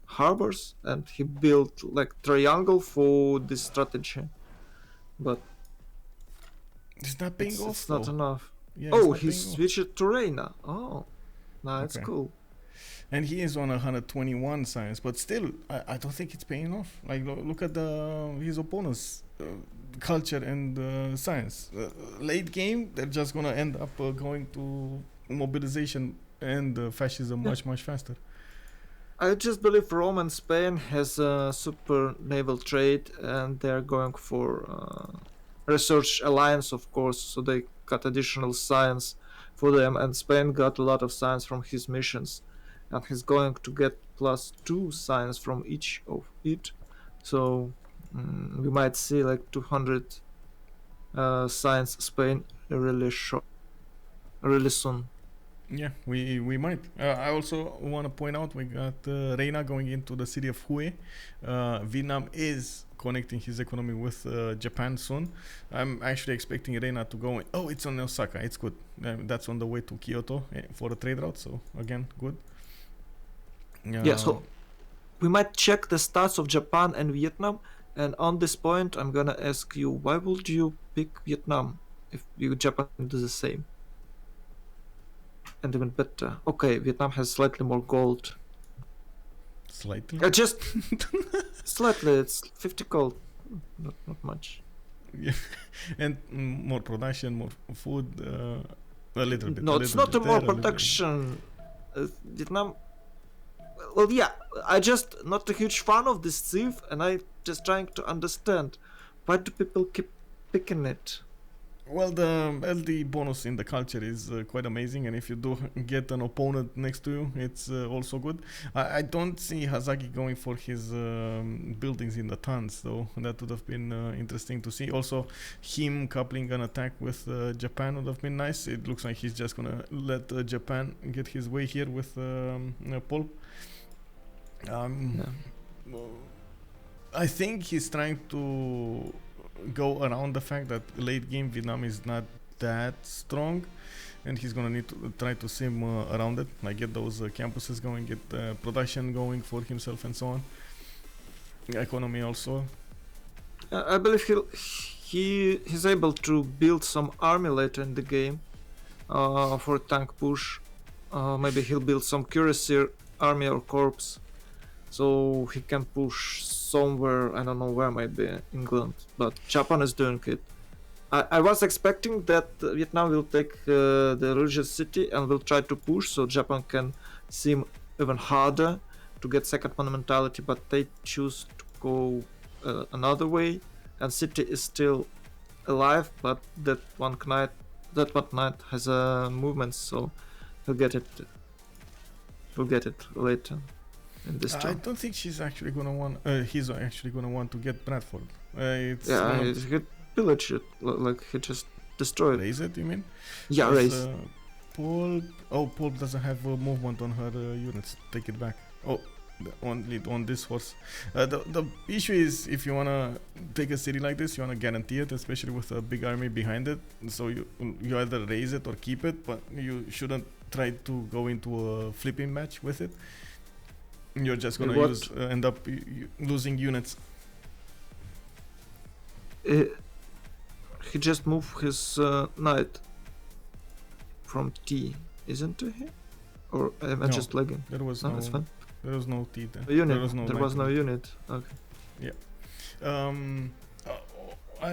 harbors, and he built like triangle for this strategy. But It's not paying off. it's not though. enough. Yeah, Oh, it's he not paying off. switched to Reina. Oh, that's Okay. cool. And he is on 121 science, but still, I don't think it's paying off. Like, look at his opponents' culture and science. Late game, they're just gonna end up going to mobilization and fascism Yeah. much faster. I just believe Rome and Spain has a super naval trade, and they're going for research alliance, of course. So they got additional science for them, and Spain got a lot of science from his missions. and he's going to get +2 science from each of it. So we might see like 200 science Spain really soon. Yeah, we might. I also want to point out we got Reina going into the city of Hue. Vietnam is connecting his economy with Japan soon. I'm actually expecting Reina to go. Oh, it's on Osaka. It's good. That's on the way to Kyoto for a trade route. So again, good. Yeah, so we might check the stats of Japan and Vietnam. And on this point, I'm gonna ask you, why would you pick Vietnam if you Japan do the same? And even better. Okay, Vietnam has slightly more gold. Slightly? Just slightly. It's 50 gold. Not much. Yeah, and more production, more food, a little bit. No, it's not a more production. Vietnam. Well, yeah, I just not a huge fan of this thief, and I just trying to understand why do people keep picking it. Well, the LD bonus in the culture is quite amazing, and if you do get an opponent next to you, it's also good. I don't see Hazaggi going for his buildings in the tons, though. That would have been interesting to see. Also, him coupling an attack with Japan would have been nice. It looks like he's just gonna let Japan get his way here with Poolp. I think he's trying to go around the fact that late game Vietnam is not that strong, and he's gonna need to try to sim around it, like get those campuses going, get production going for himself and so on. Economy also. I believe he's able to build some army later in the game for tank push. Maybe he'll build some cuirassier army or corps, so he can push somewhere. I don't know where, maybe England, but Japan is doing it. I was expecting that Vietnam will take the religious city and will try to push, so Japan can seem even harder to get second monumentality, but they choose to go another way, and city is still alive, but that one knight has a movement, so he'll get it. We'll get it later. I don't think he's actually gonna want to get Bradford. He pillaged it, like he just destroyed it. Raise it, you mean? Yeah, raise. Poolp doesn't have movement on her units. Take it back. Oh, only on this horse. The issue is, if you wanna take a city like this, you wanna guarantee it, especially with a big army behind it. So you either raise it or keep it, but you shouldn't try to go into a flipping match with it. You're just gonna end up losing units. He just moved his knight from T, isn't he? Or am I just lagging? There was no T there. There was no unit. Okay. Yeah.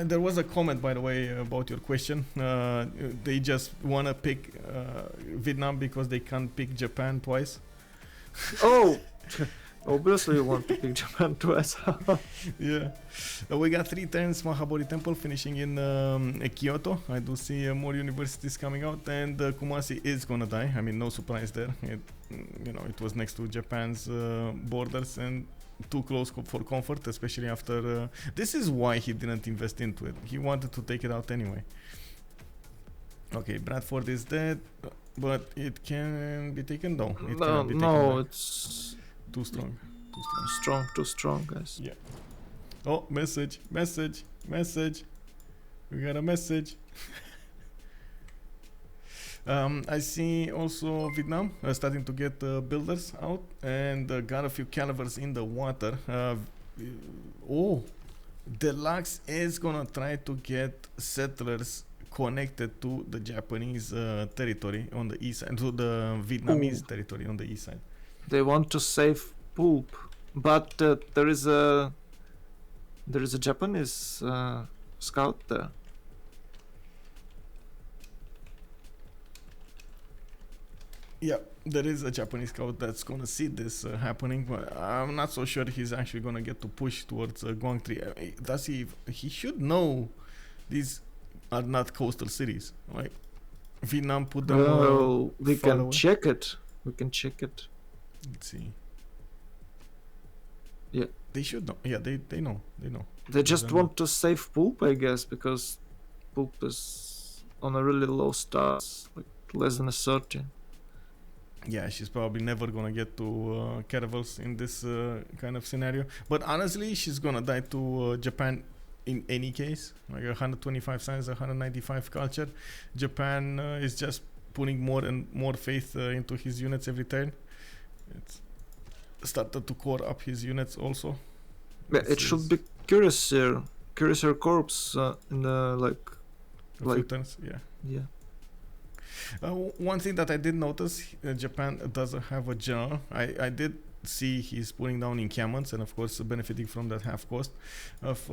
There was a comment, by the way, about your question. They just wanna pick Vietnam because they can't pick Japan twice. Oh. Obviously you want to pick Japan twice. Yeah. We got 3 turns Mahabodhi Temple finishing in Kyoto. I do see more universities coming out, and Kumasi is gonna die. I mean, no surprise there. It was next to Japan's borders and too close for comfort, especially after... this is why he didn't invest into it. He wanted to take it out anyway. Okay, Bradford is dead, but it can be taken down. It's... Too strong. Too strong, guys. Yeah. Oh, message. We got a message. I see also Vietnam starting to get builders out, and got a few calivers in the water. Deluxe is gonna try to get settlers connected to the Japanese territory on the east side, to the Vietnamese territory on the east side. They want to save Poolp, but there is a Japanese scout there. Yeah, there is a Japanese scout that's gonna see this happening, but I'm not so sure he's actually gonna get to push towards Guangzhou. Does he? He should know these are not coastal cities, right? Vietnam put them. We can check it. Let's see. Yeah. They should know. Yeah, they know. They know. They just Then- want to save Poolp, I guess, because Poolp is on a really low stats, like less than a 30. Yeah, she's probably never gonna get to Caravels in this kind of scenario. But honestly, she's gonna die to Japan in any case. Like 125 science, 195 culture. Japan is just putting more and more faith into his units every turn. It's started to core up his units also. Yeah, This it should is be Cuirassier Corps in the a few like- turns. Yeah. yeah. One thing that I did notice, Japan doesn't have a general. I did see he's putting down encampments and of course benefiting from that half cost of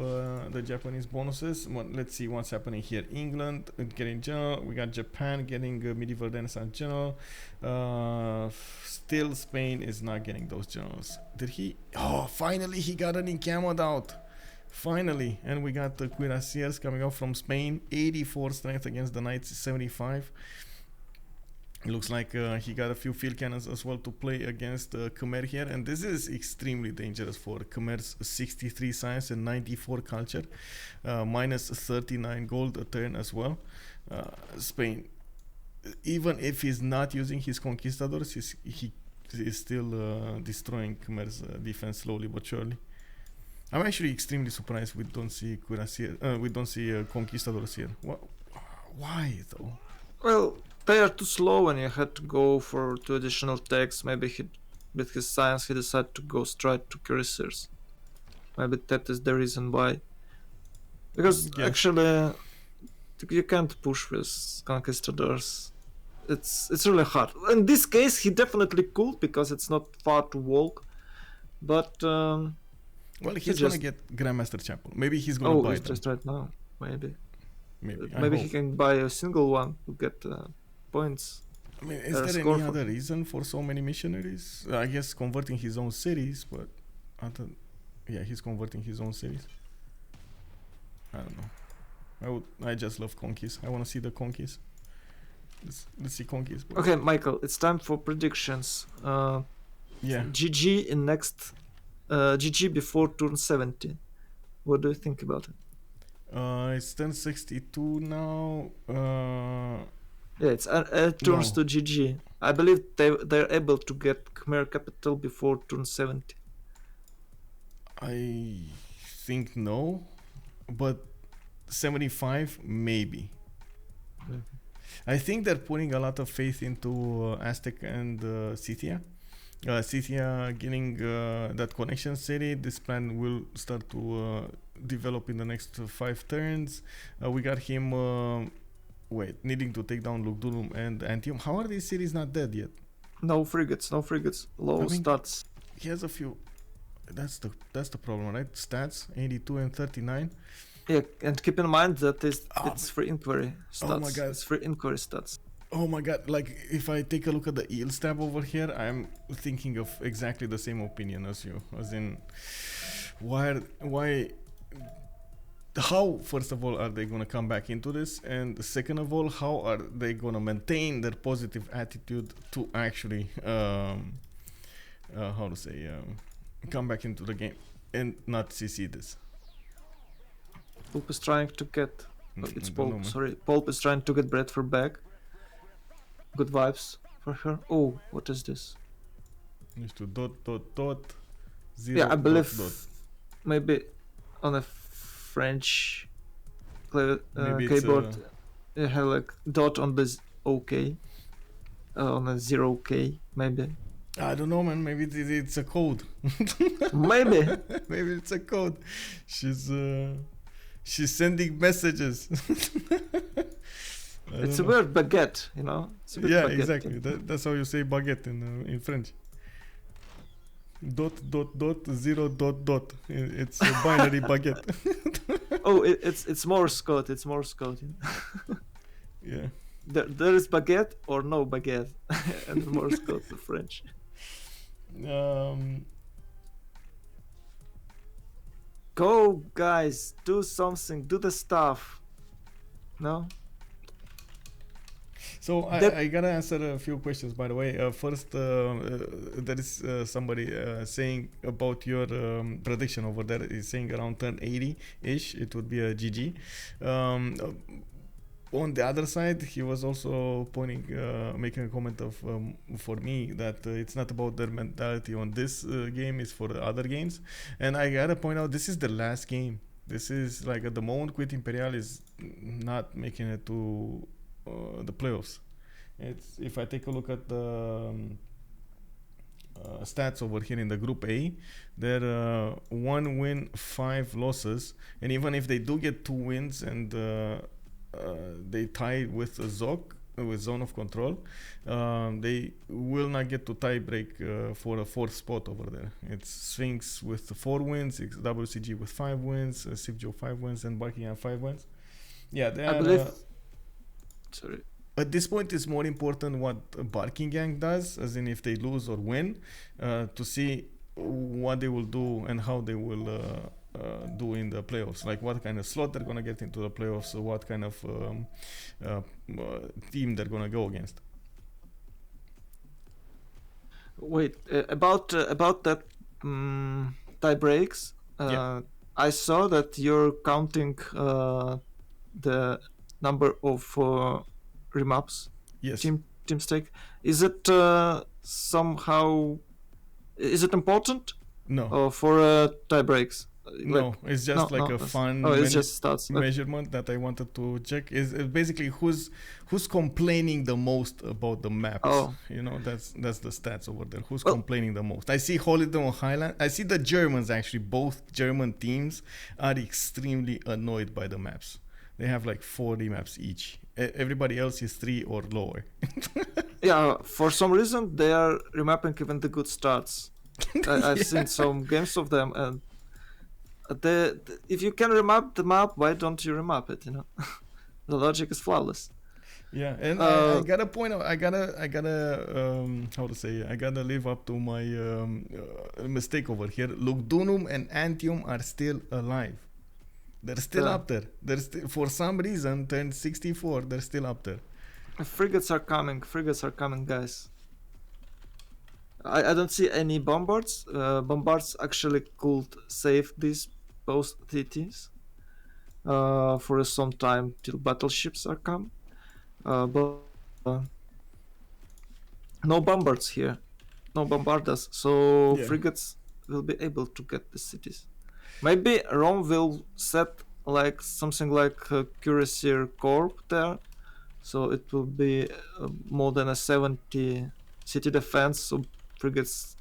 the Japanese bonuses. Well, let's see what's happening here. England getting general. We got Japan getting medieval renaissance general. Still Spain is not getting those generals. Did he? Oh, finally he got an encampment out. Finally. And we got the cuirassiers coming out from Spain. 84 strength against the knights, 75. It looks like he got a few field cannons as well to play against Khmer here, and this is extremely dangerous for Khmer's 63 science and 94 culture, minus 39 gold a turn as well. Spain, even if he's not using his conquistadors, he is still destroying Khmer's defense slowly but surely. I'm actually extremely surprised we don't see conquistadors here. Why though? Well, they are too slow and you had to go for 2 additional tags. Maybe with his science he decided to go straight to cuirassiers. Maybe that is the reason why. Because Yeah. actually you can't push with conquistadors. It's really hard. In this case he definitely could because it's not far to walk. But Well, he's just- gonna get Grandmaster Chapel. Maybe he's gonna buy it's them. just right now. Maybe Maybe he can buy a single one to get points. I mean, is a there score any for- other reason for so many missionaries? I guess converting his own cities, but he's converting his own cities. I don't know. I just love conquest. I want to see the conquest. Let's see conquest. bro. Okay, Michael, it's time for predictions. Yeah. GG in next GG before turn 70. What do you think about it? It's 1062 now. Yeah, it's turns No. to GG. I believe they're able to get Khmer capital before turn 70. I think no, but 75 maybe. Mhm. I think they're putting a lot of faith into Aztec and Scythia. Scythia getting that connection city. This plan will start to develop in the next 5 turns. We got him needing to take down Lugdunum and Antium. How are these cities not dead yet? No frigates. Low I mean- stats. He has a few. That's the problem, right? Stats 82 and 39. Yeah, and keep in mind that Oh, it's free inquiry stats. Oh my God. It's free inquiry stats. Oh my god, like if I take a look at the yields tab over here, I'm thinking of exactly the same opinion as you. As in, how, first of all, are they gonna come back into this? And second of all, how are they gonna maintain their positive attitude to actually, come back into the game and not CC this? Poolp is trying to get... it's I don't know, Poolp, man. sorry. Poolp is trying to get Bradford back. Good vibes for her. Oh, what is this? Used to ... 0, Yeah, I believe dot. maybe on a French Maybe it's, keyboard you have like dot on the OK. On a 0K, maybe. I don't know, man. Maybe it's a code. Maybe. Maybe it's a code. She's sending messages. It's a word baguette, you know? It's a bit Yeah, baguette. exactly. That's how you say baguette in French. ... 0 ... It's a binary baguette. Oh, it's Morse code. It's Morse code. You know? Yeah. There is baguette or no baguette, and Morse code for French. Go, guys, do something, do the stuff. No? So That- I gotta answer a few questions, by the way. First, there is somebody saying about your prediction over there. Is saying around turn 80-ish, it would be a GG. On the other side, he was also pointing, making a comment of for me that it's not about their mentality on this game; it's for the other games. And I gotta point out, this is the last game. This is like at the moment, Cuite Imperiale is not making it to the playoffs. It's if I take a look at the stats over here in the Group A, they're 1 win, 5 losses, and even if they do get 2 wins and they tie with Zok with Zone of Control, they will not get to tie break for a 4th spot over there. It's Sphinx with 4 wins, it's WCG with 5 wins, Sipjo 5 wins, and Buckingham 5 wins. Yeah, they I are, believe. Sorry. at this point it's more important what Barking Gang does, as in if they lose or win, to see what they will do and how they will do in the playoffs, like what kind of slot they're gonna get into the playoffs, what kind of team they're gonna go against. Wait, about that tie breaks. Yeah. I saw that you're counting the number of remaps Yes. team stake. Is it somehow? Is it important No. for tie breaks? No, it's just like a fun Oh, it's just stats. Okay. measurement that I wanted to check. Is basically who's complaining the most about the maps. Oh. You know, that's the stats over there. Who's complaining the most? I see Holiday on Highland. I see the Germans actually. Both German teams are extremely annoyed by the maps. They have like 40 maps each. Everybody else is 3 or lower. Yeah, for some reason they are remapping even the good starts. I've seen some games of them, and if you can remap the map, why don't you remap it? You know, the logic is flawless. Yeah, and I gotta point out, I gotta how to say, I gotta live up to my mistake over here. Lugdunum and Antium are still alive. They're still up there. For some reason, turn 64, they're still up there. Frigates are coming, guys. I don't see any bombards. Bombards actually could save these both Titiits for some time till battleships are come. But no bombards here, no bombardas, so Yeah. frigates will be able to get the cities. Maybe Rome will set like something like a cuirassier corps there, so it will be more than a 70 city defense, so frigates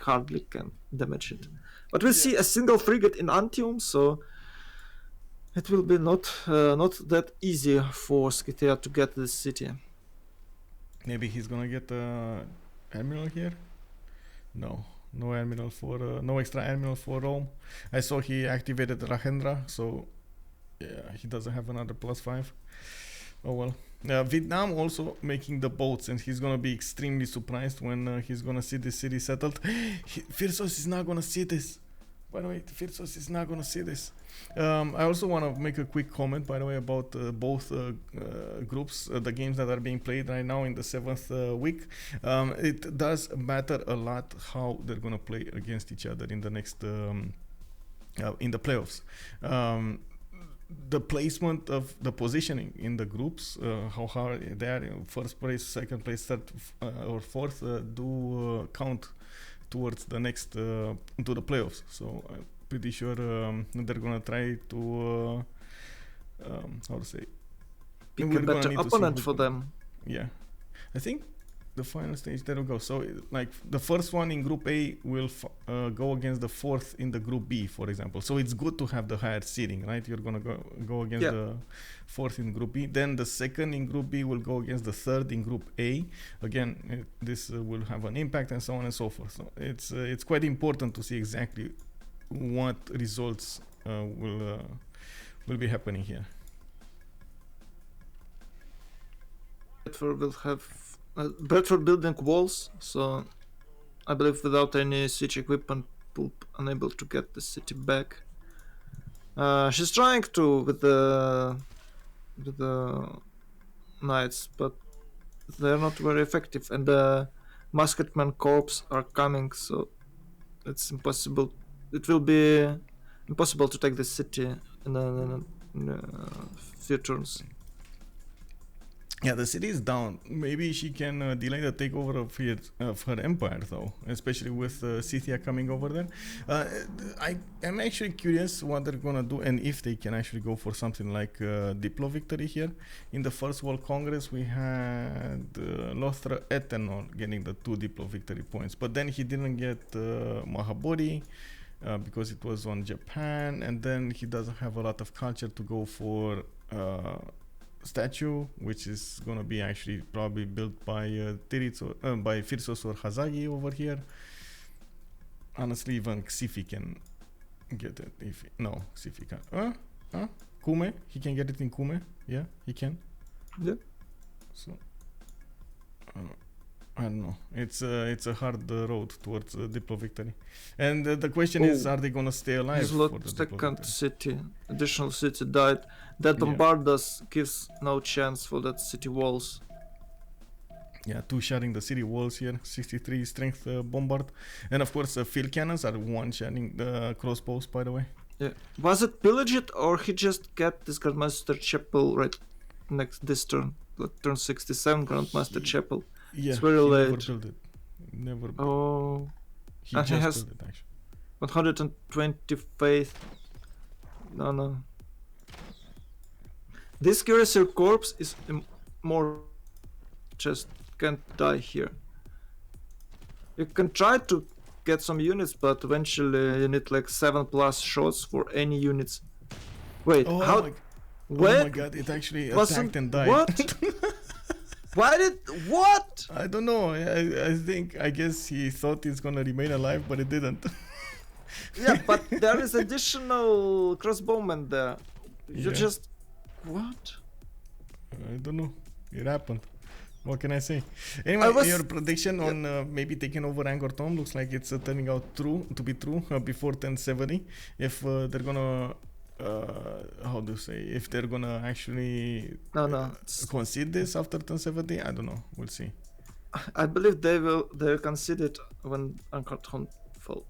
hardly can damage it. But we'll see a single frigate in Antium, so it will be not that easy for Scythia to get this city. Maybe he's gonna get admiral here. No admiral for no extra admiral for Rome. I saw he activated Rahendra, so yeah, he doesn't have another +5. Oh well. Vietnam also making the boats, and he's gonna be extremely surprised when he's gonna see this city settled. Phyrsos is not gonna see this. By the way, Phyrsos is not gonna see this. I also want to make a quick comment, by the way, about both groups, the games that are being played right now in the 7th week. It does matter a lot how they're gonna play against each other in the next in the playoffs. The placement of the positioning in the groups, how hard they are, first place, second place, third or fourth, do count towards the next to the playoffs. So I'm pretty sure they're gonna try to how to say, pick a better opponent for them. Yeah, I think the final stage, there we go. So like the first one in Group A will go against the 4th in the Group B, for example. So it's good to have the higher seeding, right? You're gonna go against the 4th in Group B. Then the 2nd in Group B will go against the 3rd in Group A. Again, this will have an impact, and so on and so forth. So it's quite important to see exactly what results will be happening here. Bedford will have Bedford building walls, so I believe without any siege equipment, Poolp unable to get the city back. She's trying to with the knights, but they're not very effective, and the musketman corps are coming, so it's impossible. It will be impossible to take the city in a few turns. Yeah, the city is down. Maybe she can delay the takeover of her empire, though, especially with Scythia coming over there. I am actually curious what they're gonna do and if they can actually go for something like Diplo victory here. In the First World Congress, we had Loutre Ethanole getting the 2 Diplo victory points, but then he didn't get Mahabodhi. Because it was on Japan, and then he doesn't have a lot of culture to go for statue, which is gonna be actually probably built by Titiits or by Phyrsos or Hazaggi over here. Honestly, even Xiffy can get it. Xiffy can. Khmer, he can get it in Khmer. Yeah, he can. Yeah. So I don't know. It's a hard road towards Diplo victory, and the question is, are they gonna stay alive? His For the Diplo second victory? city, additional city died. That Yeah. bombardas gives no chance for that city walls. Yeah, 2 shotting the city walls here, 63 strength bombard, and of course field cannons are 1 shotting the crossbows. By the way, Yeah. Was it pillaged or he just kept this Grandmaster Chapel right next this turn? Like turn 67 Grandmaster Chapel. yeah, It's very he late. never built it. Never. Oh, He and he just has built it actually. 120 faith. No. This Cuirassier corpse is more just can't die here. You can try to get some units, but eventually you need like 7+ shots for any units. Wait, Oh how? my, Wait, oh my god! It actually wasn't attacked and died. what? Why did what? I don't know. I guess he thought he's gonna remain alive, but it didn't. Yeah, but there is additional crossbowmen there. You Yeah. just what? I don't know. It happened. What can I say? Anyway, your prediction on maybe taking over Angkor Thom looks like it's turning out to be true before 1070. If they're gonna, how do you say? If they're gonna actually No. concede this after 1070, I don't know. We'll see. I believe they'll concede it when Angkor Thom fall.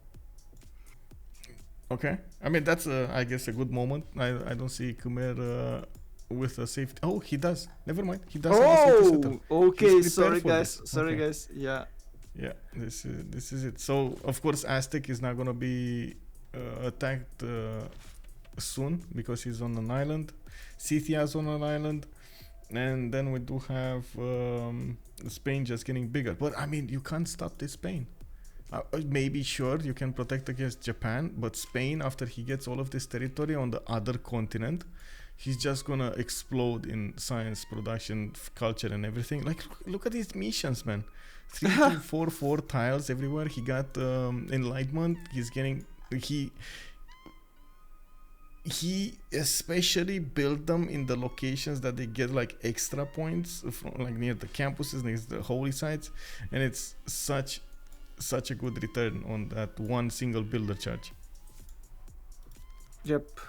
Okay. I mean, that's I guess a good moment. I don't see Khmer with a safety. Oh, he does. Never mind. He does have a safety setup. Okay. He's Sorry, prepared for guys. this. Sorry, Okay. guys. Yeah. Yeah, this is it. So of course Aztec is not gonna be attacked soon because he's on an island. Scythia is on an island, and then we do have Spain just getting bigger. But I mean, you can't stop this Spain. Maybe sure you can protect against Japan, but Spain, after he gets all of this territory on the other continent, he's just gonna explode in science, production, culture, and everything. Like, look at his missions, man. 3, 2, 4, 4 tiles everywhere. He got enlightenment. He's getting he especially built them in the locations that they get like extra points from, like near the campuses, near the holy sites, and it's such a good return on that one single builder charge. Yep.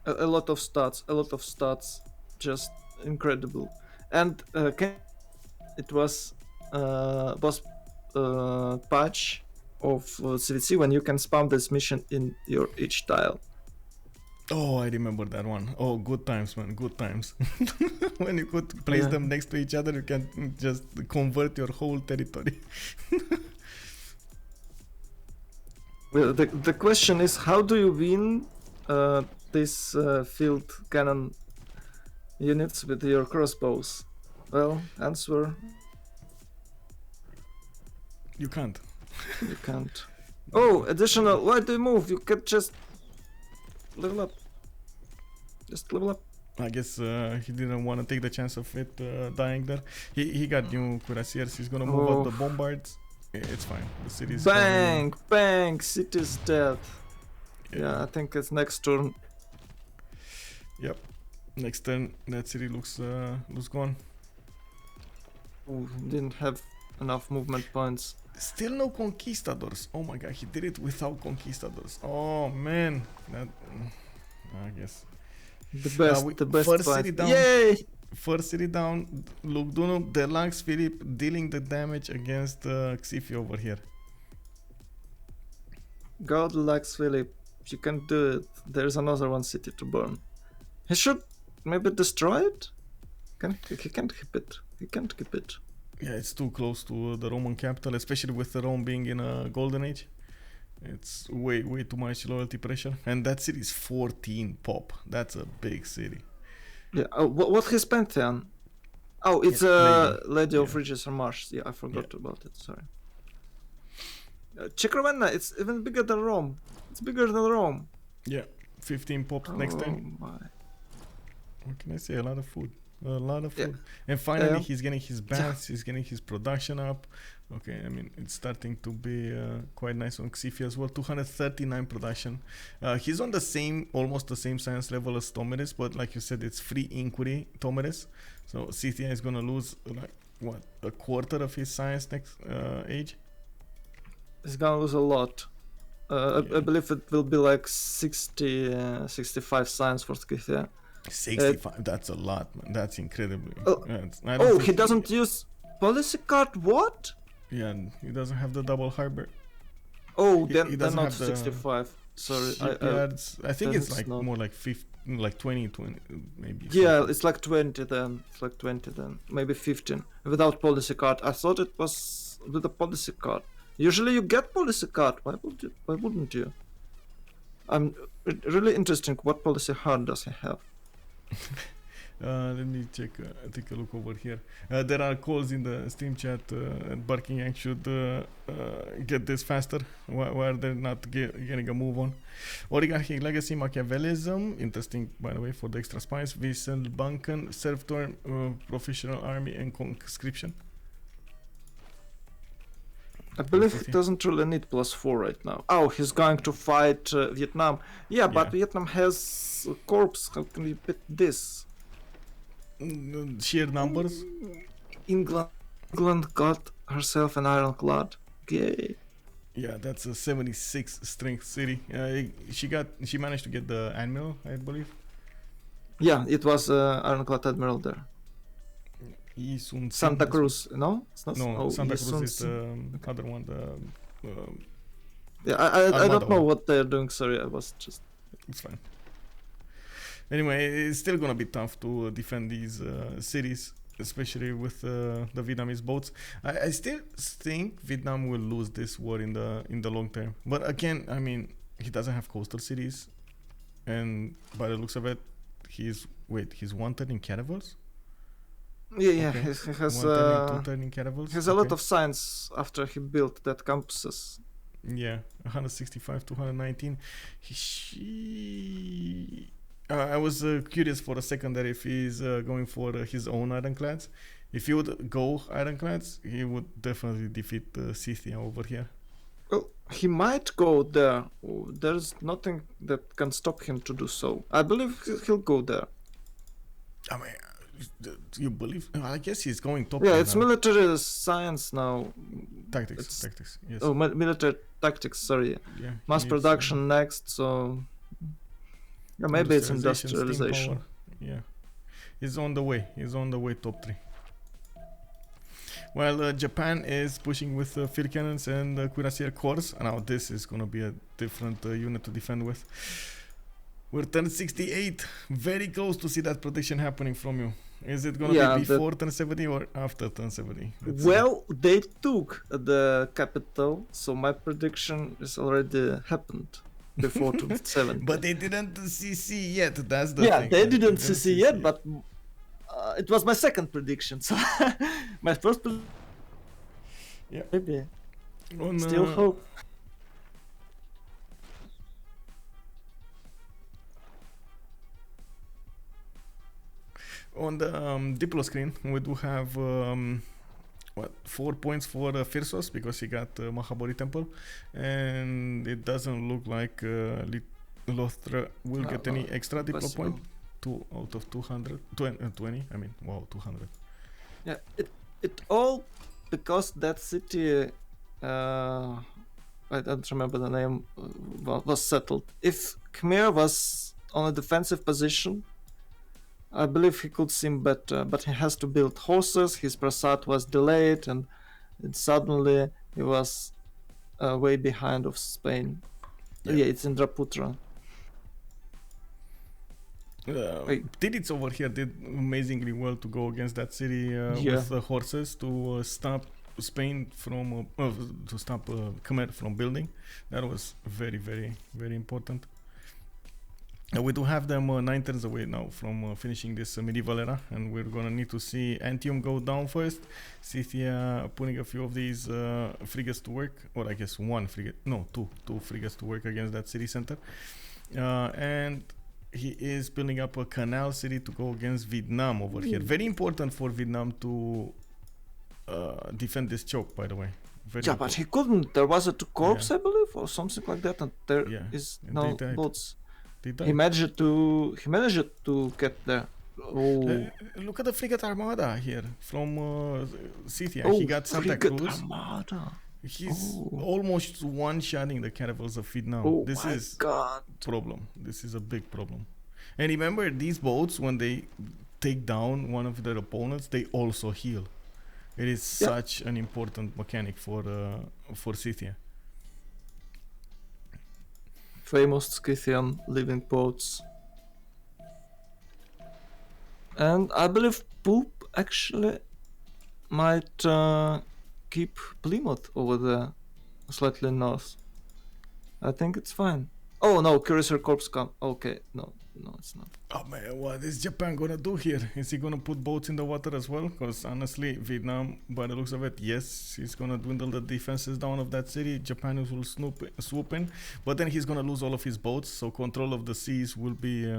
A lot of stats. Just incredible. And it was patch of CWC when you can spam this mission in your each tile. Oh, I remember that one. Oh, good times, man. Good times. When you could place them next to each other, you can just convert your whole territory. Well, the question is, how do you win this field cannon units with your crossbows? Well, answer, You can't. you can't. Oh, additional, why do you move? You can just level up. Just level up. I guess he didn't want to take the chance of it dying there. He got new cuirassiers. He's gonna move out the bombards. It's fine. The city's Bang! Bang! City's dead. Yeah, I think it's next turn. Yep. Next turn, that city looks gone. Ooh, didn't have enough movement points. Still no conquistadors. Oh my god, he did it without conquistadors. Oh man, that I guess The best first fight. city down. Yay! first city down. Lugdunum, Deluxephilippe dealing the damage against Xiffy over here. Go Deluxephilippe. You can do it. There's another one city to burn. He should maybe destroy it? He can't keep it. He can't keep it. Yeah, it's too close to the Roman capital, especially with the Rome being in a golden age. It's way too much loyalty pressure. And that city is 14 pop. That's a big city. Yeah. Oh, what's his pantheon? Oh, it's Lady of Regis or Mars. Yeah, I forgot about it. Sorry. Czech Ravenna, it's even bigger than Rome. It's bigger than Rome. Yeah, 15 pops next time. My. What can I say? A lot of food. A lot of food. And finally, he's getting his baths, he's getting his production up. Okay, I mean, it's starting to be quite nice on Xiffy as well. 239 production. He's on the same, almost the same science level as Tomeres, but like you said, it's free inquiry Tomeres. So Scythia is going to lose, like, what, a quarter of his science next age? He's going to lose a lot. I believe it will be like 65 science for Scythia. 65, that's a lot, man. That's incredibly. He doesn't use policy card? What? Yeah, he doesn't have the double harbor. Oh, He then doesn't not have the 65. Sorry. I think it's like not. more like 50, like 20, maybe. Yeah, it's like 20 then. It's like 20 then. Maybe 15. Without policy card. I thought it was with a policy card. Usually you get policy card. Why wouldn't you? Really interesting. What policy card does he have? Let me take a look over here. There are calls in the Steam chat. Barking Yank should get this faster. Why they're not getting a move on? Oligarchy, Legacy, Machiavellism. Interesting, by the way, for the extra spice. Wieselbanken, Serfdom, Professional Army, and Conscription. I believe he doesn't really need +4 right now. Oh, he's going to fight Vietnam. Yeah, but Vietnam has a corpse. How can we beat this? Sheer numbers. England got herself an ironclad. Yay. Yeah, that's a 76 strength city. She managed to get the admiral, I believe. Yeah, it was ironclad admiral there. Santa Cruz, no? It's not. No, Santa Cruz is the other one. Yeah, I don't know what they're doing. Sorry, I was just. It's fine. Anyway, it's still gonna be tough to defend these cities, especially with the Vietnamese boats. I still think Vietnam will lose this war in the long term. But again, I mean, he doesn't have coastal cities, and by the looks of it, he's one-third in caravels. Yeah, Okay. he has a lot of science after he built that campuses. Yeah, 165 to 119. I was curious for a second that if he's going for his own ironclads. If he would go ironclads, he would definitely defeat Scythia over here. Well, he might go there. There's nothing that can stop him to do so. I believe he'll go there. I mean, you believe? I guess he's going top. Yeah, it's now. Military science now. Tactics, yes. Oh, military tactics, sorry. Yeah, mass production next, so... Yeah, maybe it's industrialization. Yeah. He's on the way. Top 3. While Japan is pushing with field cannons and cuirassier corps. Now this is going to be a different unit to defend with. We're turn 68. Very close to see that prediction happening from you. Is it going to be before turn 70 or after turn 70? Well, they took the capital, so my prediction is already happened before turn 70. But they didn't CC yet. That's the thing. Yeah, they didn't CC yet, but it was my second prediction. So my first prediction. Yeah. Maybe. Still hope. On the Diplo screen, we do have 4 points for Phyrsos because he got Mahabori Temple, and it doesn't look like Loutre will get any extra Diplo point. 2 out of 220. I mean, wow, 200. Yeah, it all because that city, I don't remember the name, was settled. If Khmer was on a defensive position, I believe he could seem better, but he has to build horses. His prasad was delayed, and suddenly he was way behind of Spain. Yeah. Yeah, it's Indraputra. Wait. Titiits over here did amazingly well to go against that city Yeah. with the horses to stop Spain from to stop Khmer from building. That was very, very, very important. We do have them 9 turns away now from finishing this medieval era, and we're gonna need to see Antium go down first. Scythia putting a few of these frigates to work, or I guess one frigate, no, two frigates to work against that city center, and he is building up a canal city to go against Vietnam over here. Very important for Vietnam to defend this choke, by the way. Very Yeah, but he couldn't. There was a corpse, Yeah. I believe, or something like that, and there is and no they died. boats. They died. He managed to get there. Oh, Look at the frigate armada here from Scythia. oh, He got Santa frigate Cruz. Armada. He's Oh. almost one-shotting the caravels of Vietnam. Oh This my is god. problem. This is a big problem. And remember, these boats, when they take down one of their opponents, they also heal. It is such an important mechanic for Scythia. Famous Scythian living boats. And I believe Poolp actually might keep Plymouth over there, slightly north. I think it's fine. Oh no, Cuirassier Corps come. Okay, no, it's not. Oh man, what is Japan gonna do here? Is he gonna put boats in the water as well? Because honestly, Vietnam, by the looks of it, yes, he's gonna dwindle the defenses down of that city. Japan will swoop in, but then he's gonna lose all of his boats, so control of the seas will be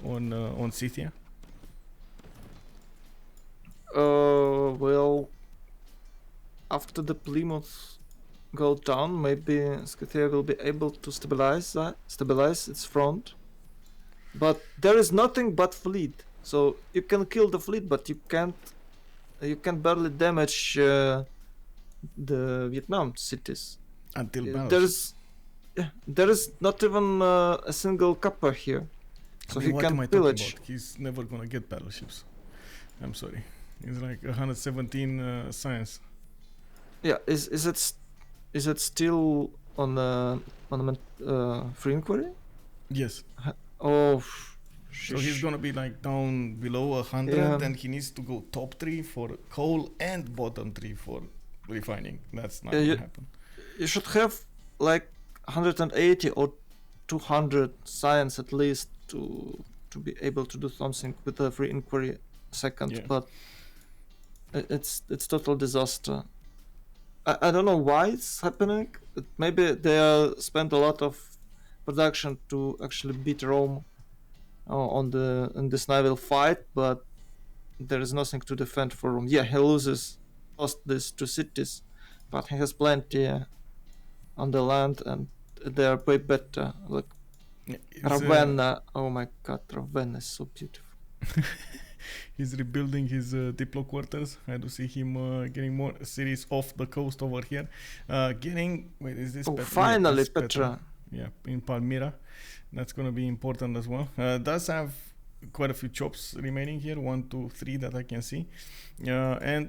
on Scythia. Well, after the Plymouth go down, maybe Scythia will be able to stabilize its front. But there is nothing but fleet, so you can kill the fleet, but you can barely damage the Vietnam cities. Until There is not even a single copper here, so he what am I can talking pillage. about? He's never gonna get battleships. I'm sorry. He's like 117 science. Yeah, is it still on free inquiry? Yes. Oh, So he's gonna be like down below 100, Yeah. and he needs to go top 3 for coal and bottom 3 for refining. That's not Yeah, gonna you- happen. You should have like 180 or 200 science at least to be able to do something with the free inquiry second, Yeah. but it's total disaster. I don't know why it's happening. Maybe they spent a lot of production to actually beat Rome in this naval fight, but there is nothing to defend for Rome. Yeah, he lost these two cities, but he has plenty on the land, and they are way better. Like Ravenna. Oh my god, Ravenna is so beautiful. He's rebuilding his diplo quarters. I do see him getting more cities off the coast over here. Wait, is this Oh, Petra? finally, Yeah, this Petra. Yeah, in Palmyra. That's gonna be important as well. Does have quite a few chops remaining here. 1, 2, 3 that I can see. And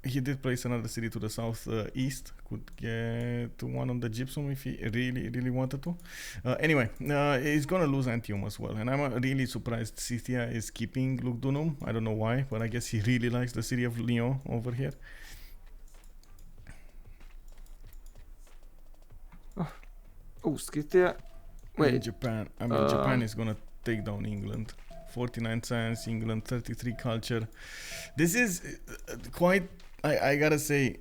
he did place another city to the south east. Could get one on the gypsum if he really wanted to. Anyway, he's gonna lose Antium as well, and I'm really surprised Scythia is keeping Lugdunum. I don't know why, but I guess he really likes the city of Lyon over here. Oh, Scythia. Wait. Japan. I mean, Japan is gonna take down England. 49 science, England 33 culture. This is quite, I gotta say,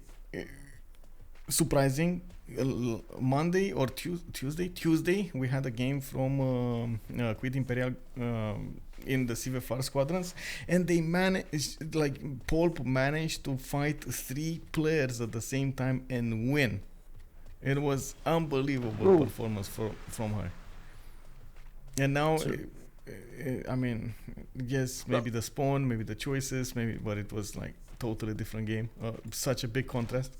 surprising. Monday or Tuesday, we had a game from Cuite Imperiale in the CWC squadrons, and they managed, like, Poolp managed to fight 3 players at the same time and win. It was unbelievable performance from her. And now, I mean, yes, maybe the spawn, maybe the choices, but it was like totally different game. Such a big contrast.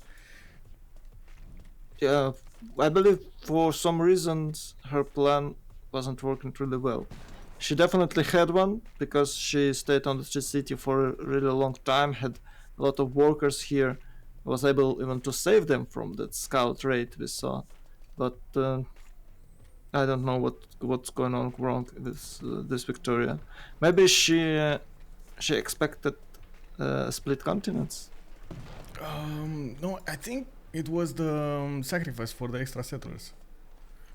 Yeah, I believe for some reasons her plan wasn't working really well. She definitely had one because she stayed on the city for a really long time, had a lot of workers here, was able even to save them from that scout raid we saw. But I don't know what's going on wrong with this Victoria. Maybe she expected split continents. No, I think it was the sacrifice for the extra settlers.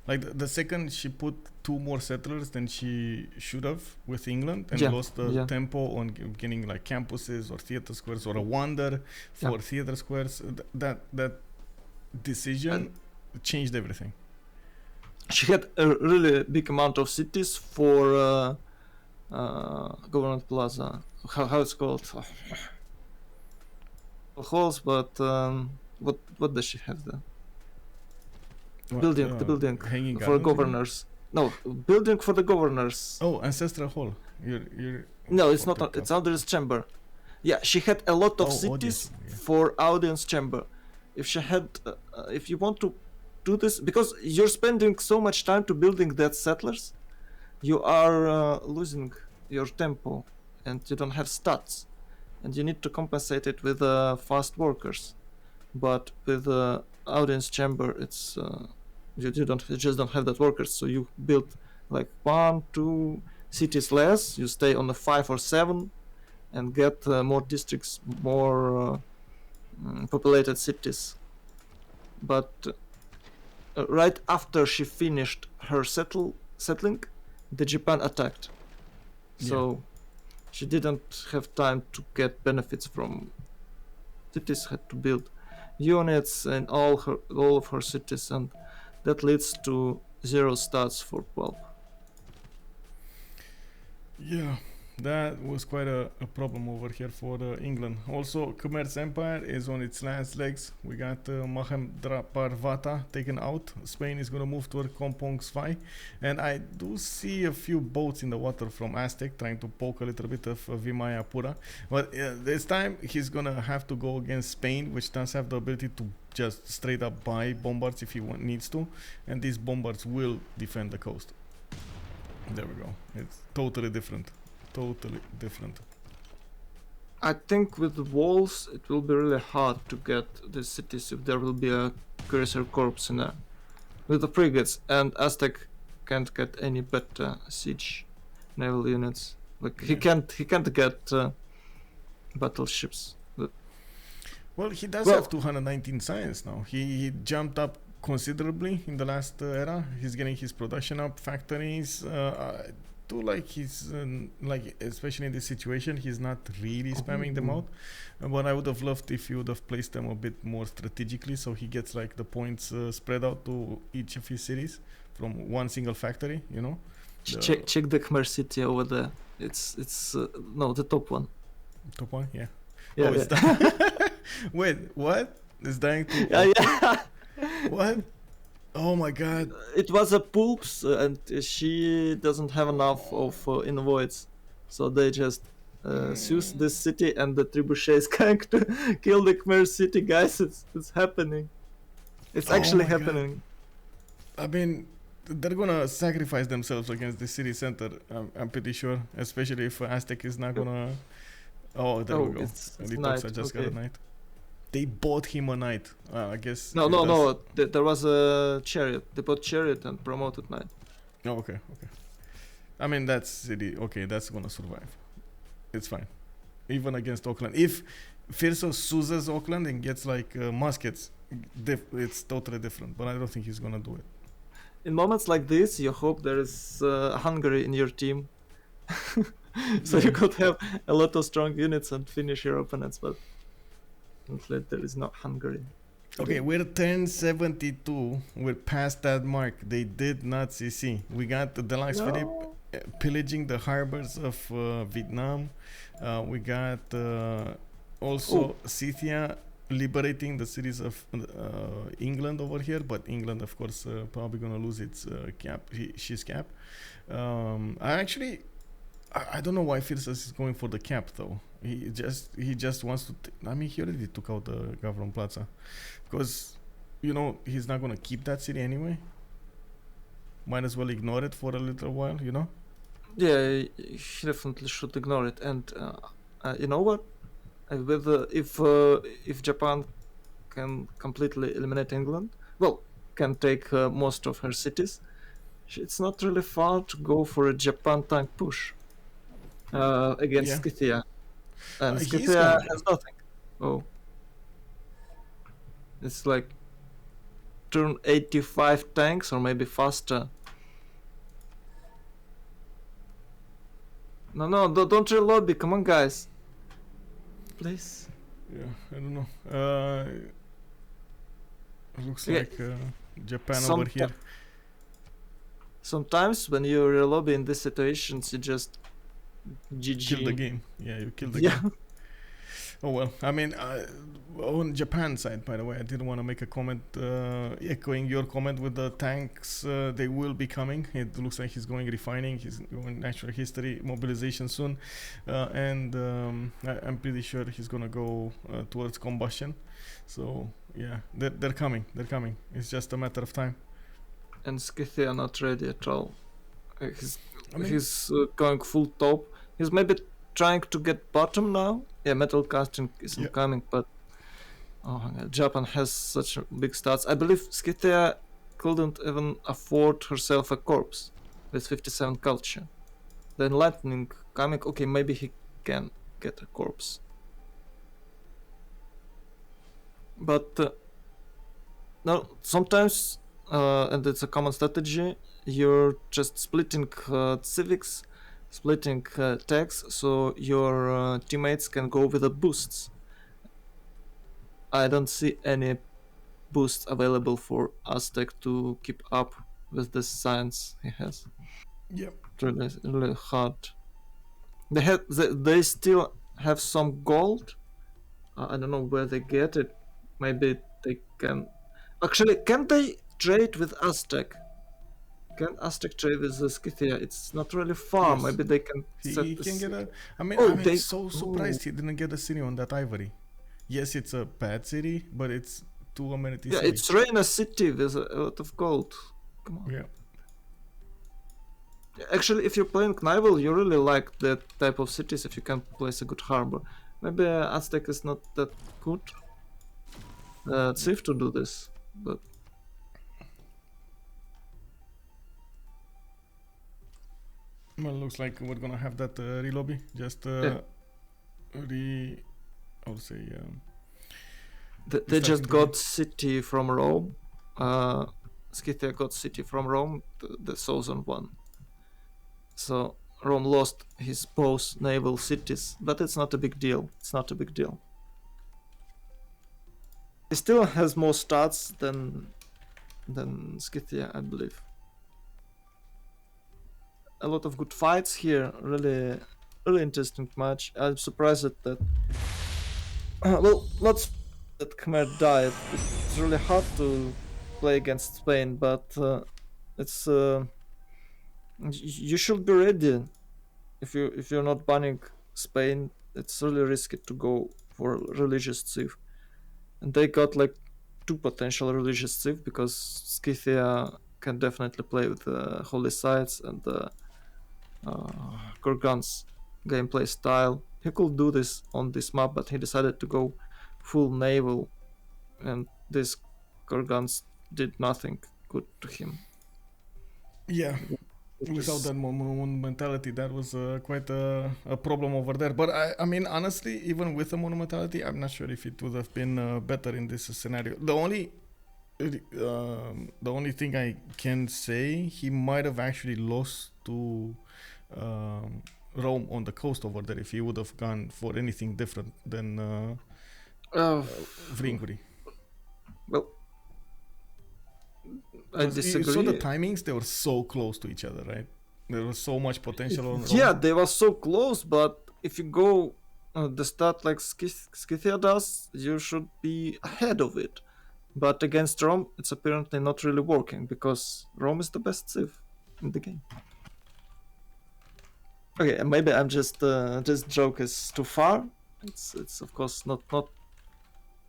Like the second she put 2 more settlers than she should have with England and lost the tempo on getting like campuses or theater squares or a wonder for theater squares. That decision changed everything. She had a really big amount of cities for Government Plaza. How it's called? Halls, but what does she have there? The building for governors. No, building for the governors. Oh, ancestral hall. You're no, it's not. It's audience chamber. Yeah, she had a lot of cities for audience chamber. If she had, if you want to do this, because you're spending so much time to building that settlers, you are losing your tempo, and you don't have stats, and you need to compensate it with fast workers. But with audience chamber, it's you just don't have that workers, so you build like 1, 2 cities less. You stay on the 5 or 7, and get more districts, more populated cities. But right after she finished her settling, the Japan attacked. So she didn't have time to get benefits from cities. Had to build units in all of her cities, and that leads to 0 stats for Poolp. Yeah, that was quite a problem over here for England. Also, Khmer's empire is on its last legs. We got Mahendraparvata taken out. Spain is going to move toward Kompong Svai. And I do see a few boats in the water from Aztec trying to poke a little bit of Vimayapura. But this time he's going to have to go against Spain, which does have the ability to just straight up buy bombards if he needs to. And these bombards will defend the coast. There we go. It's totally different. I think with the walls it will be really hard to get the cities if there will be a cuirassier corps in there. With the frigates, and Aztec can't get any better siege naval units. Like he can't get battleships. Well, he does have 219 science now. He jumped up considerably in the last era. He's getting his production up, factories. Like he's like, especially in this situation, he's not really spamming them out. But I would have loved if you would have placed them a bit more strategically, so he gets like the points spread out to each of his cities from one single factory. You know. Check the Khmer city over there. It's no, the top one. Top one, yeah. Yeah, oh, yeah. Wait, what? It's dying to. Yeah. What? Oh my god. It was a Poolp's, and she doesn't have enough of invoids, so they just seize this city, and the trebuchet is going to kill the Khmer city, guys. It's happening. It's actually happening. God. I mean, they're gonna sacrifice themselves against the city center. I'm pretty sure, especially if Aztec is not gonna. Oh, there we go. Lythoxa just got a knight. They bought him a knight. I guess. No. There was a chariot. They bought chariot and promoted knight. Oh, okay. I mean, that's city. Okay, that's gonna survive. It's fine. Even against Auckland. If Phyrsos seizes Auckland and gets like muskets, it's totally different. But I don't think he's gonna do it. In moments like this, you hope there is Hungary in your team. So you could have a lot of strong units and finish your opponents, but there is not Hungary. Okay, we're 1072. We're past that mark. They did not CC. We got the Deluxephilippe pillaging the harbors of Vietnam. We got also Scythia liberating the cities of England over here, but England, of course, probably gonna lose its cap. She's cap. I don't know why Phyrsos is going for the cap though. He just wants to. I mean, he already took out the Gavron Plaza, because he's not gonna keep that city anyway. Might as well ignore it for a little while, Yeah, he definitely should ignore it. And you know what? With if Japan can completely eliminate England, well, can take most of her cities, it's not really far to go for a Japan tank push against Yeah, Scythia, and he's Scythia gonna. has nothing. Oh, it's like turn 85 tanks or maybe faster. No, don't relobby. Come on, guys, please. Yeah, I don't know. Looks Yeah, like Japan over some here. sometimes when you relobby in these situations, you just GG. Kill the game. Yeah, you killed the Yeah. game. Oh well, I mean, on Japan side, by the way, I didn't want to make a comment echoing your comment with the tanks. They will be coming. It looks like he's going refining. He's going natural history mobilization soon, and I'm pretty sure he's gonna go towards combustion. So yeah, they're coming. They're coming. It's just a matter of time. And Scythia not ready at all. I mean, He's going full top. He's maybe trying to get bottom now. Yeah, metal casting isn't Yeah. coming, but oh my God, Japan has such big stats. I believe Scythia couldn't even afford herself a corpse with 57 culture. Then lightning coming. Okay, maybe he can get a corpse. But no, sometimes, and it's a common strategy, you're just splitting civics, splitting tags, so your teammates can go with the boosts. I don't see any boost available for Aztec to keep up with the science he has. yep. Really hard. They still have some gold. I don't know where they get it. Maybe they can. Actually, can they trade with Aztec? Can Aztec trade with the Scythia? It's not really far. Yes. Maybe they can set He the can get a. I mean, Oh, I'm they- so surprised he didn't get a city on that ivory. Yes, it's a bad city, but it's two amenities. Yeah, it's Reina City with a lot of gold. Come on. Yeah. Actually, if you're playing Knivel, you really like that type of cities if you can place a good harbor. Maybe Aztec is not that good. It's safe to do this, but Well, looks like we're gonna have that relobby. Just Yeah. I would say they just starting to got city from Rome. Scythia got city from Rome, the southern one. So Rome lost his both naval cities, but it's not a big deal. It's not a big deal. He still has more stats than Scythia, I believe. A lot of good fights here. Really interesting match. I'm surprised that well, not that Khmer died. It's really hard to play against Spain, but it's you should be ready. If you're not banning Spain, it's really risky to go for religious chief. And they got like two potential religious chief because Scythia can definitely play with the holy sites and the Kurgan's gameplay style. He could do this on this map, but he decided to go full naval, and these Kurgans did nothing good to him. yeah. Which Without is- that monumentality, that was quite a problem over there. But I mean, honestly, even with the monumentality, I'm not sure if it would have been better in this scenario. The only thing I can say, he might have actually lost to Rome on the coast over there if he would have gone for anything different than Vringuri. well, I You disagree. saw the timings; they were so close to each other, right? There was so much potential on Rome. Yeah, they were so close, but if you go the start like Scythia does, you should be ahead of it. But against Rome, it's apparently not really working because Rome is the best civ in the game. Okay, and maybe I'm just this joke is too far. It's of course not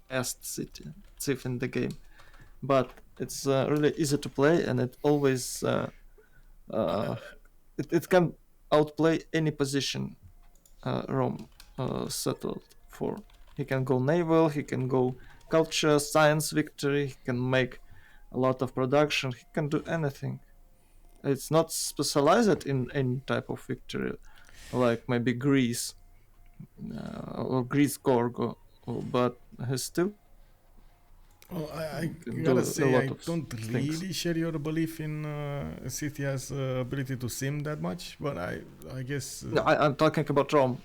best civ in the game, but it's really easy to play and it always it can outplay any position Rome settled for. He can go naval, he can go culture, science victory, he can make a lot of production, he can do anything. It's not specialized in any type of victory, like maybe Greece or Greece Gorgo, but he still Well, I can gotta do a say, lot I of don't things. really share your belief in Scythia's ability to sim that much, but I guess No, I'm talking about Rome.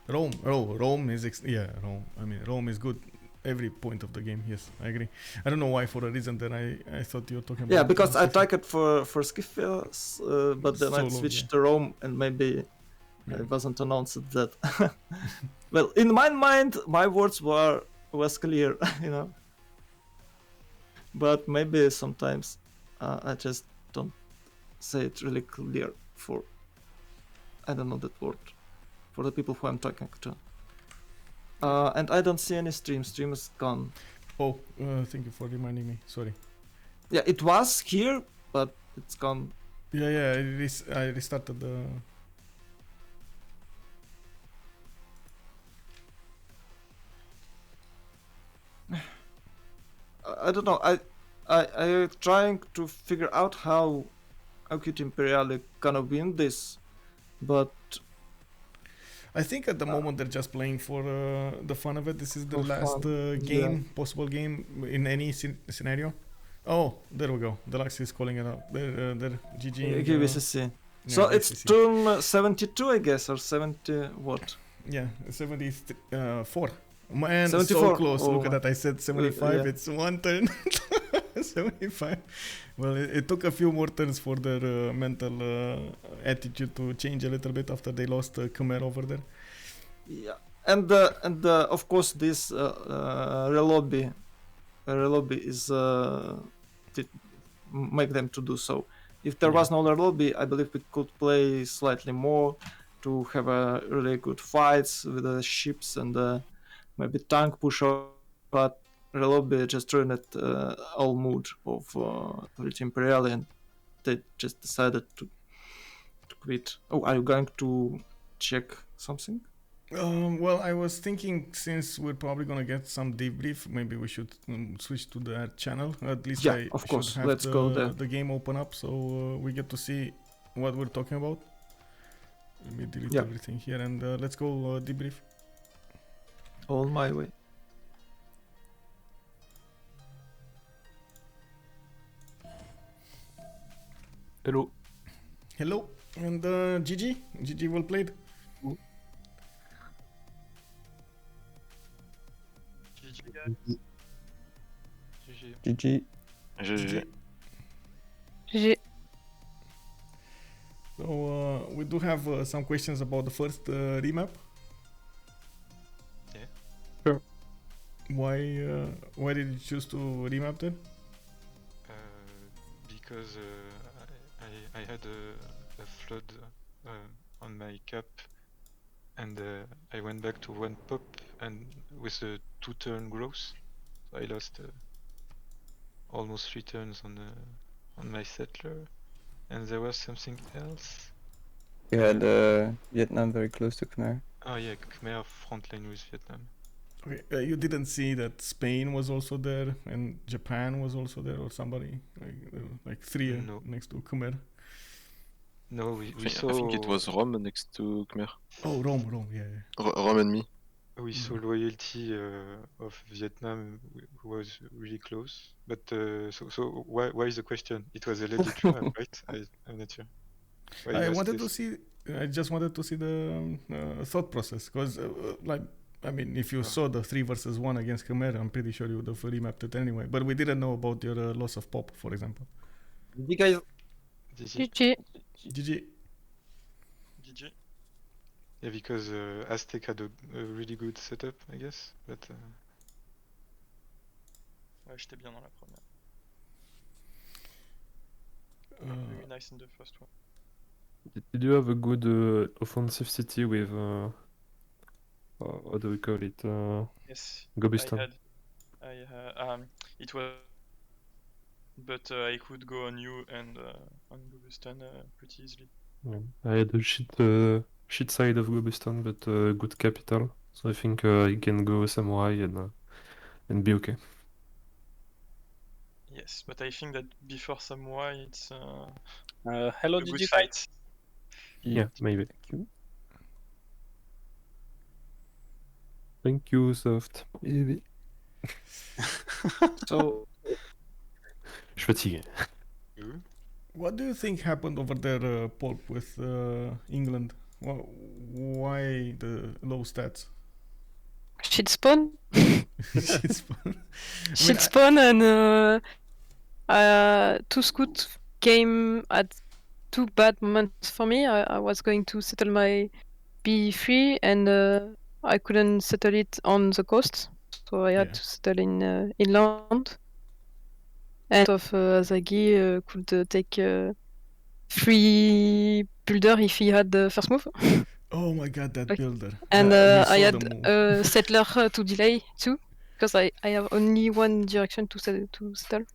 Rome is Rome. I mean, Rome is good every point of the game. Yes, I agree. I don't know why, for a reason that I thought you were talking about. Yeah, because I Scythia. took it for Scythias, but then I Solo, switched yeah. to Rome, and maybe Yeah. it wasn't announced that. Well, in my mind, my words was clear, you know. But maybe sometimes I just don't say it really clear for I don't know that word for the people who I'm talking to. And I don't see any stream. Stream is gone. Oh, thank you for reminding me. Sorry. Yeah, it was here, but it's gone. Yeah. I restarted the. I don't know. I trying to figure out how Cuite Imperiale gonna win this, but I think at the moment they're just playing for the fun of it. This is the For last fun, game, possible game in any scenario. Oh, there we go. Deluxe is calling it out. They're GG. QVCC. So it's GCC. turn 72, I guess, or 70 what? Yeah, 74. Man, 74. so close. Look at Oh. that. I said 75. Yeah. It's one turn. 75. Well, it took a few more turns for their mental attitude to change a little bit after they lost Khmer over there. Yeah, and of course this relobby is make them to do so. If there was no relobby, I believe we could play slightly more to have a really good fights with the ships and maybe tank push up, but relobby just ruined all mood of Cuite Imperiale and they just decided to quit. Oh, are you going to check something? Well, I was thinking since we're probably gonna get some debrief, maybe we should switch to that channel. At least Yeah, I of should course. have Let's go there. the game open up so we get to see what we're talking about. Let me delete Yeah. everything here and let's go debrief. On my way. Hello. Hello and GG well played. GG. GG. GG. So we do have some questions about the first remap. Yeah. Sure. Why did you choose to remap then? Because I had a flood on my cap, and I went back to one pop, and with a 2-turn growth, so I lost almost 3 turns on my settler, and there was something else. You had Vietnam very close to Khmer. Oh yeah, Khmer frontline with Vietnam. Okay, you didn't see that Spain was also there and Japan was also there, or somebody like three No. next to Khmer. No, we saw. I think it was Rome next to Khmer. Oh, Rome, yeah. Rome and me. We saw loyalty of Vietnam who was really close, but so why is the question? It was a legit trap, right? I'm not sure. Why you I asked wanted this? to see. I just wanted to see the thought process, because like, I mean, if you saw the 3 versus 1 against Khmer, I'm pretty sure you would have remapped it anyway. But we didn't know about your loss of pop, for example. You guys, GG. GG. GG. Yeah, because Aztec had a really good setup, I guess, but Ouais, j'étais bien dans la première. Very nice in the first one. Did you have a good offensive city with what do we call it? Yes, Gobistan. I had. It was, but I could go on you and on Gubustan pretty easily. Yeah. I had a shit side of Gobustan, but good capital. So I think I can go samurai and be okay. Yes, but I think that before samurai, it's Hello, a good Digital. fight. Yeah, maybe. Thank you, Soft. Maybe. So Je suis fatigué. What do you think happened over there, Poolp, with England? Why the low stats? Shit spawn. Shit spawn. Shit spawn and two scoot came at two bad moments for me. I was going to settle my B3 and I couldn't settle it on the coast, so I had Yeah. to settle in inland. And of Hazaggi could take 3 builder if he had the first move. Oh my god, that Like- builder. And We I saw had the move. settler to delay too, because I have only one direction to settle.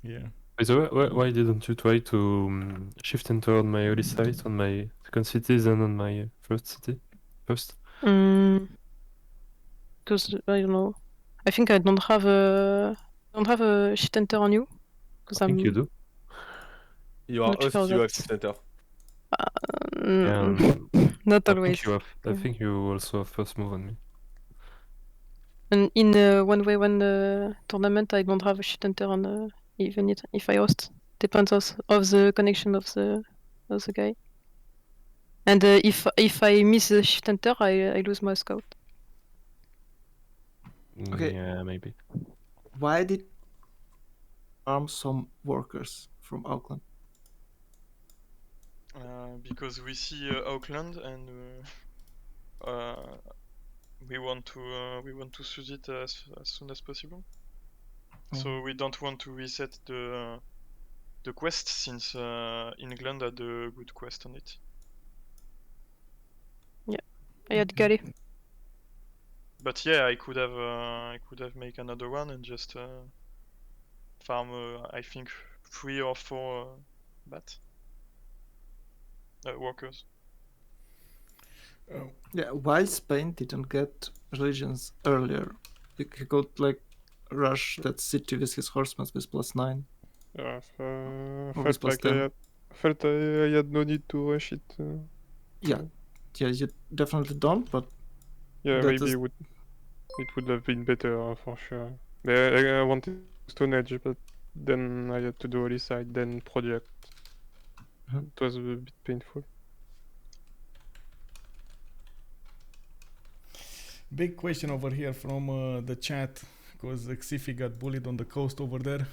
Yeah. By the way, why didn't you try to shift enter on my early site, on my second cities, and on my first city first? Because I don't know. I think I don't have a shift enter on you. Because I think you do. You are Not us, sure you have that- shift enter. Not I always. think you have. I think you also have first move on me. And in 1v1 tournament, I don't have a shift enter on even if I host. Depends of the connection of the guy. And if I miss the shift enter, I lose my scout. Okay. Yeah, maybe. why did arm some workers from Auckland? Because we see Auckland and we want to seize it as soon as possible. So we don't want to reset the quest since England had a good quest on it. I had Gary. But yeah, I could have make another one and just farm. I think 3 or 4 bat workers. Yeah, why Spain didn't get religions earlier? He could like rush that city with his horsemen with +9. Yeah, Always felt like +10. I had no need to rush it. Yeah, you definitely don't, but Yeah, that maybe is- it would have been better for sure. I wanted Stone Age, but then I had to do Holy Side, then Project. Mhm. It was a bit painful. Big question over here from the chat, because Xiffy got bullied on the coast over there.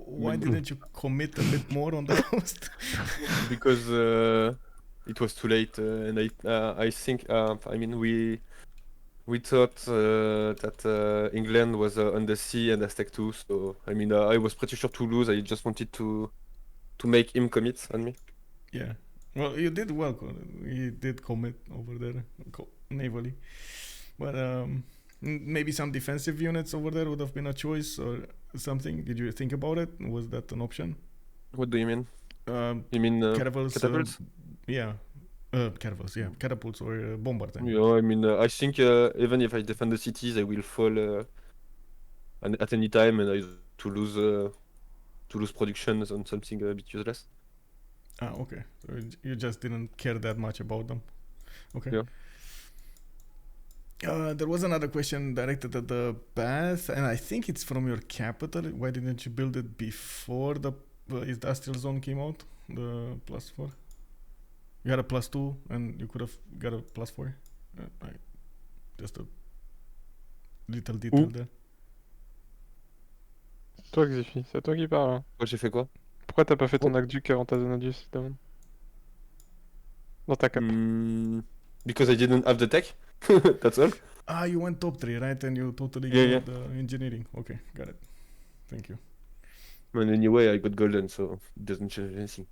Why didn't you commit a bit more on the coast? Because it was too late, and I think I mean we thought that England was on the sea and Aztec too. So I mean I was pretty sure to lose. I just wanted to make him commit on me. Yeah. Well, you did well. He did commit over there navally. But maybe some defensive units over there would have been a choice or something. Did you think about it? Was that an option? What do you mean? Um, You mean catapults? catapults? Yeah. Catapults, yeah. Catapults or bombarding. Yeah, I mean I think even if I defend the cities, I will fall at any time, and I to lose production on something a bit useless. Ah, okay. So you just didn't care that much about them. Okay. Yeah. There was another question directed at the bath, and I think it's from your capital. Why didn't you build it before the industrial zone came out? The +4. You had a +2, and you could have got a +4. Just a little detail there. Toi, Xiffy, c'est à toi qui parle. Hein. Moi j'ai fait quoi? Pourquoi t'as pas fait ton aqueduc avant ta zone adieu, demande? Dans ta cap. Because I didn't have the tech. That's all. Ah, you went top 3, right? And you totally Yeah, ignored the engineering. Okay, got it. Thank you. And anyway, I got golden, so it doesn't change anything.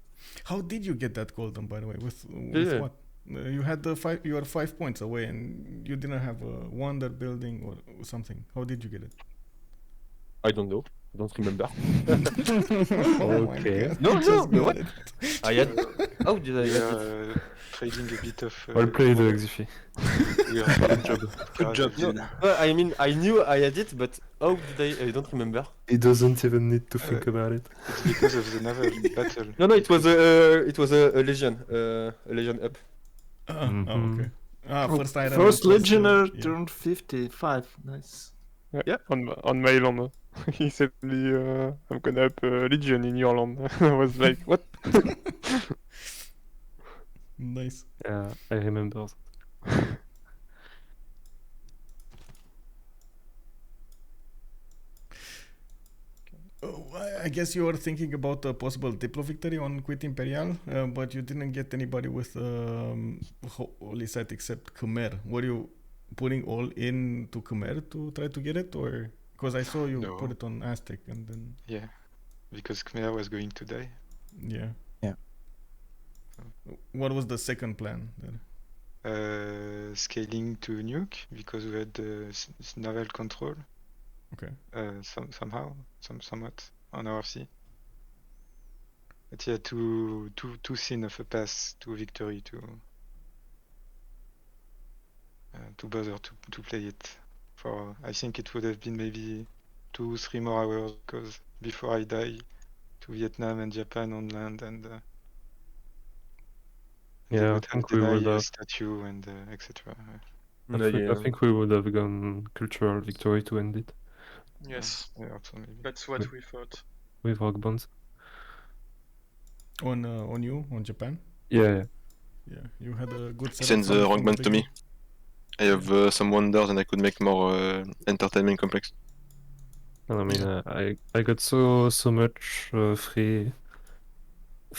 How did you get that golden, by the way? With Yeah. what? You had you are 5 points away, and you didn't have a wonder building or something. How did you get it? I don't know. I don't remember. Oh my Okay. God, No, you no, just got what? it. I had How did I We get it? are trading a bit of. Well played, water. Xiffy. We are Good job. Good job. No, I mean, I knew I had it, but how did I don't remember. He doesn't even need to think about it. It's because of the naval battle. No, it was a legion up. Okay. First item. First it was, Legionnaire yeah. turned 55. Nice. Yeah. On my land. He said me, I'm gonna up Legion in your land. I was like, what? Nice. Yeah, I remember. Oh, I guess you were thinking about a possible Diplo victory on Cuite Imperiale, but you didn't get anybody with Holy Site except Khmer. Were you putting all in to Khmer to try to get it, or because I saw you No. put it on Aztec and then Yeah, because Khmer was going to die. yeah. Yeah. What was the second plan then? Scaling to nuke because we had naval control. Okay. Somewhat on our sea. But yeah, too thin of a path to victory to bother to play it. For I think it would have been maybe 2-3 more hours because before I die to Vietnam and Japan on land and they Yeah, I would have think we would denied a have. statue and etc. I think we would have gone cultural victory to end it Yes, Yeah, also maybe. that's what we thought. with rock bonds. On you on Japan? Yeah. Yeah, you had a good setup. Send the from rank band to me. beginning. I have some wonders and I could make more entertainment complex. And I mean, I got so much free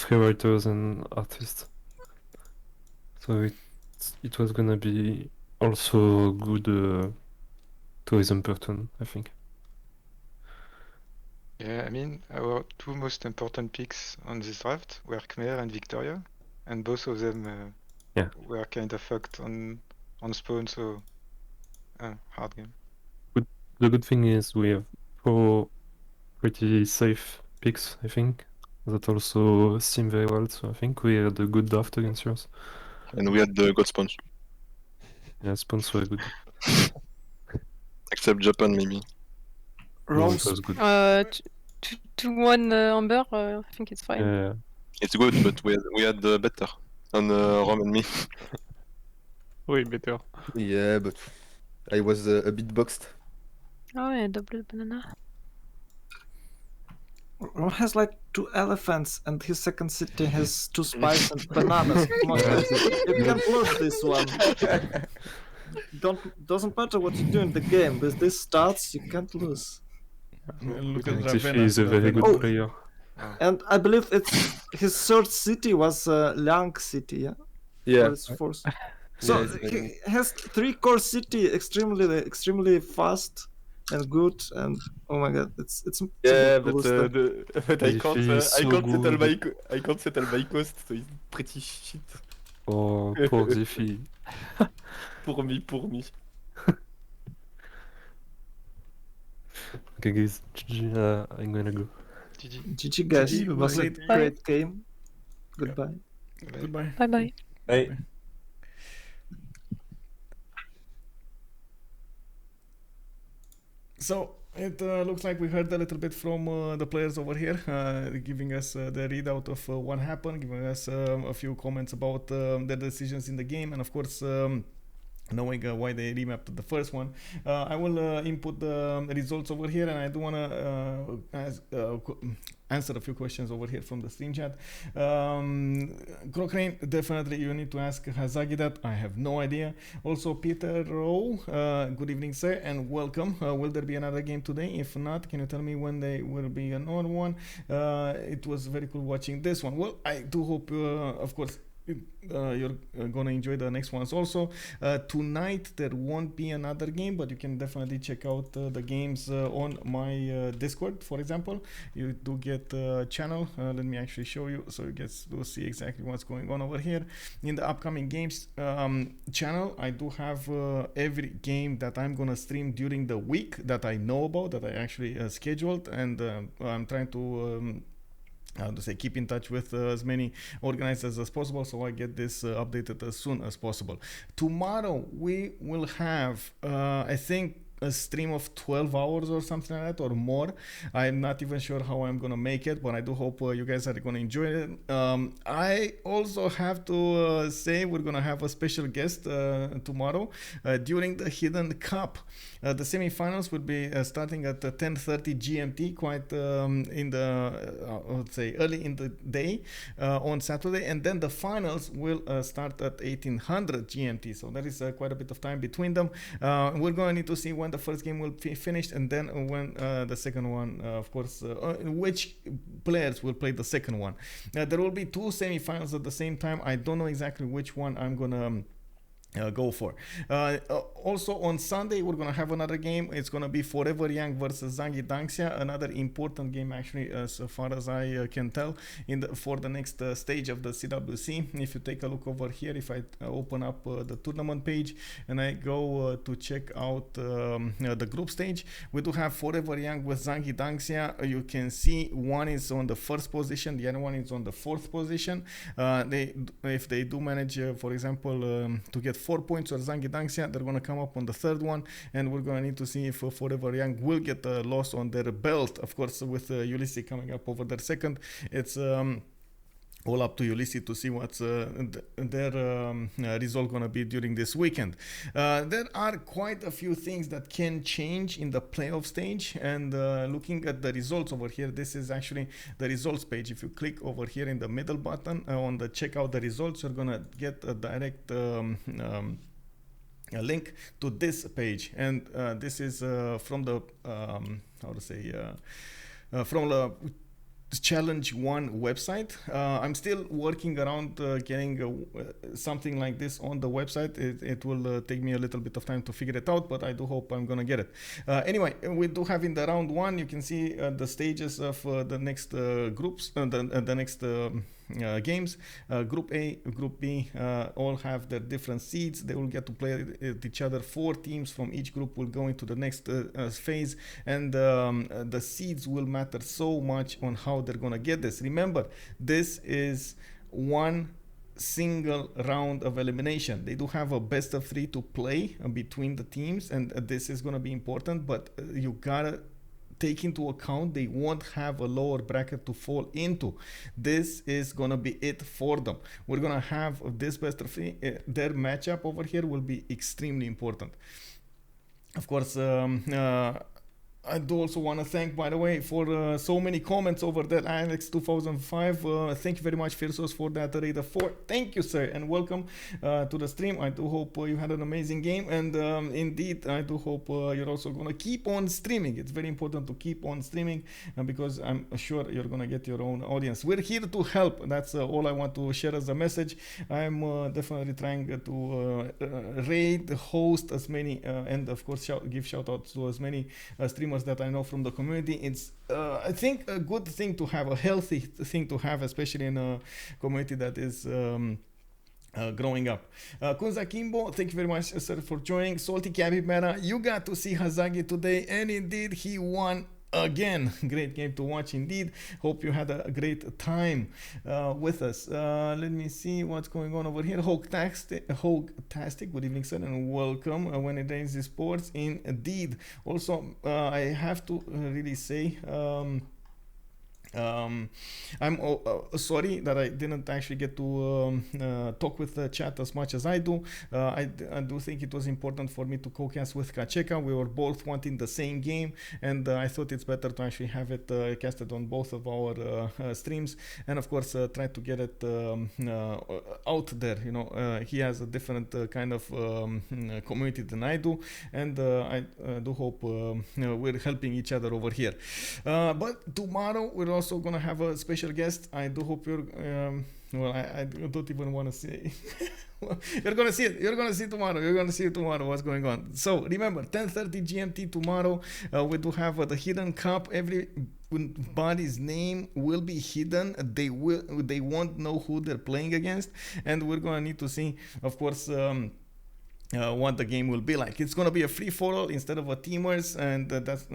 writers and artists, so it was gonna be also good tourism pattern, I think. Yeah, I mean, our two most important picks on this draft were Khmer and Victoria, and both of them were kind of fucked on spawn, so hard game. The good thing is we have 4 pretty safe picks, I think, that also seem very well, so I think we had a good draft against yours. And we had the God Sponge. Yeah, spawns were good. Except Japan, maybe. No, it was good. 2-1 Amber, I think it's fine. Yeah. It's good, but we had better on Rom and me. Way better. Yeah, but I was a bit boxed. Oh yeah, double banana. Ron has like 2 elephants, and his second city has 2 spies and bananas. Come on, guys. You can't lose this one. Doesn't matter what you do in the game. With these stats, you can't lose. Look at Xiffy Ravenna. is a very Ravenna. good player. And I believe it's his third city was Liang City, yeah? Yeah. Or his fourth. So Yeah, he has 3 core city, extremely fast and good, and oh my god, it's Yeah, impossible to but lose that. I can't Xiffy is so good. I can't settle my cost, so it's pretty shit. Oh, poor Xiffy. Pour me. Okay, guys, GG, I'm gonna go. GG guys, GG, it was a bye. great game. Goodbye. Goodbye. Bye bye. Hey. So it looks like we heard a little bit from the players over here, giving us the readout of what happened, giving us a few comments about their decisions in the game, and of course knowing why they remapped the first one. I will input the results over here, and I do want to answer a few questions over here from the stream chat. Cochrane, definitely you need to ask Hazaggi that. I have no idea. Also, Peter Rowe, good evening, sir, and welcome. Will there be another game today? If not, can you tell me when there will be another one? It was very cool watching this one. Well, I do hope, of course, you're gonna enjoy the next ones also. Tonight there won't be another game, but you can definitely check out the games on my Discord, for example. You do get a channel. Let me actually show you so you get to see exactly what's going on over here. In the upcoming games channel, I do have every game that I'm gonna stream during the week that I know about, that I actually scheduled, and I'm trying to to say, keep in touch with as many organizers as possible, so I get this updated as soon as possible. Tomorrow we will have, I think, a stream of 12 hours or something like that, or more. I'm not even sure how I'm gonna make it, but I do hope you guys are gonna enjoy it. I also have to say we're gonna have a special guest tomorrow during the Hidden Cup. The semifinals will be starting at 10:30 GMT, quite in the, I would say, early in the day on Saturday, and then the finals will start at 1800 GMT. So there is quite a bit of time between them. We're going to need to see when the first game will be finished, and then when the second one, of course, which players will play the second one. There will be 2 semifinals at the same time. I don't know exactly which one I'm gonna go for. Also on Sunday we're gonna have another game. It's gonna be Forever Young versus Zangi Dangxia, another important game actually, as far as I can tell, for the next stage of the CWC. If you take a look over here, if I open up the tournament page and I go to check out the group stage, we do have Forever Young with Zangi Dangxia. You can see one is on the first position, the other one is on the 4th position. If they do manage, for example, to get 4 points or Zangi Dangxia, they're going to come up on the 3rd one, and we're going to need to see if Forever Young will get a loss on their belt. Of course, with Ulysses coming up over their 2nd, it's all up to Ulysses to see what's their result going to be during this weekend. There are quite a few things that can change in the playoff stage, and looking at the results over here, this is actually the results page. If you click over here in the middle button on the check out the results, you're going to get a direct a link to this page, and this is from the from the Challenge 1 website. I'm still working around getting something like this on the website. It will take me a little bit of time to figure it out, but I do hope I'm gonna get it. Anyway, we do have in the round 1, you can see the stages of the next groups, the next games. Group A, Group B all have their different seeds. They will get to play with each other. 4 teams from each group will go into the next phase, and the seeds will matter so much on how they're gonna get this. Remember, this is one single round of elimination. They do have a best of 3 to play between the teams, and this is gonna be important, but you gotta take into account they won't have a lower bracket to fall into. This is gonna be it for them. We're gonna have this best of 3. Their matchup over here will be extremely important. Of course, I do also want to thank, by the way, for so many comments over that Alex 2005. Thank you very much, Phyrsos, for that Raider 4. Thank you, sir, and welcome to the stream. I do hope you had an amazing game, and indeed, I do hope you're also going to keep on streaming. It's very important to keep on streaming because I'm sure you're going to get your own audience. We're here to help. That's all I want to share as a message. I'm definitely trying to raid, host as many, and of course, give shout outs to as many streamers that I know from the community. It's I think a good thing to have, a healthy thing to have, especially in a community that is growing up. Kunza Kimbo, thank you very much, sir, for joining. Salty Capybara, you got to see Hazaggi today, and indeed he won again. Great game to watch indeed. Hope you had a great time with us. Let me see what's going on over here. Hogtastic, good evening, sir, and welcome. When it rains the sports, indeed. Also, I have to really say, I'm sorry that I didn't actually get to talk with the chat as much as I do. I do think it was important for me to co-cast with Kacheka. We were both wanting the same game, and I thought it's better to actually have it casted on both of our streams, and of course try to get it out there. You know, he has a different kind of community than I do, and I do hope we're helping each other over here. But tomorrow we're also gonna have a special guest. I do hope you're well, I don't even want to say. You're gonna see it. You're gonna see tomorrow. You're gonna see tomorrow what's going on. So remember, 10:30 GMT tomorrow. We do have the Hidden Cup. Everybody's name will be hidden. They won't know who they're playing against, and we're gonna need to see, of course. what the game will be like. It's gonna be a free-for-all instead of a teamers, and that's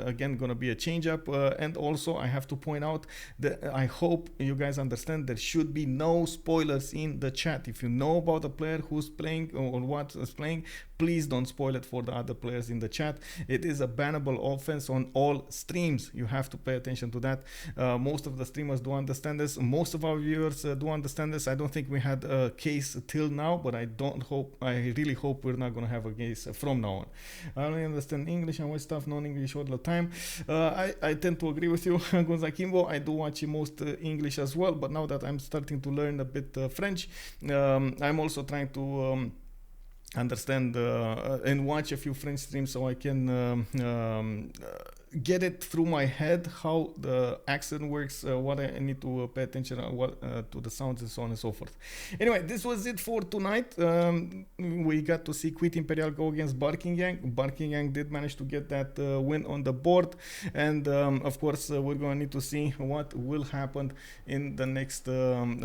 again gonna be a change-up. And also, I have to point out that I hope you guys understand there should be no spoilers in the chat. If you know about a player who's playing or what is playing, please don't spoil it for the other players in the chat. It is a bannable offense on all streams. You have to pay attention to that. Most of the streamers do understand this. Most of our viewers do understand this. I don't think we had a case till now, but I really hope we're not gonna have a case from now on. I only understand English and what stuff, non-English all the time. I tend to agree with you, Gonzakimbo. I do watch most English as well, but now that I'm starting to learn a bit French, I'm also trying to understand and watch a few French streams so I can get it through my head how the accent works, what I need to pay attention to the sounds and so on and so forth. Anyway, this was it for tonight. We got to see Cuite Imperiale go against Barking Yang. Barking Yang did manage to get that win on the board, and of course we're going to need to see what will happen in the next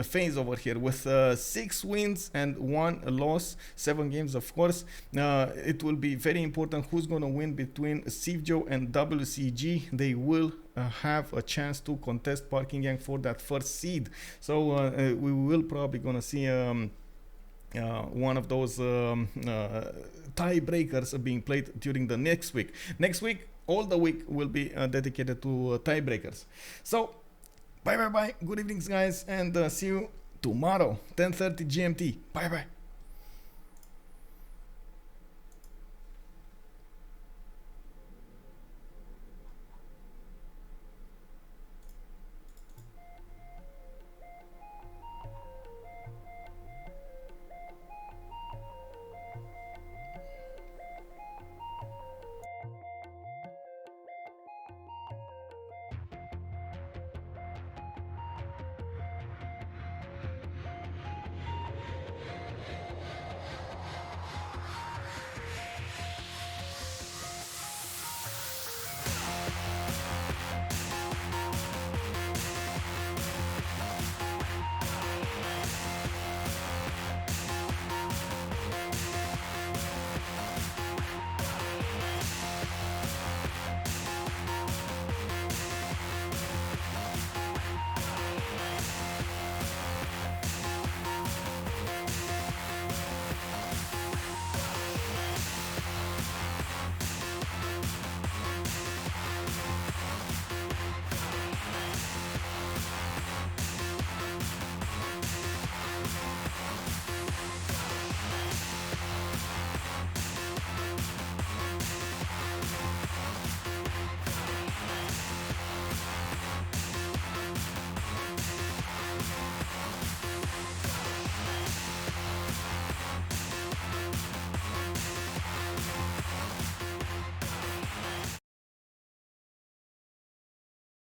phase over here with 6 wins and 1 loss, 7 games of course. It will be very important who's going to win between Sivjo and WCG. They will have a chance to contest Barking Yang for that first seed. So we will probably gonna see one of those tiebreakers being played during the next week. Next week, all the week will be dedicated to tiebreakers. So bye, good evenings guys, and see you tomorrow 10:30 GMT. Bye.